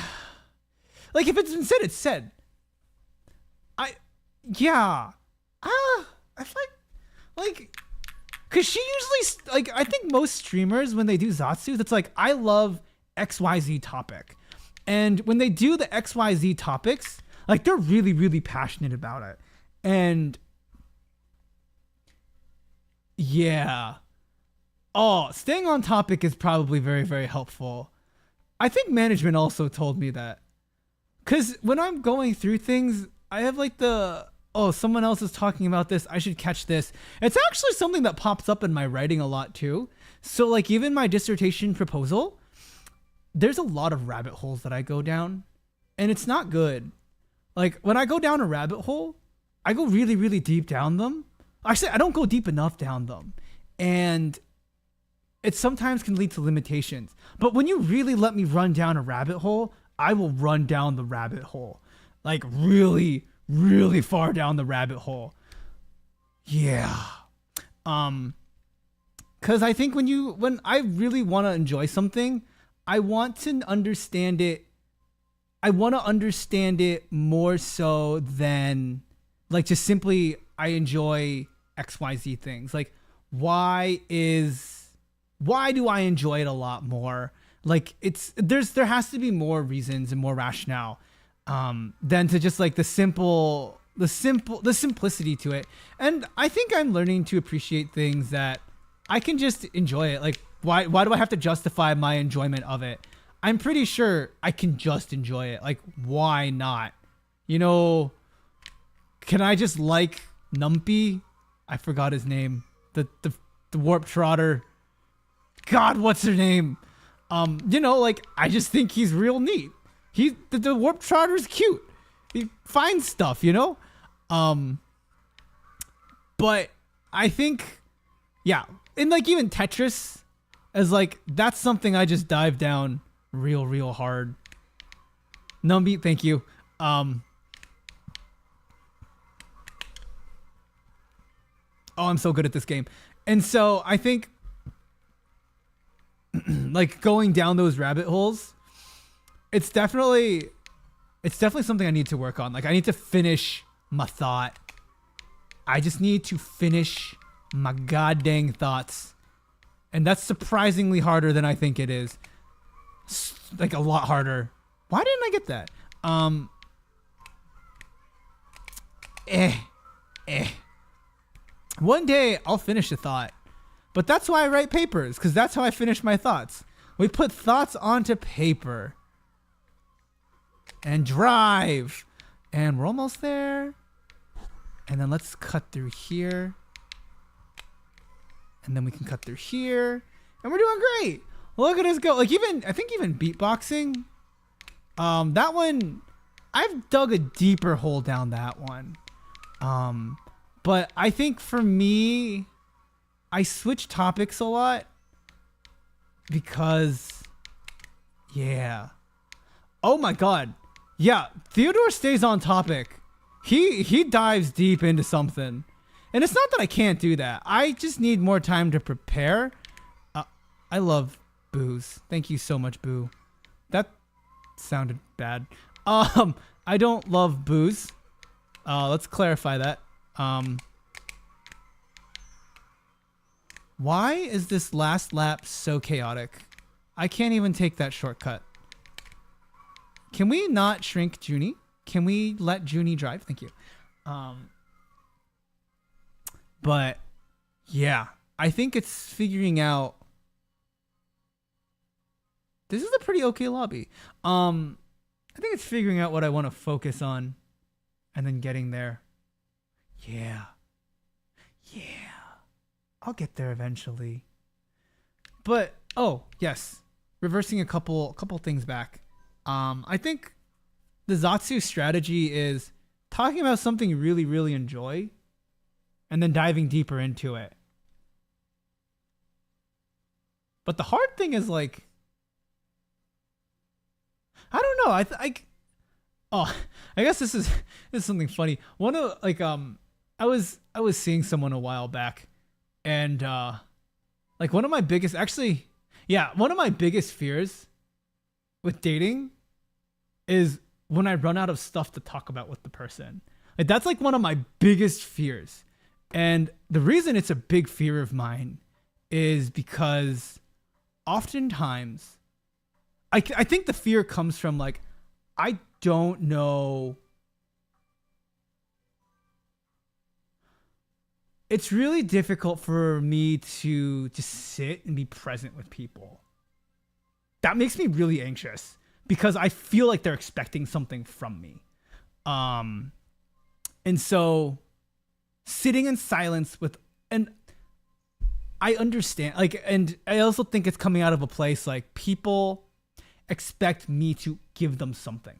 if it's been said, it's said. Yeah. I feel like, cause she usually, like, I think most streamers, when they do Zatsus, it's like, I love XYZ topic. And when they do the XYZ topics, like, they're really, really passionate about it. And yeah. Oh, staying on topic is probably very, very helpful. I think management also told me that. Cause when I'm going through things, I have like oh, someone else is talking about this, I should catch this. It's actually something that pops up in my writing a lot too. So like even my dissertation proposal, there's a lot of rabbit holes that I go down and it's not good. Like when I go down a rabbit hole, I go really, really deep down them. Actually, I don't go deep enough down them. And it sometimes can lead to limitations. But when you really let me run down a rabbit hole, I will run down the rabbit hole. Like really, really far down the rabbit hole. Yeah. Cause I think when I really want to enjoy something, I want to understand it. I want to understand it more so than like just simply I enjoy XYZ things. Like why do I enjoy it a lot more? Like there has to be more reasons and more rationale than to just like the simplicity to it. And I think I'm learning to appreciate things that I can just enjoy it. Like why do I have to justify my enjoyment of it? I'm pretty sure I can just enjoy it. Like why not? You know, can I just like Numpy? I forgot his name. The Warp Trotter. God, what's her name? You know, like I just think he's real neat. The Warp Trotter's cute. He finds stuff, you know? But I think, yeah, and like even Tetris as like, that's something I just dive down real hard. Numby, thank you. Oh, I'm so good at this game. And so I think like going down those rabbit holes, it's definitely something I need to work on. Like I need to finish my thought. I just need to finish my goddamn thoughts. And that's surprisingly harder than I think it is. Like a lot harder. Why didn't I get that? One day I'll finish a thought. But that's why I write papers, because that's how I finish my thoughts. We put thoughts onto paper. And drive. And we're almost there. And then let's cut through here. And then we can cut through here. And we're doing great. Look at us go. Like I think even beatboxing. That one, I've dug a deeper hole down that one. But I think for me, I switch topics a lot because, yeah. Oh my God. Yeah, Theodore stays on topic. He dives deep into something. And it's not that I can't do that. I just need more time to prepare. I love booze. Thank you so much, Boo. That sounded bad. I don't love booze. Let's clarify that. Why is this last lap so chaotic? I can't even take that shortcut. Can we not shrink Zhuni? Can we let Zhuni drive? Thank you. But yeah, I think it's figuring out. This is a pretty okay lobby. I think it's figuring out what I want to focus on and then getting there. Yeah. Yeah. I'll get there eventually. But oh, yes. Reversing a couple things back. I think the Zatsu strategy is talking about something you really, really enjoy and then diving deeper into it. But the hard thing is like, I don't know. I guess this is something funny. One of like I was seeing someone a while back, and like one of my biggest fears with dating is when I run out of stuff to talk about with the person. Like that's like one of my biggest fears. And the reason it's a big fear of mine is because oftentimes I think the fear comes from like, I don't know. It's really difficult for me to just sit and be present with people. That makes me really anxious because I feel like they're expecting something from me. And so sitting in silence with, and I understand, like, and I also think it's coming out of a place like people expect me to give them something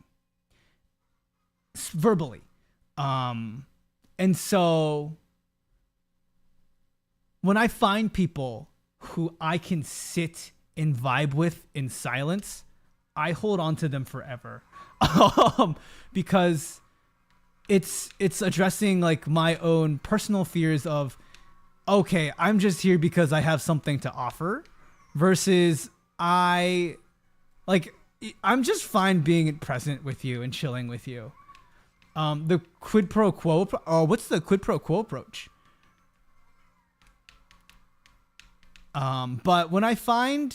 verbally. And so when I find people who I can sit and vibe with in silence, I hold on to them forever. Because it's addressing like my own personal fears of, okay, I'm just here because I have something to offer versus I'm just fine being present with you and chilling with you. The quid pro quo, what's the quid pro quo approach? But when I find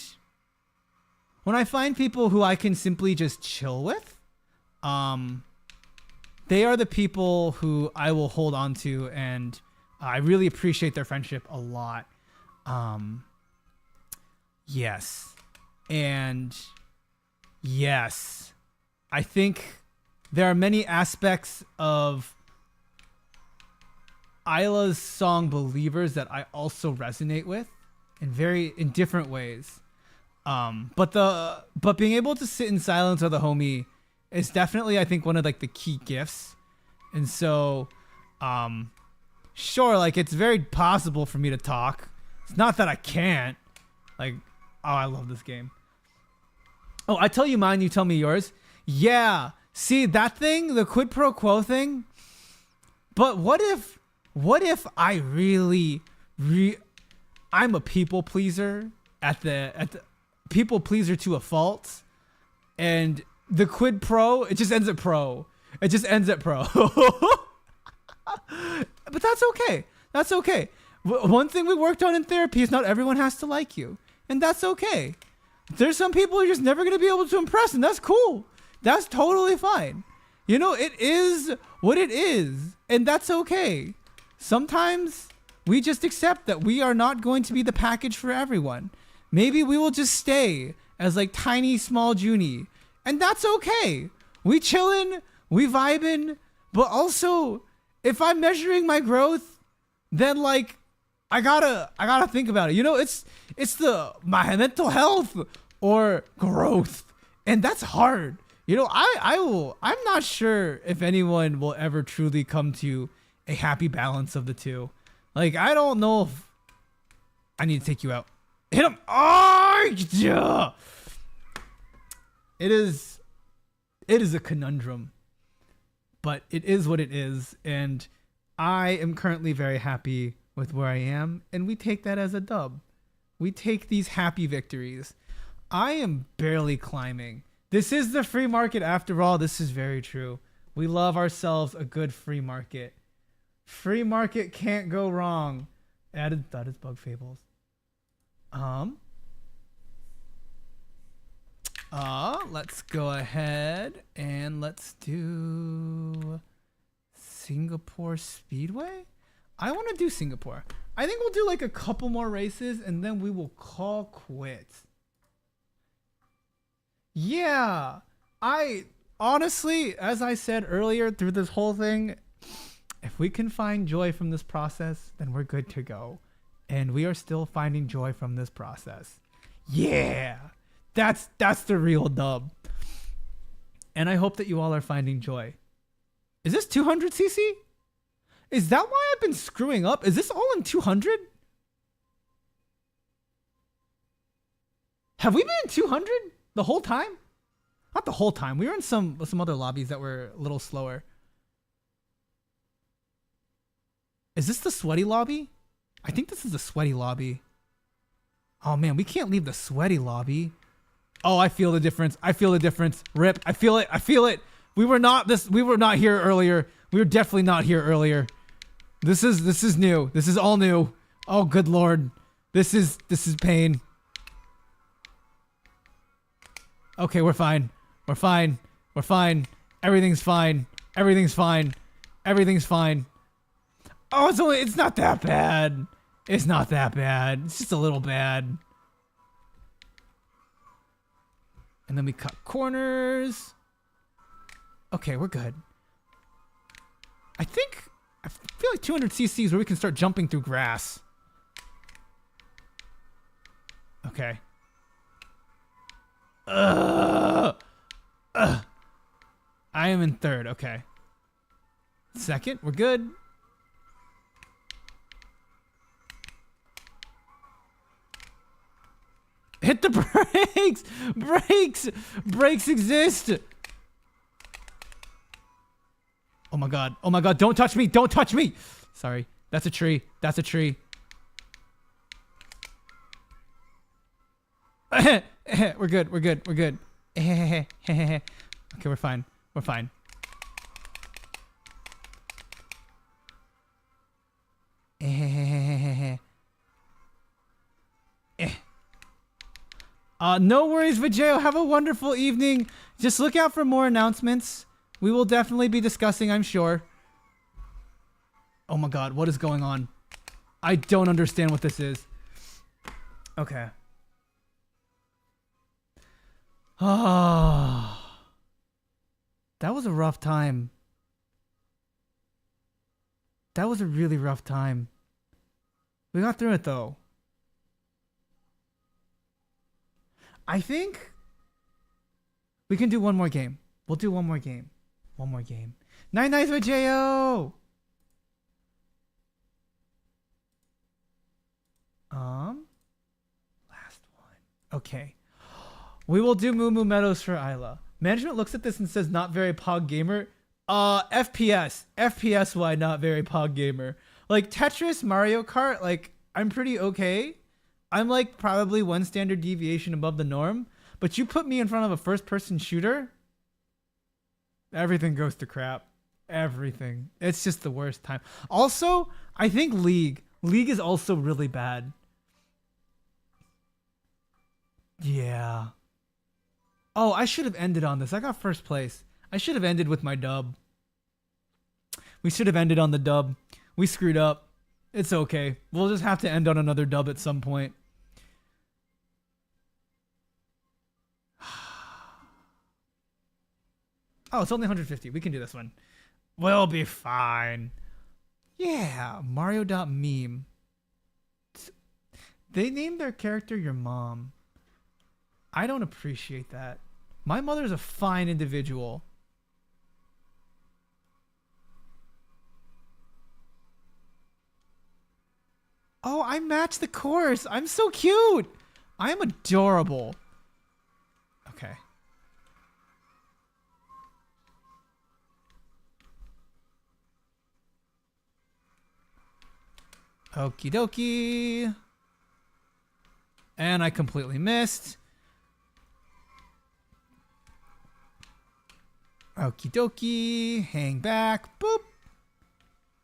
people who I can simply just chill with, they are the people who I will hold on to, and I really appreciate their friendship a lot. Yes. And yes, I think there are many aspects of Ayla's song Believers that I also resonate with in different ways. But being able to sit in silence with a homie is definitely, I think, one of like the key gifts. And so, sure, like it's very possible for me to talk. It's not that I can't. Like, oh, I love this game. Oh, I tell you mine, you tell me yours. Yeah. See that thing, the quid pro quo thing? But what if I really I'm a people pleaser at the people pleaser to a fault, and the quid pro, it just ends at pro. It just ends at pro. But that's okay. That's okay. One thing we worked on in therapy is not everyone has to like you, and that's okay. There's some people you're just never going to be able to impress, and that's cool. That's totally fine. You know, it is what it is, and that's okay. Sometimes we just accept that we are not going to be the package for everyone. Maybe we will just stay as like tiny, small Zhuni, and that's okay. We chillin', we vibin', but also if I'm measuring my growth, then like I gotta think about it. You know, it's my mental health or growth, and that's hard. You know, I'm not sure if anyone will ever truly come to a happy balance of the two. Like, I don't know if I need to take you out. Hit him. Oh, yeah. It is a conundrum, but it is what it is, and I am currently very happy with where I am, and we take that as a dub. We take these happy victories. I am barely climbing. This is the free market after all. This is very true. We love ourselves a good free market. Free market can't go wrong. Added that is Bug Fables. Let's go ahead and let's do Singapore Speedway. I want to do Singapore. I think we'll do like a couple more races and then we will call quits. Yeah, I honestly, as I said earlier through this whole thing, if we can find joy from this process, then we're good to go. And we are still finding joy from this process. Yeah, that's the real dub. And I hope that you all are finding joy. Is this 200cc? Is that why I've been screwing up? Is this all in 200? Have we been in 200 the whole time? Not the whole time. We were in some other lobbies that were a little slower. Is this the sweaty lobby? I think this is the sweaty lobby. Oh man, we can't leave the sweaty lobby. Oh, I feel the difference. I feel the difference. Rip. I feel it. I feel it. We were not here earlier. We were definitely not here earlier. This is new. This is all new. Oh, good lord. This is pain. Okay, we're fine. We're fine. We're fine. Everything's fine. Everything's fine. Everything's fine. Oh, it's not that bad. It's not that bad. It's just a little bad. And then we cut corners. Okay, we're good. I feel like 200cc is where we can start jumping through grass. Okay. I am in third. Okay. Second, we're good. Hit the brakes! Brakes! Brakes exist! Oh my god. Oh my god. Don't touch me. Don't touch me. Sorry. That's a tree. That's a tree. We're good. We're good. We're good. Okay, we're fine. We're fine. No worries, Vijay. Have a wonderful evening. Just look out for more announcements. We will definitely be discussing, I'm sure. Oh my god, what is going on? I don't understand what this is. Okay. Ah. That was a rough time. That was a really rough time. We got through it though. I think we can do one more game. We'll do one more game. One more game. Night nights with J.O. Last one. Okay. We will do Moo Moo Meadows for Ayla. Management looks at this and says not very pog gamer. FPS. FPS why not very pog gamer. Like Tetris, Mario Kart, like I'm pretty okay. I'm like probably one standard deviation above the norm, but you put me in front of a first person shooter, everything goes to crap. Everything. It's just the worst time. Also, I think League is also really bad. Yeah. Oh, I should have ended on this. I got first place. I should have ended with my dub. We should have ended on the dub. We screwed up. It's okay. We'll just have to end on another dub at some point. Oh, it's only 150. We can do this one. We'll be fine. Yeah, Mario.meme. They named their character your mom. I don't appreciate that. My mother's a fine individual. Oh, I matched the course. I'm so cute. I am adorable. Okay. Okie dokie. And I completely missed. Okie dokie. Hang back. Boop.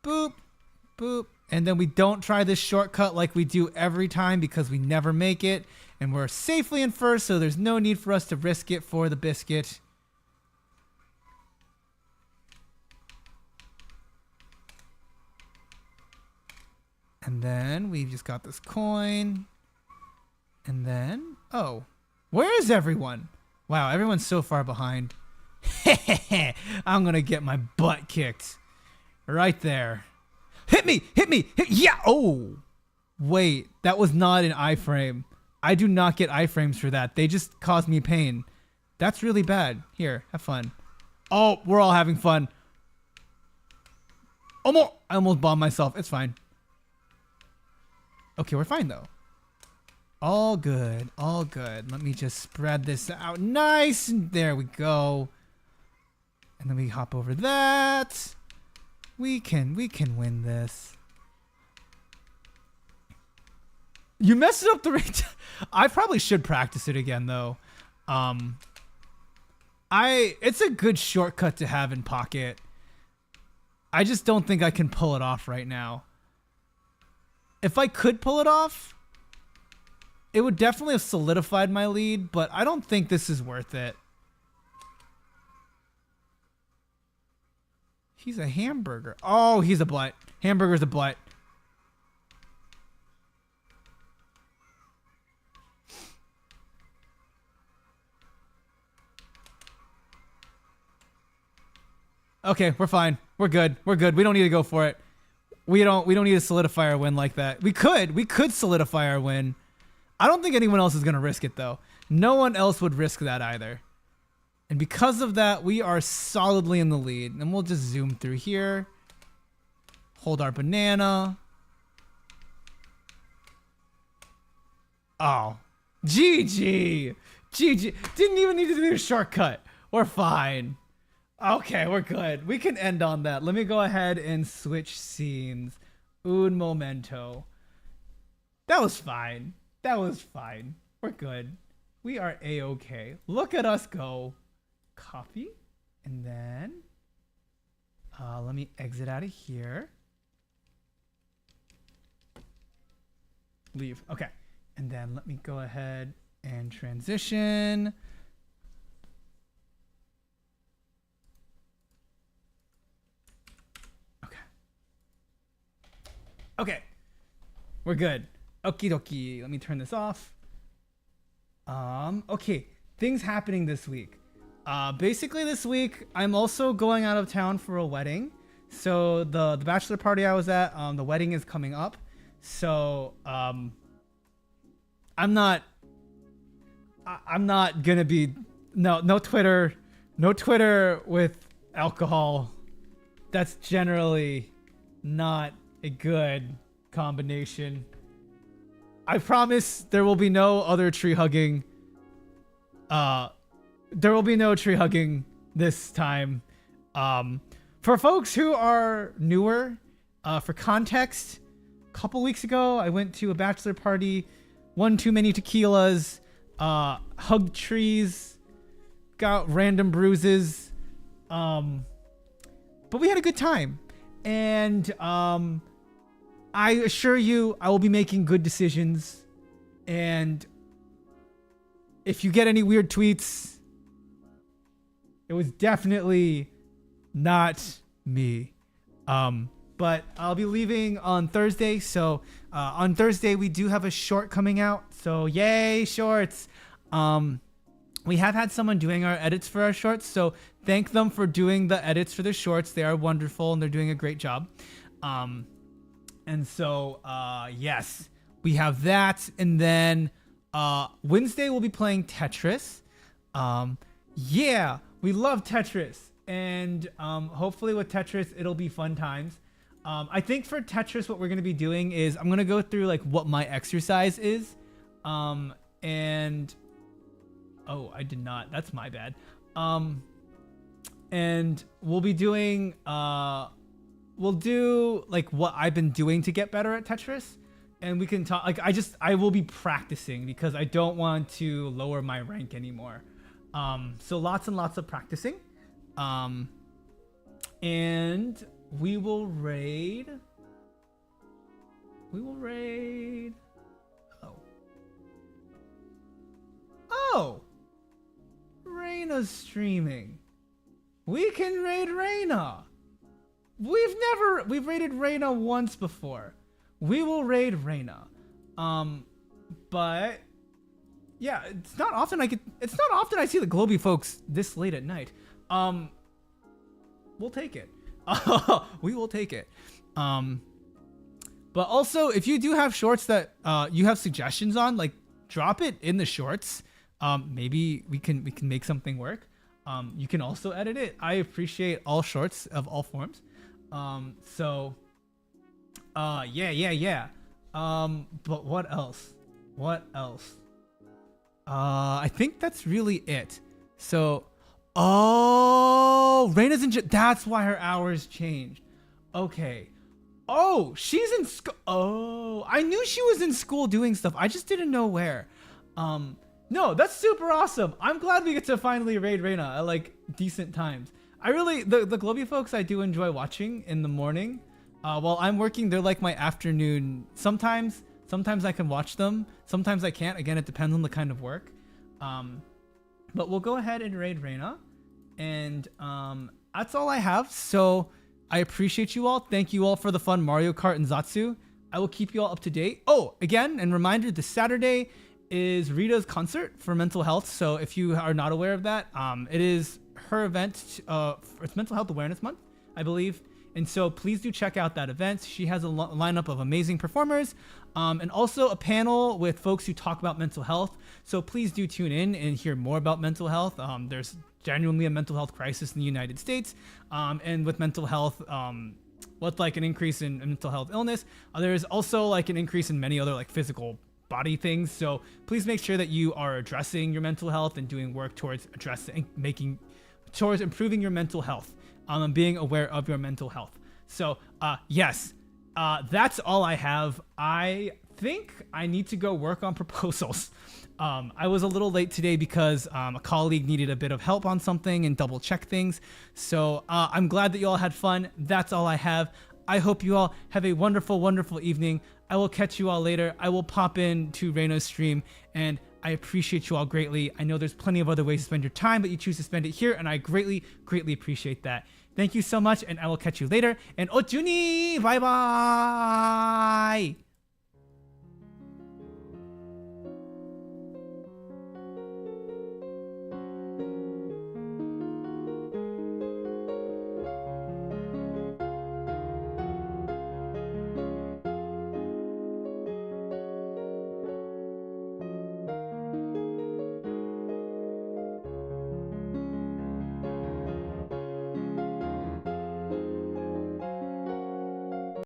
Boop. Boop. And then we don't try this shortcut like we do every time because we never make it. And we're safely in first, so there's no need for us to risk it for the biscuit. And then we've just got this coin. And then, oh, where is everyone? Wow, everyone's so far behind. I'm going to get my butt kicked. Right there. Hit me! Hit me! Hit, yeah! Oh! Wait, that was not an iframe. I do not get iframes for that. They just cause me pain. That's really bad. Here, have fun. Oh, we're all having fun. I almost bombed myself. It's fine. Okay, we're fine though. All good. All good. Let me just spread this out. Nice! There we go. And then we hop over that. We can win this. You messed it up the right time. I probably should practice it again though. It's a good shortcut to have in Pocket. I just don't think I can pull it off right now. If I could pull it off, it would definitely have solidified my lead, but I don't think this is worth it. He's a hamburger. Oh, he's a butt. Hamburger's a butt. Okay, we're fine. We're good. We're good. We don't need to go for it. We don't need to solidify our win like that. We could solidify our win. I don't think anyone else is going to risk it though. No one else would risk that either. And because of that, we are solidly in the lead. And we'll just zoom through here. Hold our banana. Oh. GG. GG. Didn't even need to do a shortcut. We're fine. Okay, we're good. We can end on that. Let me go ahead and switch scenes. Un momento. That was fine. That was fine. We're good. We are A-okay. Look at us go. Copy. And then let me exit out of here. Leave. Okay. And then let me go ahead and transition. Okay. Okay. We're good. Okie dokie. Let me turn this off. Okay. Things happening this week. Basically this week, I'm also going out of town for a wedding. So the bachelor party I was at, the wedding is coming up. So, I'm not gonna be, no Twitter with alcohol. That's generally not a good combination. I promise there will be no other tree hugging. There will be no tree hugging this time. For folks who are newer, for context, a couple weeks ago, I went to a bachelor party, one too many tequilas, hugged trees, got random bruises, but we had a good time. And I assure you, I will be making good decisions. And if you get any weird tweets, it was definitely not me. But I'll be leaving on Thursday. So on Thursday, we do have a short coming out. So yay, shorts. We have had someone doing our edits for our shorts. So thank them for doing the edits for the shorts. They are wonderful and they're doing a great job. And so, yes, we have that, and then Wednesday we'll be playing Tetris. Yeah, we love Tetris, and hopefully with Tetris it'll be fun times. I think for Tetris what we're gonna be doing is I'm gonna go through like what my exercise is, and oh, I did not. That's my bad. And we'll be doing we'll do like what I've been doing to get better at Tetris, and we can talk. Like I will be practicing because I don't want to lower my rank anymore. So lots and lots of practicing. And we will raid. Oh, Reina's streaming. We can raid Reina. We've raided Reina once before. We will raid Reina. But yeah, it's not often I see the Globy folks this late at night. We'll take it. We will take it. But also if you do have shorts that you have suggestions on, like drop it in the shorts. Maybe we can make something work. You can also edit it. I appreciate all shorts of all forms. Yeah. But what else? I think that's really it. So, oh, Reina's in. That's why her hours changed. Okay. Oh, she's in school. Oh, I knew she was in school doing stuff. I just didn't know where. No, that's super awesome. I'm glad we get to finally raid Reina at like decent times. I really, the Globy folks I do enjoy watching in the morning. While I'm working, they're like my afternoon. Sometimes I can watch them. Sometimes I can't. Again, it depends on the kind of work. But we'll go ahead and raid Reina. And that's all I have. So I appreciate you all. Thank you all for the fun Mario Kart and Zatsu. I will keep you all up to date. Oh, again, and reminder, this Saturday is Rita's concert for mental health. So if you are not aware of that, it is her event. It's Mental Health Awareness Month, I believe. And so please do check out that event. She has a lineup of amazing performers, and also a panel with folks who talk about mental health. So please do tune in and hear more about mental health. There's genuinely a mental health crisis in the United States. And with mental health, with like an increase in mental health illness, there's also like an increase in many other like physical body things. So please make sure that you are addressing your mental health and doing work towards improving your mental health, and being aware of your mental health. So yes, that's all I have. I think I need to go work on proposals. I was a little late today because a colleague needed a bit of help on something and double check things. So I'm glad that you all had fun. That's all I have. I hope you all have a wonderful, wonderful evening. I will catch you all later. I will pop in to Reina's stream, and I appreciate you all greatly. I know there's plenty of other ways to spend your time, but you choose to spend it here, and I greatly, greatly appreciate that. Thank you so much, and I will catch you later. And Zhuni, bye-bye!